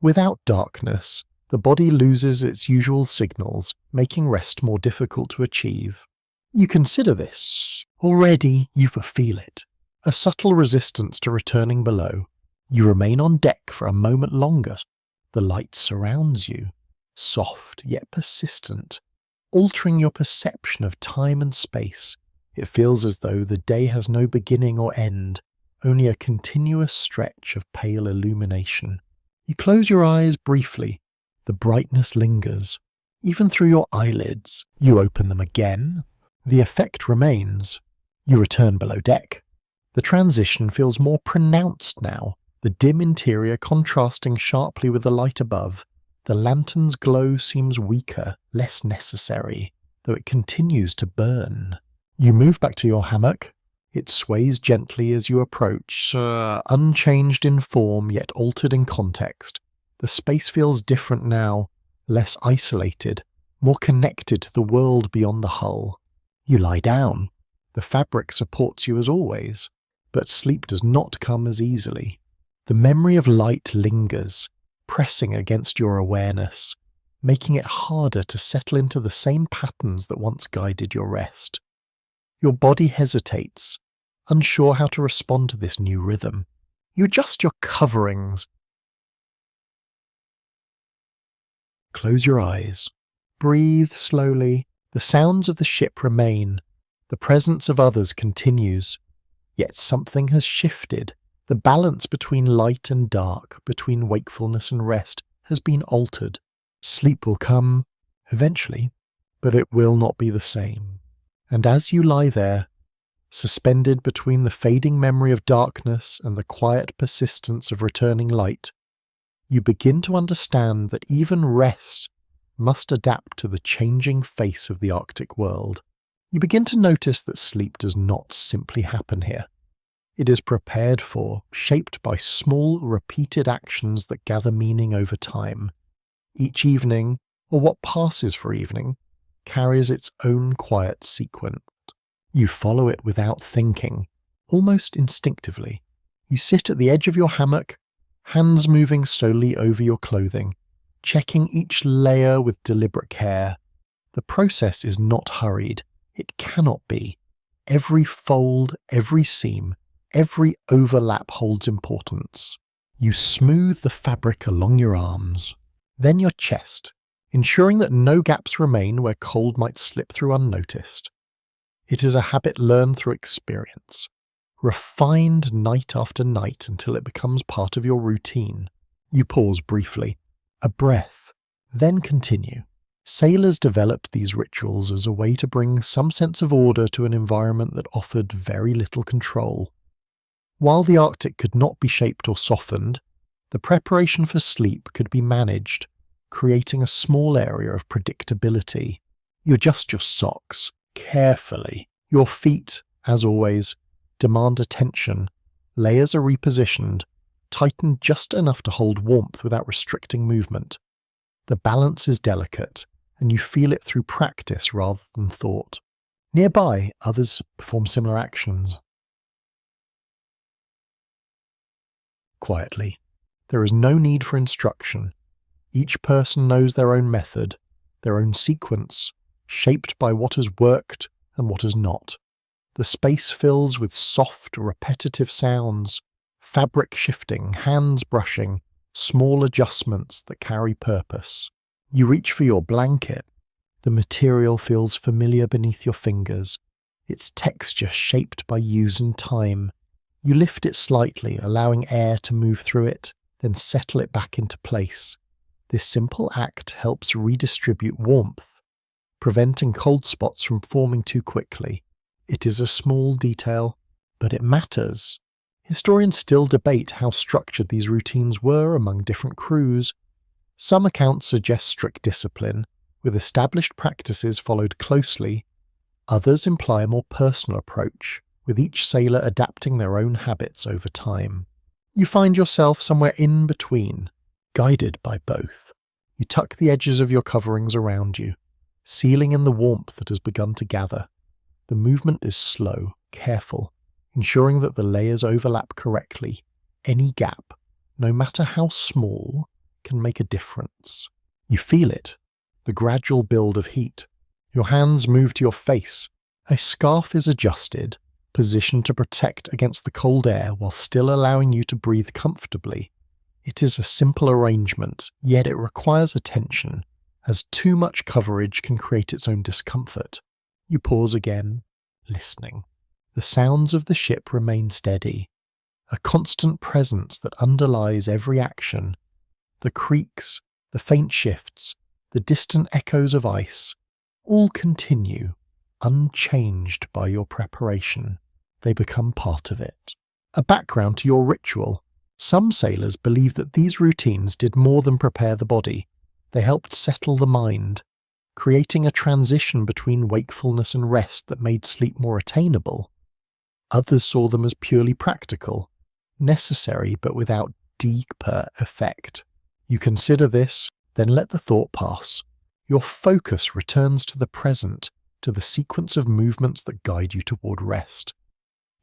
Without darkness, the body loses its usual signals, making rest more difficult to achieve. You consider this. Already you feel it. A subtle resistance to returning below. You remain on deck for a moment longer. The light surrounds you, soft yet persistent, altering your perception of time and space. It feels as though the day has no beginning or end, only a continuous stretch of pale illumination. You close your eyes briefly. The brightness lingers, even through your eyelids. You open them again. The effect remains. You return below deck. The transition feels more pronounced now, the dim interior contrasting sharply with the light above. The lantern's glow seems weaker, less necessary, though it continues to burn. You move back to your hammock. It sways gently as you approach, unchanged in form yet altered in context. The space feels different now, less isolated, more connected to the world beyond the hull. You lie down. The fabric supports you as always, but sleep does not come as easily. The memory of light lingers, pressing against your awareness, making it harder to settle into the same patterns that once guided your rest. Your body hesitates, unsure how to respond to this new rhythm. You adjust your coverings. Close your eyes. Breathe slowly. The sounds of the ship remain. The presence of others continues. Yet something has shifted. The balance between light and dark, between wakefulness and rest, has been altered. Sleep will come, eventually, but it will not be the same. And as you lie there, suspended between the fading memory of darkness and the quiet persistence of returning light, you begin to understand that even rest must adapt to the changing face of the Arctic world. You begin to notice that sleep does not simply happen here. It is prepared for, shaped by small, repeated actions that gather meaning over time. Each evening, or what passes for evening, carries its own quiet sequence. You follow it without thinking, almost instinctively. You sit at the edge of your hammock, hands moving slowly over your clothing, checking each layer with deliberate care. The process is not hurried. It cannot be. Every fold, every seam, every overlap holds importance. You smooth the fabric along your arms, then your chest, ensuring that no gaps remain where cold might slip through unnoticed. It is a habit learned through experience, refined night after night until it becomes part of your routine. You pause briefly, a breath, then continue. Sailors developed these rituals as a way to bring some sense of order to an environment that offered very little control. While the Arctic could not be shaped or softened, the preparation for sleep could be managed, creating a small area of predictability. You adjust your socks carefully. Your feet, as always, demand attention. Layers are repositioned, tightened just enough to hold warmth without restricting movement. The balance is delicate, and you feel it through practice rather than thought. Nearby, others perform similar actions. Quietly. There is no need for instruction. Each person knows their own method, their own sequence, shaped by what has worked and what has not. The space fills with soft, repetitive sounds, fabric shifting, hands brushing, small adjustments that carry purpose. You reach for your blanket. The material feels familiar beneath your fingers, its texture shaped by use and time. You lift it slightly, allowing air to move through it, then settle it back into place. This simple act helps redistribute warmth, preventing cold spots from forming too quickly. It is a small detail, but it matters. Historians still debate how structured these routines were among different crews. Some accounts suggest strict discipline, with established practices followed closely. Others imply a more personal approach, with each sailor adapting their own habits over time. You find yourself somewhere in between, guided by both. You tuck the edges of your coverings around you, sealing in the warmth that has begun to gather. The movement is slow, careful, ensuring that the layers overlap correctly. Any gap, no matter how small, can make a difference. You feel it, the gradual build of heat. Your hands move to your face. A scarf is adjusted, positioned to protect against the cold air while still allowing you to breathe comfortably. It is a simple arrangement, yet it requires attention, as too much coverage can create its own discomfort. You pause again, listening. The sounds of the ship remain steady, a constant presence that underlies every action. The creaks, the faint shifts, the distant echoes of ice, all continue, unchanged by your preparation. They become part of it. A background to your ritual. Some sailors believe that these routines did more than prepare the body. They helped settle the mind, creating a transition between wakefulness and rest that made sleep more attainable. Others saw them as purely practical, necessary but without deeper effect. You consider this, then let the thought pass. Your focus returns to the present, to the sequence of movements that guide you toward rest.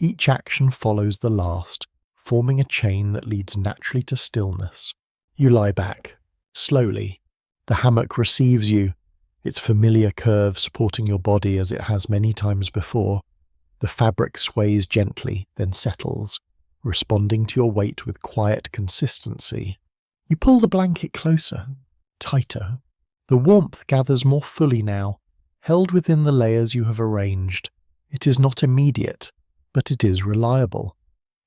Each action follows the last, forming a chain that leads naturally to stillness. You lie back, slowly. The hammock receives you, its familiar curve supporting your body as it has many times before. The fabric sways gently, then settles, responding to your weight with quiet consistency. You pull the blanket closer, tighter. The warmth gathers more fully now, held within the layers you have arranged. It is not immediate, but it is reliable,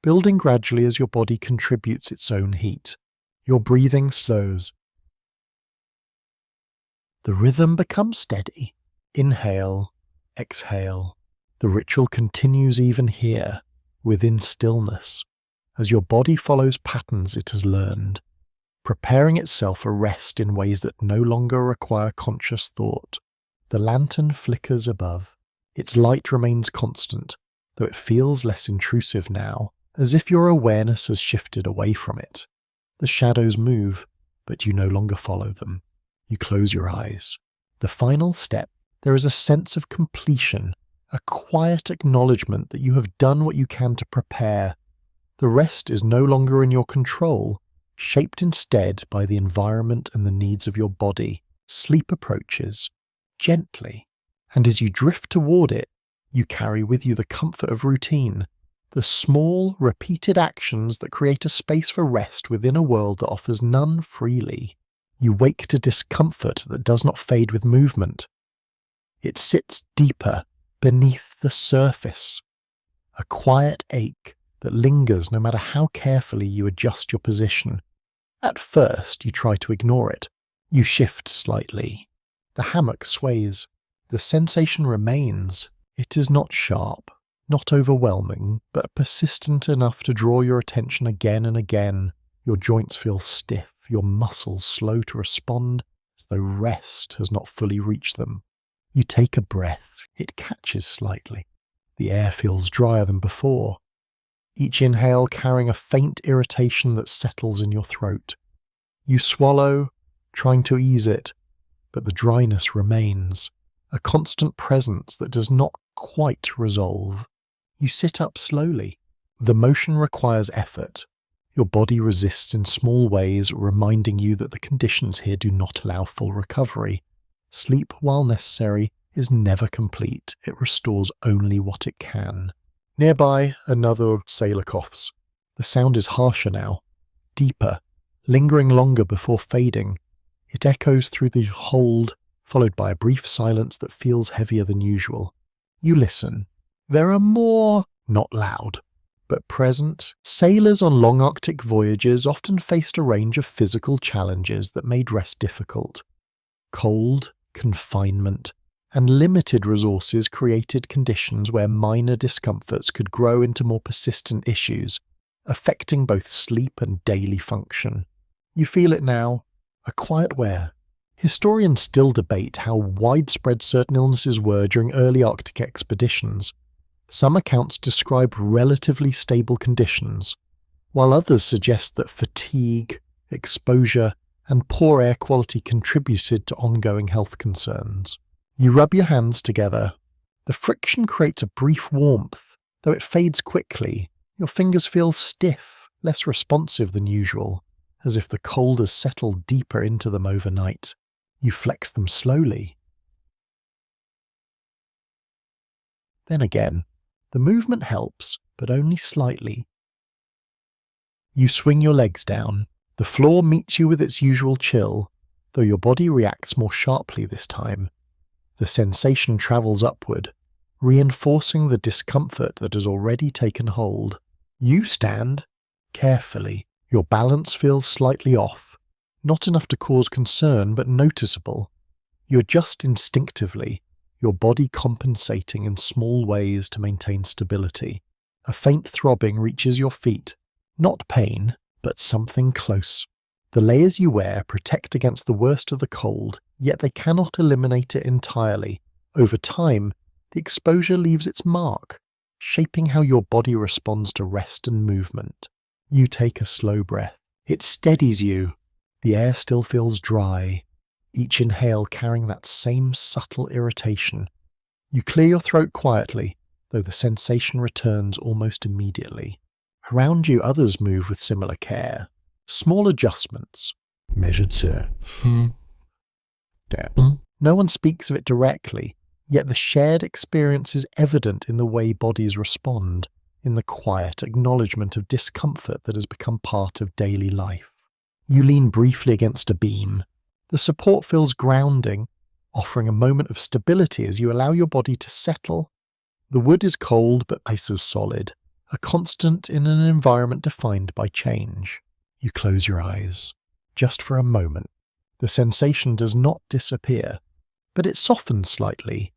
building gradually as your body contributes its own heat. Your breathing slows. The rhythm becomes steady. Inhale, exhale. The ritual continues even here, within stillness, as your body follows patterns it has learned. preparing itself for rest in ways that no longer require conscious thought. The lantern flickers above. Its light remains constant, though it feels less intrusive now, as if your awareness has shifted away from it. The shadows move, but you no longer follow them. You close your eyes. The final step, there is a sense of completion, a quiet acknowledgement that you have done what you can to prepare. The rest is no longer in your control, shaped instead by the environment and the needs of your body. Sleep approaches, gently, and as you drift toward it, you carry with you the comfort of routine, the small, repeated actions that create a space for rest within a world that offers none freely. You wake to discomfort that does not fade with movement. It sits deeper, beneath the surface, a quiet ache that lingers no matter how carefully you adjust your position. At first, you try to ignore it. You shift slightly. The hammock sways. The sensation remains. It is not sharp, not overwhelming, but persistent enough to draw your attention again and again. Your joints feel stiff, your muscles slow to respond, as though rest has not fully reached them. You take a breath. It catches slightly. The air feels drier than before, each inhale carrying a faint irritation that settles in your throat. You swallow, trying to ease it, but the dryness remains, a constant presence that does not quite resolve. You sit up slowly. The motion requires effort. Your body resists in small ways, reminding you that the conditions here do not allow full recovery. Sleep, while necessary, is never complete. It restores only what it can. Nearby, another sailor coughs. The sound is harsher now, deeper, lingering longer before fading. It echoes through the hold, followed by a brief silence that feels heavier than usual. You listen. There are more, not loud, but present. Sailors on long Arctic voyages often faced a range of physical challenges that made rest difficult. Cold, confinement, and limited resources created conditions where minor discomforts could grow into more persistent issues, affecting both sleep and daily function. You feel it now, a quiet wear. Historians still debate how widespread certain illnesses were during early Arctic expeditions. Some accounts describe relatively stable conditions, while others suggest that fatigue, exposure, and poor air quality contributed to ongoing health concerns. You rub your hands together. The friction creates a brief warmth, though it fades quickly. Your fingers feel stiff, less responsive than usual, as if the cold has settled deeper into them overnight. You flex them slowly. Then again, the movement helps, but only slightly. You swing your legs down. The floor meets you with its usual chill, though your body reacts more sharply this time. The sensation travels upward, reinforcing the discomfort that has already taken hold. You stand, carefully. Your balance feels slightly off, not enough to cause concern, but noticeable. You adjust instinctively, your body compensating in small ways to maintain stability. A faint throbbing reaches your feet, not pain, but something close. The layers you wear protect against the worst of the cold, yet they cannot eliminate it entirely. Over time, the exposure leaves its mark, shaping how your body responds to rest and movement. You take a slow breath. It steadies you. The air still feels dry, each inhale carrying that same subtle irritation. You clear your throat quietly, though the sensation returns almost immediately. Around you, others move with similar care. Small adjustments. Measured, sir. No one speaks of it directly, yet the shared experience is evident in the way bodies respond, in the quiet acknowledgement of discomfort that has become part of daily life. You lean briefly against a beam. The support feels grounding, offering a moment of stability as you allow your body to settle. The wood is cold but iso-solid, a constant in an environment defined by change. You close your eyes, just for a moment. The sensation does not disappear, but it softens slightly,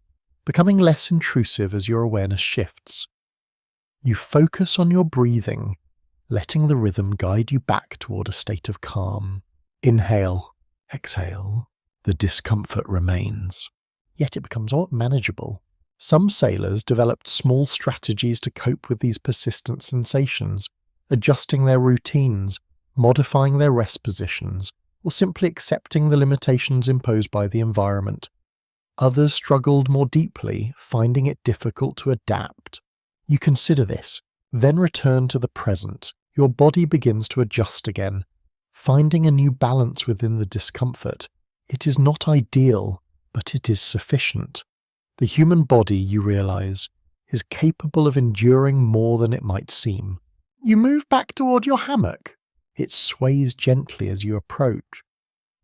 becoming less intrusive as your awareness shifts. You focus on your breathing, letting the rhythm guide you back toward a state of calm. Inhale, exhale. The discomfort remains, yet it becomes manageable. Some sailors developed small strategies to cope with these persistent sensations, adjusting their routines, modifying their rest positions, or simply accepting the limitations imposed by the environment. Others struggled more deeply, finding it difficult to adapt. You consider this, then return to the present. Your body begins to adjust again, finding a new balance within the discomfort. It is not ideal, but it is sufficient. The human body, you realize, is capable of enduring more than it might seem. You move back toward your hammock. It sways gently as you approach,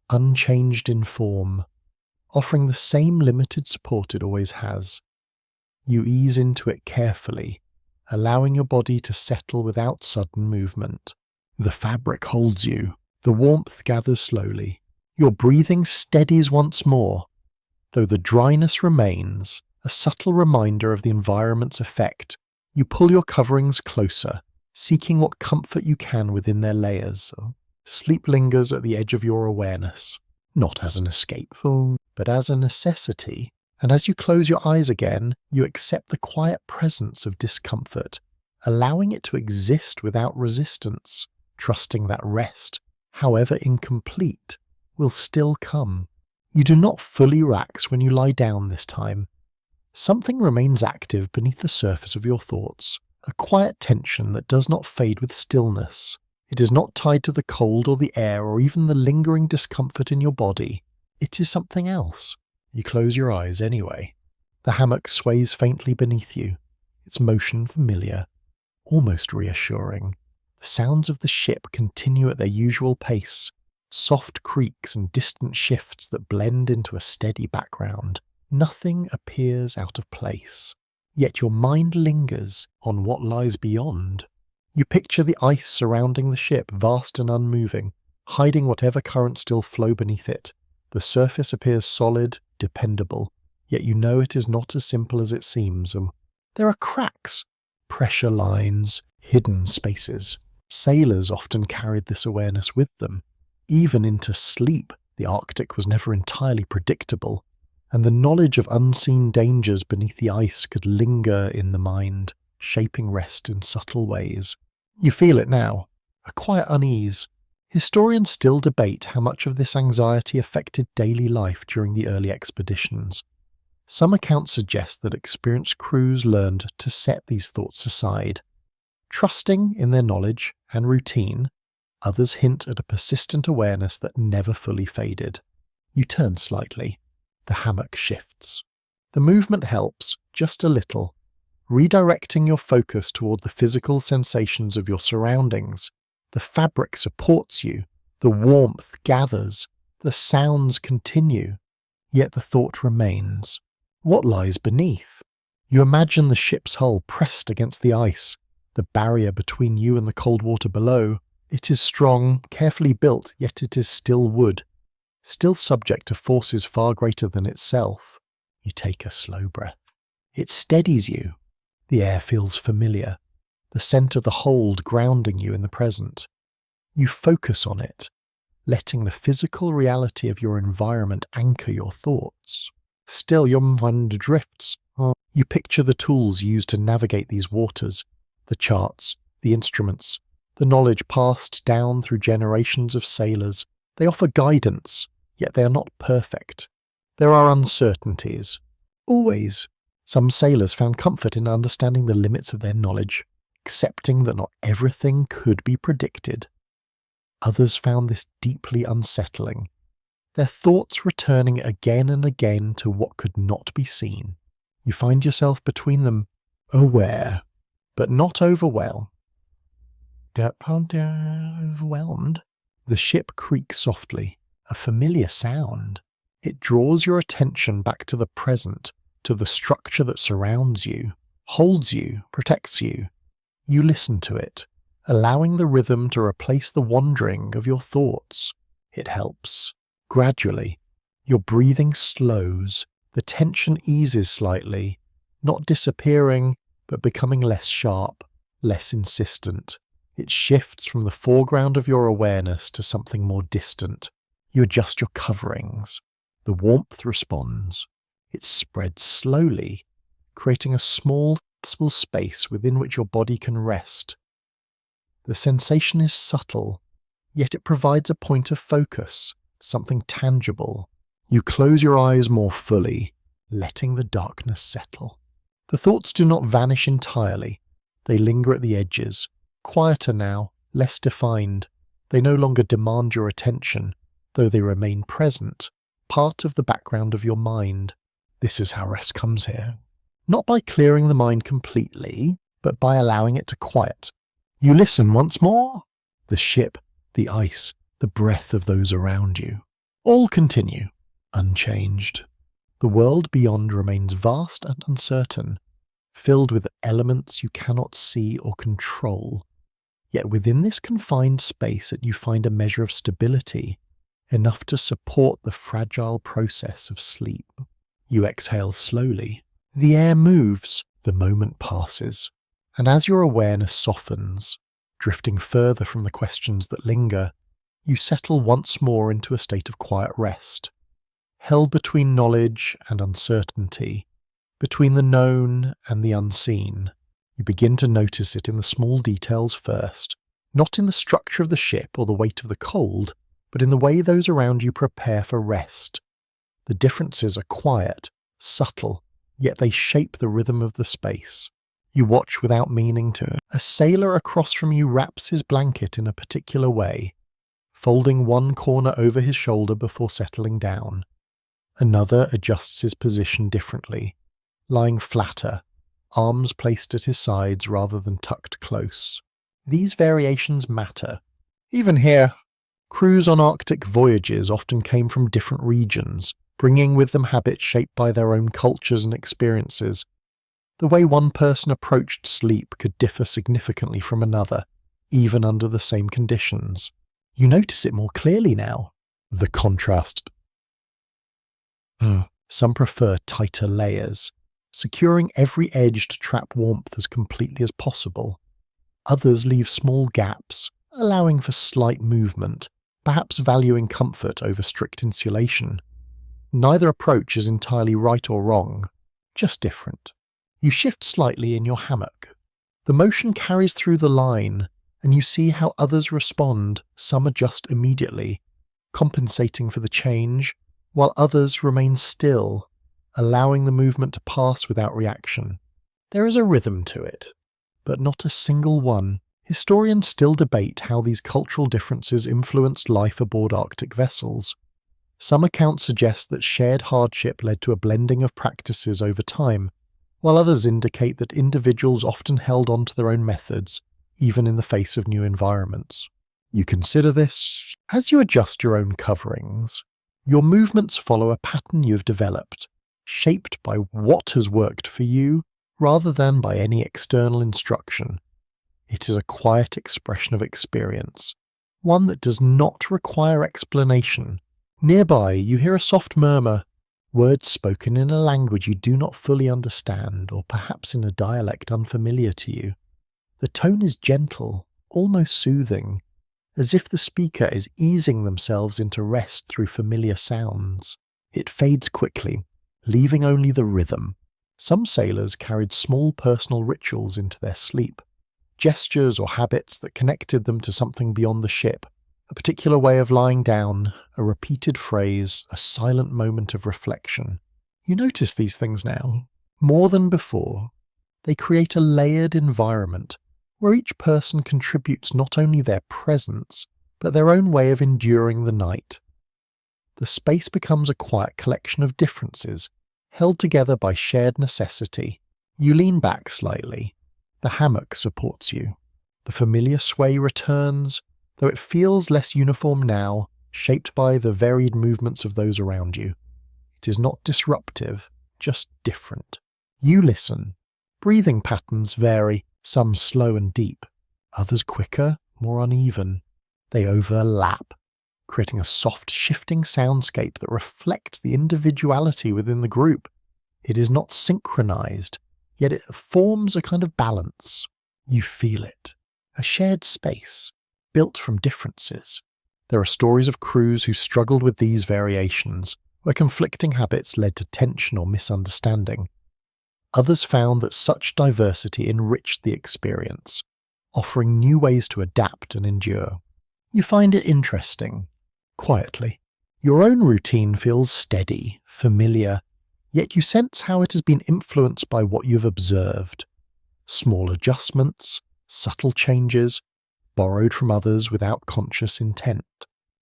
unchanged in form, offering the same limited support it always has. You ease into it carefully, allowing your body to settle without sudden movement. The fabric holds you. The warmth gathers slowly. Your breathing steadies once more, though the dryness remains, a subtle reminder of the environment's effect. You pull your coverings closer, seeking what comfort you can within their layers. Sleep lingers at the edge of your awareness, not as an escape, but as a necessity. And as you close your eyes again, you accept the quiet presence of discomfort, allowing it to exist without resistance, trusting that rest, however incomplete, will still come. You do not fully relax when you lie down this time. Something remains active beneath the surface of your thoughts, a quiet tension that does not fade with stillness. It is not tied to the cold or the air or even the lingering discomfort in your body. It is something else. You close your eyes anyway. The hammock sways faintly beneath you, its motion familiar, almost reassuring. The sounds of the ship continue at their usual pace, soft creaks and distant shifts that blend into a steady background. Nothing appears out of place. Yet your mind lingers on what lies beyond. You picture the ice surrounding the ship, vast and unmoving, hiding whatever currents still flow beneath it. The surface appears solid, dependable, yet you know it is not as simple as it seems. There are cracks, pressure lines, hidden spaces. Sailors often carried this awareness with them. Even into sleep, the Arctic was never entirely predictable, and the knowledge of unseen dangers beneath the ice could linger in the mind, shaping rest in subtle ways. You feel it now, a quiet unease. Historians still debate how much of this anxiety affected daily life during the early expeditions. Some accounts suggest that experienced crews learned to set these thoughts aside, trusting in their knowledge and routine. Others hint at a persistent awareness that never fully faded. You turn slightly. The hammock shifts. The movement helps, just a little, redirecting your focus toward the physical sensations of your surroundings. The fabric supports you, the warmth gathers, the sounds continue, yet the thought remains. What lies beneath? You imagine the ship's hull pressed against the ice, the barrier between you and the cold water below. It is strong, carefully built, yet it is still wood, still subject to forces far greater than itself. You take a slow breath. It steadies you. The air feels familiar, the scent of the hold grounding you in the present. You focus on it, letting the physical reality of your environment anchor your thoughts. Still, your mind drifts. You picture the tools used to navigate these waters, the charts, the instruments, the knowledge passed down through generations of sailors. They offer guidance, yet they are not perfect. There are uncertainties. Always. Some sailors found comfort in understanding the limits of their knowledge, accepting that not everything could be predicted. Others found this deeply unsettling, their thoughts returning again and again to what could not be seen. You find yourself between them, aware, but not overwhelmed. Overwhelmed? The ship creaks softly, a familiar sound. It draws your attention back to the present, to the structure that surrounds you, holds you, protects you. You listen to it, allowing the rhythm to replace the wandering of your thoughts. It helps. Gradually, your breathing slows, the tension eases slightly, not disappearing, but becoming less sharp, less insistent. It shifts from the foreground of your awareness to something more distant, You adjust your coverings. The warmth responds. It spreads slowly, creating a small, flexible space within which your body can rest. The sensation is subtle, yet it provides a point of focus, something tangible. You close your eyes more fully, letting the darkness settle. The thoughts do not vanish entirely. They linger at the edges, quieter now, less defined. They no longer demand your attention, though they remain present, part of the background of your mind. This is how rest comes here. Not by clearing the mind completely, but by allowing it to quiet. You listen once more. The ship, the ice, the breath of those around you. All continue, unchanged. The world beyond remains vast and uncertain, filled with elements you cannot see or control. Yet within this confined space you find a measure of stability, enough to support the fragile process of sleep. You exhale slowly. The air moves, the moment passes, and as your awareness softens, drifting further from the questions that linger, you settle once more into a state of quiet rest. Held between knowledge and uncertainty, between the known and the unseen, you begin to notice it in the small details first, not in the structure of the ship or the weight of the cold, but in the way those around you prepare for rest. The differences are quiet, subtle, yet they shape the rhythm of the space. You watch without meaning to. A sailor across from you wraps his blanket in a particular way, folding one corner over his shoulder before settling down. Another adjusts his position differently, lying flatter, arms placed at his sides rather than tucked close. These variations matter. Even here, crews on Arctic voyages often came from different regions, bringing with them habits shaped by their own cultures and experiences. The way one person approached sleep could differ significantly from another, even under the same conditions. You notice it more clearly now. The contrast. Some prefer tighter layers, securing every edge to trap warmth as completely as possible. Others leave small gaps, allowing for slight movement, perhaps valuing comfort over strict insulation. Neither approach is entirely right or wrong, just different. You shift slightly in your hammock. The motion carries through the line, and you see how others respond. Some adjust immediately, compensating for the change, while others remain still, allowing the movement to pass without reaction. There is a rhythm to it, but not a single one. Historians still debate how these cultural differences influenced life aboard Arctic vessels. Some accounts suggest that shared hardship led to a blending of practices over time, while others indicate that individuals often held on to their own methods, even in the face of new environments. You consider this as you adjust your own coverings. Your movements follow a pattern you've developed, shaped by what has worked for you rather than by any external instruction. It is a quiet expression of experience, one that does not require explanation. Nearby, you hear a soft murmur, words spoken in a language you do not fully understand, or perhaps in a dialect unfamiliar to you. The tone is gentle, almost soothing, as if the speaker is easing themselves into rest through familiar sounds. It fades quickly, leaving only the rhythm. Some sailors carried small personal rituals into their sleep, gestures or habits that connected them to something beyond the ship, a particular way of lying down, a repeated phrase, a silent moment of reflection. You notice these things now, more than before. They create a layered environment, where each person contributes not only their presence, but their own way of enduring the night. The space becomes a quiet collection of differences, held together by shared necessity. You lean back slightly. The hammock supports you. The familiar sway returns, though it feels less uniform now, shaped by the varied movements of those around you. It is not disruptive, just different. You listen. Breathing patterns vary, some slow and deep, others quicker, more uneven. They overlap, creating a soft, shifting soundscape that reflects the individuality within the group. It is not synchronized, yet it forms a kind of balance. You feel it, a shared space, built from differences. There are stories of crews who struggled with these variations, where conflicting habits led to tension or misunderstanding. Others found that such diversity enriched the experience, offering new ways to adapt and endure. You find it interesting. Quietly. Your own routine feels steady, familiar, yet you sense how it has been influenced by what you've observed. Small adjustments, subtle changes, borrowed from others without conscious intent.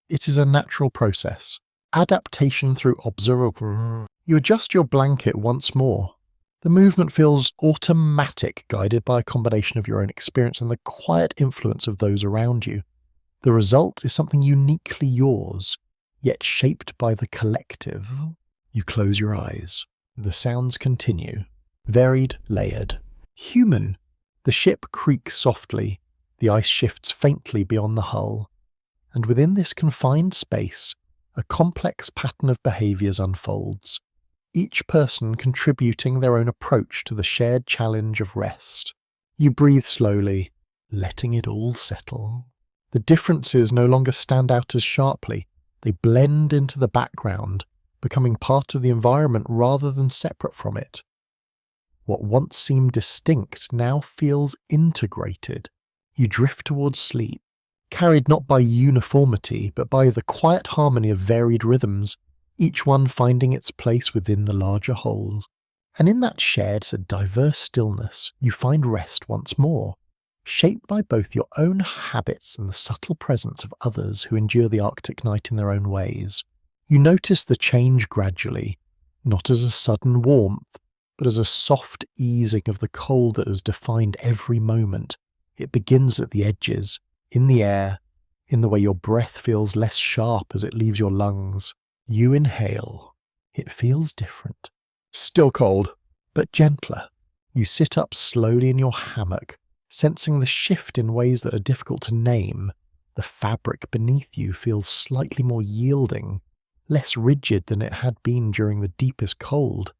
It is a natural process. Adaptation through observation. You adjust your blanket once more. The movement feels automatic, guided by a combination of your own experience and the quiet influence of those around you. The result is something uniquely yours, yet shaped by the collective. You close your eyes. The sounds continue. Varied, layered. Human. The ship creaks softly. The ice shifts faintly beyond the hull. And within this confined space, a complex pattern of behaviours unfolds, each person contributing their own approach to the shared challenge of rest. You breathe slowly, letting it all settle. The differences no longer stand out as sharply. They blend into the background, becoming part of the environment rather than separate from it. What once seemed distinct now feels integrated. You drift towards sleep, carried not by uniformity but by the quiet harmony of varied rhythms, each one finding its place within the larger whole. And in that shared, diverse stillness, you find rest once more, shaped by both your own habits and the subtle presence of others who endure the Arctic night in their own ways. You notice the change gradually, not as a sudden warmth, but as a soft easing of the cold that has defined every moment. It begins at the edges, in the air, in the way your breath feels less sharp as it leaves your lungs. You inhale. It feels different. Still cold, but gentler. You sit up slowly in your hammock, sensing the shift in ways that are difficult to name. The fabric beneath you feels slightly more yielding, less rigid than it had been during the deepest cold.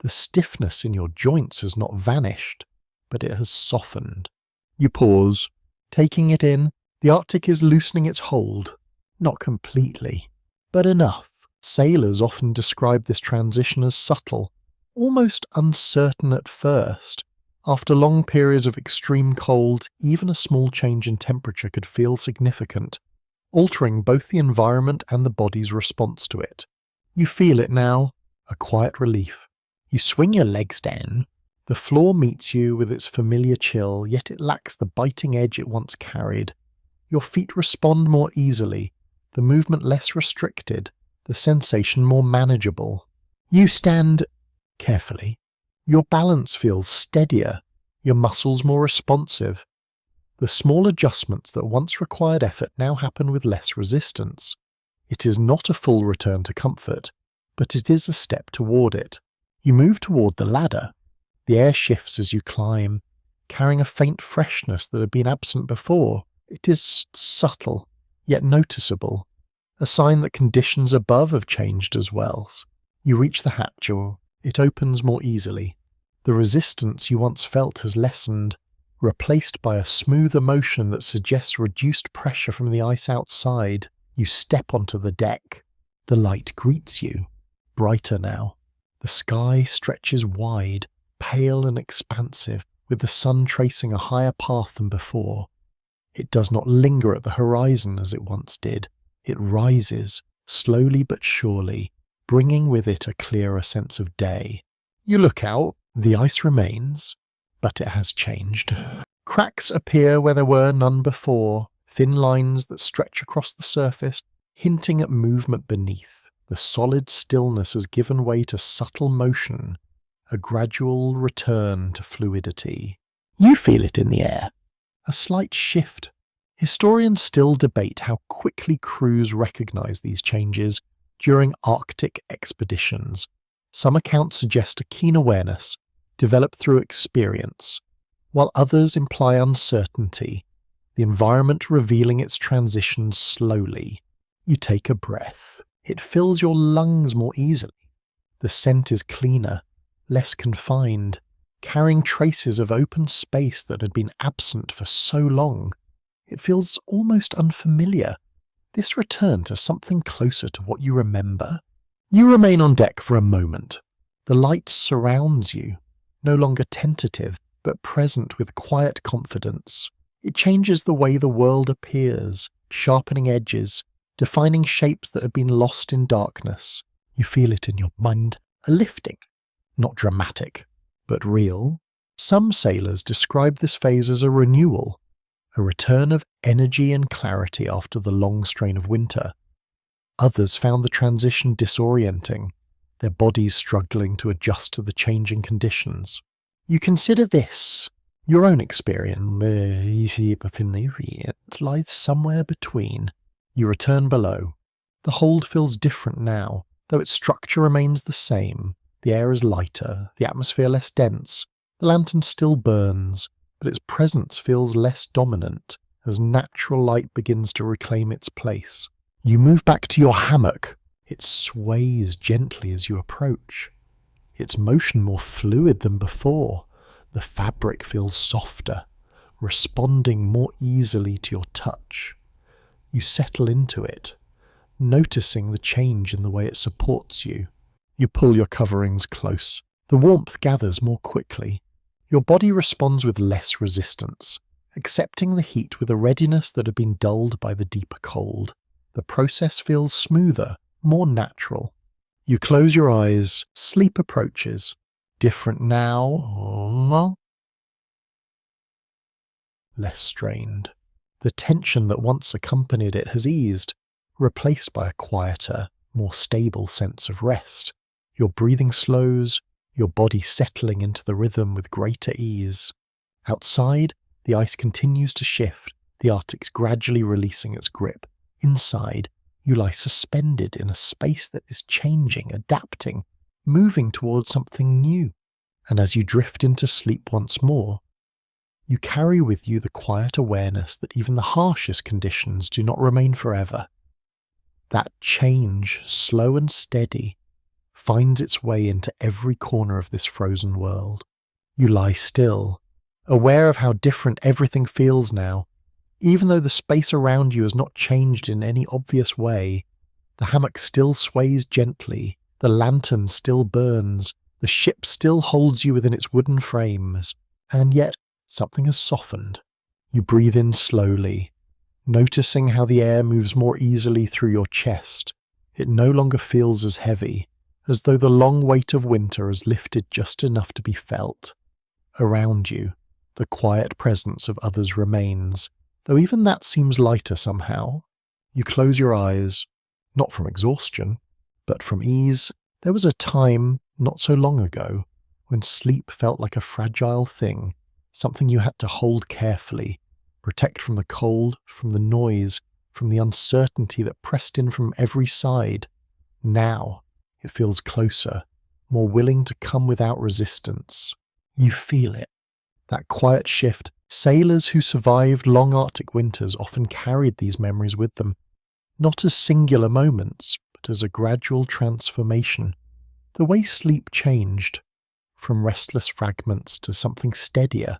The stiffness in your joints has not vanished, but it has softened. You pause, taking it in. The Arctic is loosening its hold. Not completely, but enough. Sailors often describe this transition as subtle, almost uncertain at first. After long periods of extreme cold, even a small change in temperature could feel significant, altering both the environment and the body's response to it. You feel it now, a quiet relief. You swing your legs down. The floor meets you with its familiar chill, yet it lacks the biting edge it once carried. Your feet respond more easily, the movement less restricted, the sensation more manageable. You stand carefully. Your balance feels steadier, your muscles more responsive. The small adjustments that once required effort now happen with less resistance. It is not a full return to comfort, but it is a step toward it. You move toward the ladder. The air shifts as you climb, carrying a faint freshness that had been absent before. It is subtle, yet noticeable, a sign that conditions above have changed as well. You reach the hatch, or it opens more easily. The resistance you once felt has lessened, replaced by a smoother motion that suggests reduced pressure from the ice outside. You step onto the deck. The light greets you, brighter now. The sky stretches wide, pale and expansive, with the sun tracing a higher path than before. It does not linger at the horizon as it once did. It rises, slowly but surely, bringing with it a clearer sense of day. You look out. The ice remains, but it has changed. Cracks appear where there were none before, thin lines that stretch across the surface, hinting at movement beneath. The solid stillness has given way to subtle motion, a gradual return to fluidity. You feel it in the air. A slight shift. Historians still debate how quickly crews recognize these changes during Arctic expeditions. Some accounts suggest a keen awareness, developed through experience, while others imply uncertainty, the environment revealing its transitions slowly. You take a breath. It fills your lungs more easily. The scent is cleaner, less confined, carrying traces of open space that had been absent for so long. It feels almost unfamiliar. this return to something closer to what you remember. You remain on deck for a moment. The light surrounds you, no longer tentative, but present with quiet confidence. It changes the way the world appears, sharpening edges, defining shapes that have been lost in darkness. You feel it in your mind, a lifting, not dramatic, but real. Some sailors describe this phase as a renewal, a return of energy and clarity after the long strain of winter. Others found the transition disorienting, their bodies struggling to adjust to the changing conditions. You consider this, your own experience, it lies somewhere between. You return below. The hold feels different now, though its structure remains the same. The air is lighter, the atmosphere less dense. The lantern still burns, but its presence feels less dominant as natural light begins to reclaim its place. You move back to your hammock. It sways gently as you approach. Its motion more fluid than before. The fabric feels softer, responding more easily to your touch. You settle into it, noticing the change in the way it supports you. You pull your coverings close. The warmth gathers more quickly. Your body responds with less resistance, accepting the heat with a readiness that had been dulled by the deeper cold. The process feels smoother, more natural. You close your eyes, sleep approaches. Different now, less strained. The tension that once accompanied it has eased, replaced by a quieter, more stable sense of rest. Your breathing slows, your body settling into the rhythm with greater ease. Outside, the ice continues to shift, the Arctic's gradually releasing its grip. Inside, you lie suspended in a space that is changing, adapting, moving towards something new. And as you drift into sleep once more, you carry with you the quiet awareness that even the harshest conditions do not remain forever. That change, slow and steady, finds its way into every corner of this frozen world. You lie still, aware of how different everything feels now. Even though the space around you has not changed in any obvious way, the hammock still sways gently, the lantern still burns, the ship still holds you within its wooden frames, and yet something has softened. You breathe in slowly, noticing how the air moves more easily through your chest. It no longer feels as heavy, as though the long weight of winter has lifted just enough to be felt. Around you, the quiet presence of others remains, though even that seems lighter somehow. You close your eyes, not from exhaustion, but from ease. There was a time, not so long ago, when sleep felt like a fragile thing, something you had to hold carefully, protect from the cold, from the noise, from the uncertainty that pressed in from every side. Now, it feels closer, more willing to come without resistance. You feel it. That quiet shift. Sailors who survived long Arctic winters often carried these memories with them, not as singular moments, but as a gradual transformation. The way sleep changed, from restless fragments to something steadier,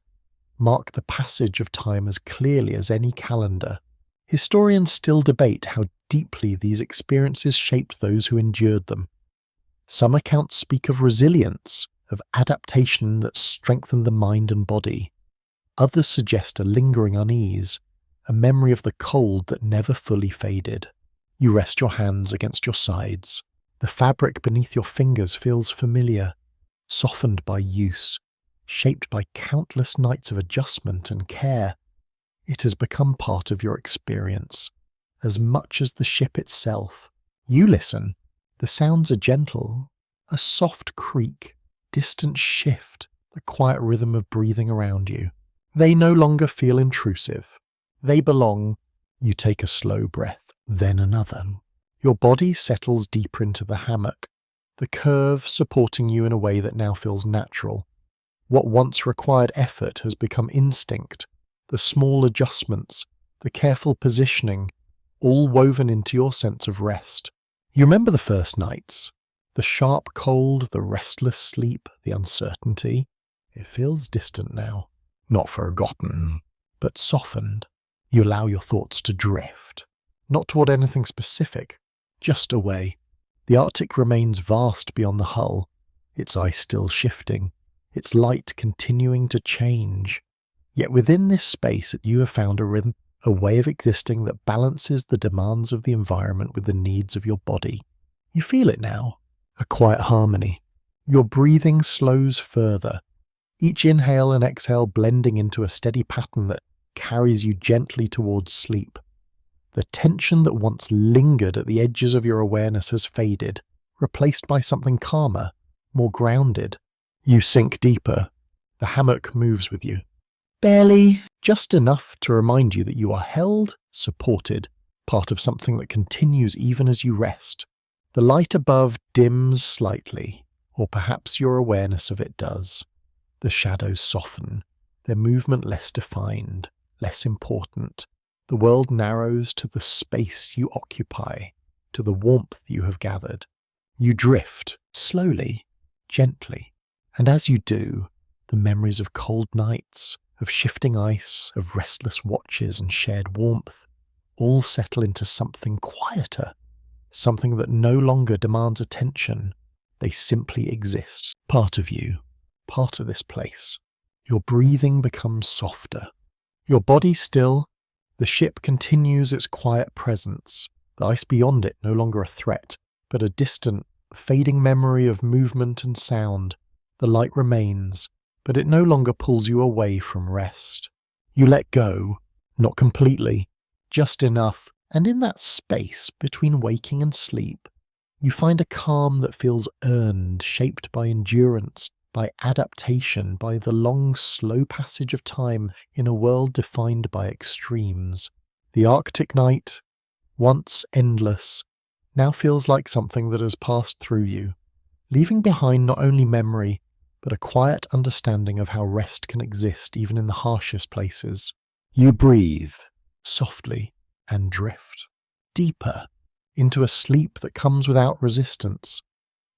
marked the passage of time as clearly as any calendar. Historians still debate how deeply these experiences shaped those who endured them. Some accounts speak of resilience, of adaptation that strengthened the mind and body. Others suggest a lingering unease, a memory of the cold that never fully faded. You rest your hands against your sides. The fabric beneath your fingers feels familiar, softened by use, shaped by countless nights of adjustment and care. It has become part of your experience, as much as the ship itself. You listen. The sounds are gentle, a soft creak, distant shift, the quiet rhythm of breathing around you. They no longer feel intrusive. They belong. You take a slow breath, then another. Your body settles deeper into the hammock, the curve supporting you in a way that now feels natural. What once required effort has become instinct. The small adjustments, the careful positioning, all woven into your sense of rest. You remember the first nights, the sharp cold, the restless sleep, the uncertainty. It feels distant now. Not forgotten, but softened. You allow your thoughts to drift. not toward anything specific, just away. The Arctic remains vast beyond the hull, its ice still shifting, its light continuing to change. Yet within this space you have found a rhythm, a way of existing that balances the demands of the environment with the needs of your body. You feel it now, a quiet harmony. Your breathing slows further, each inhale and exhale blending into a steady pattern that carries you gently towards sleep. The tension that once lingered at the edges of your awareness has faded, replaced by something calmer, more grounded. You sink deeper. The hammock moves with you. Barely, just enough to remind you that you are held, supported, part of something that continues even as you rest. The light above dims slightly, or perhaps your awareness of it does. The shadows soften, their movement less defined, less important. The world narrows to the space you occupy, to the warmth you have gathered. You drift, slowly, gently, and as you do, the memories of cold nights, of shifting ice, of restless watches and shared warmth, all settle into something quieter, something that no longer demands attention. They simply exist, part of you, part of this place. Your breathing becomes softer. Your body still. The ship continues its quiet presence, the ice beyond it no longer a threat, but a distant, fading memory of movement and sound. The light remains, but it no longer pulls you away from rest. You let go, not completely, just enough, and in that space between waking and sleep, you find a calm that feels earned, shaped by endurance, by adaptation, by the long, slow passage of time in a world defined by extremes. The Arctic night, once endless, now feels like something that has passed through you, leaving behind not only memory, but a quiet understanding of how rest can exist even in the harshest places. You breathe, softly, and drift, deeper, into a sleep that comes without resistance,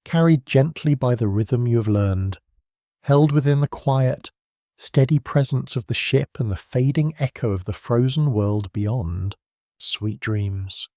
carried gently by the rhythm you have learned, held within the quiet, steady presence of the ship and the fading echo of the frozen world beyond. Sweet dreams.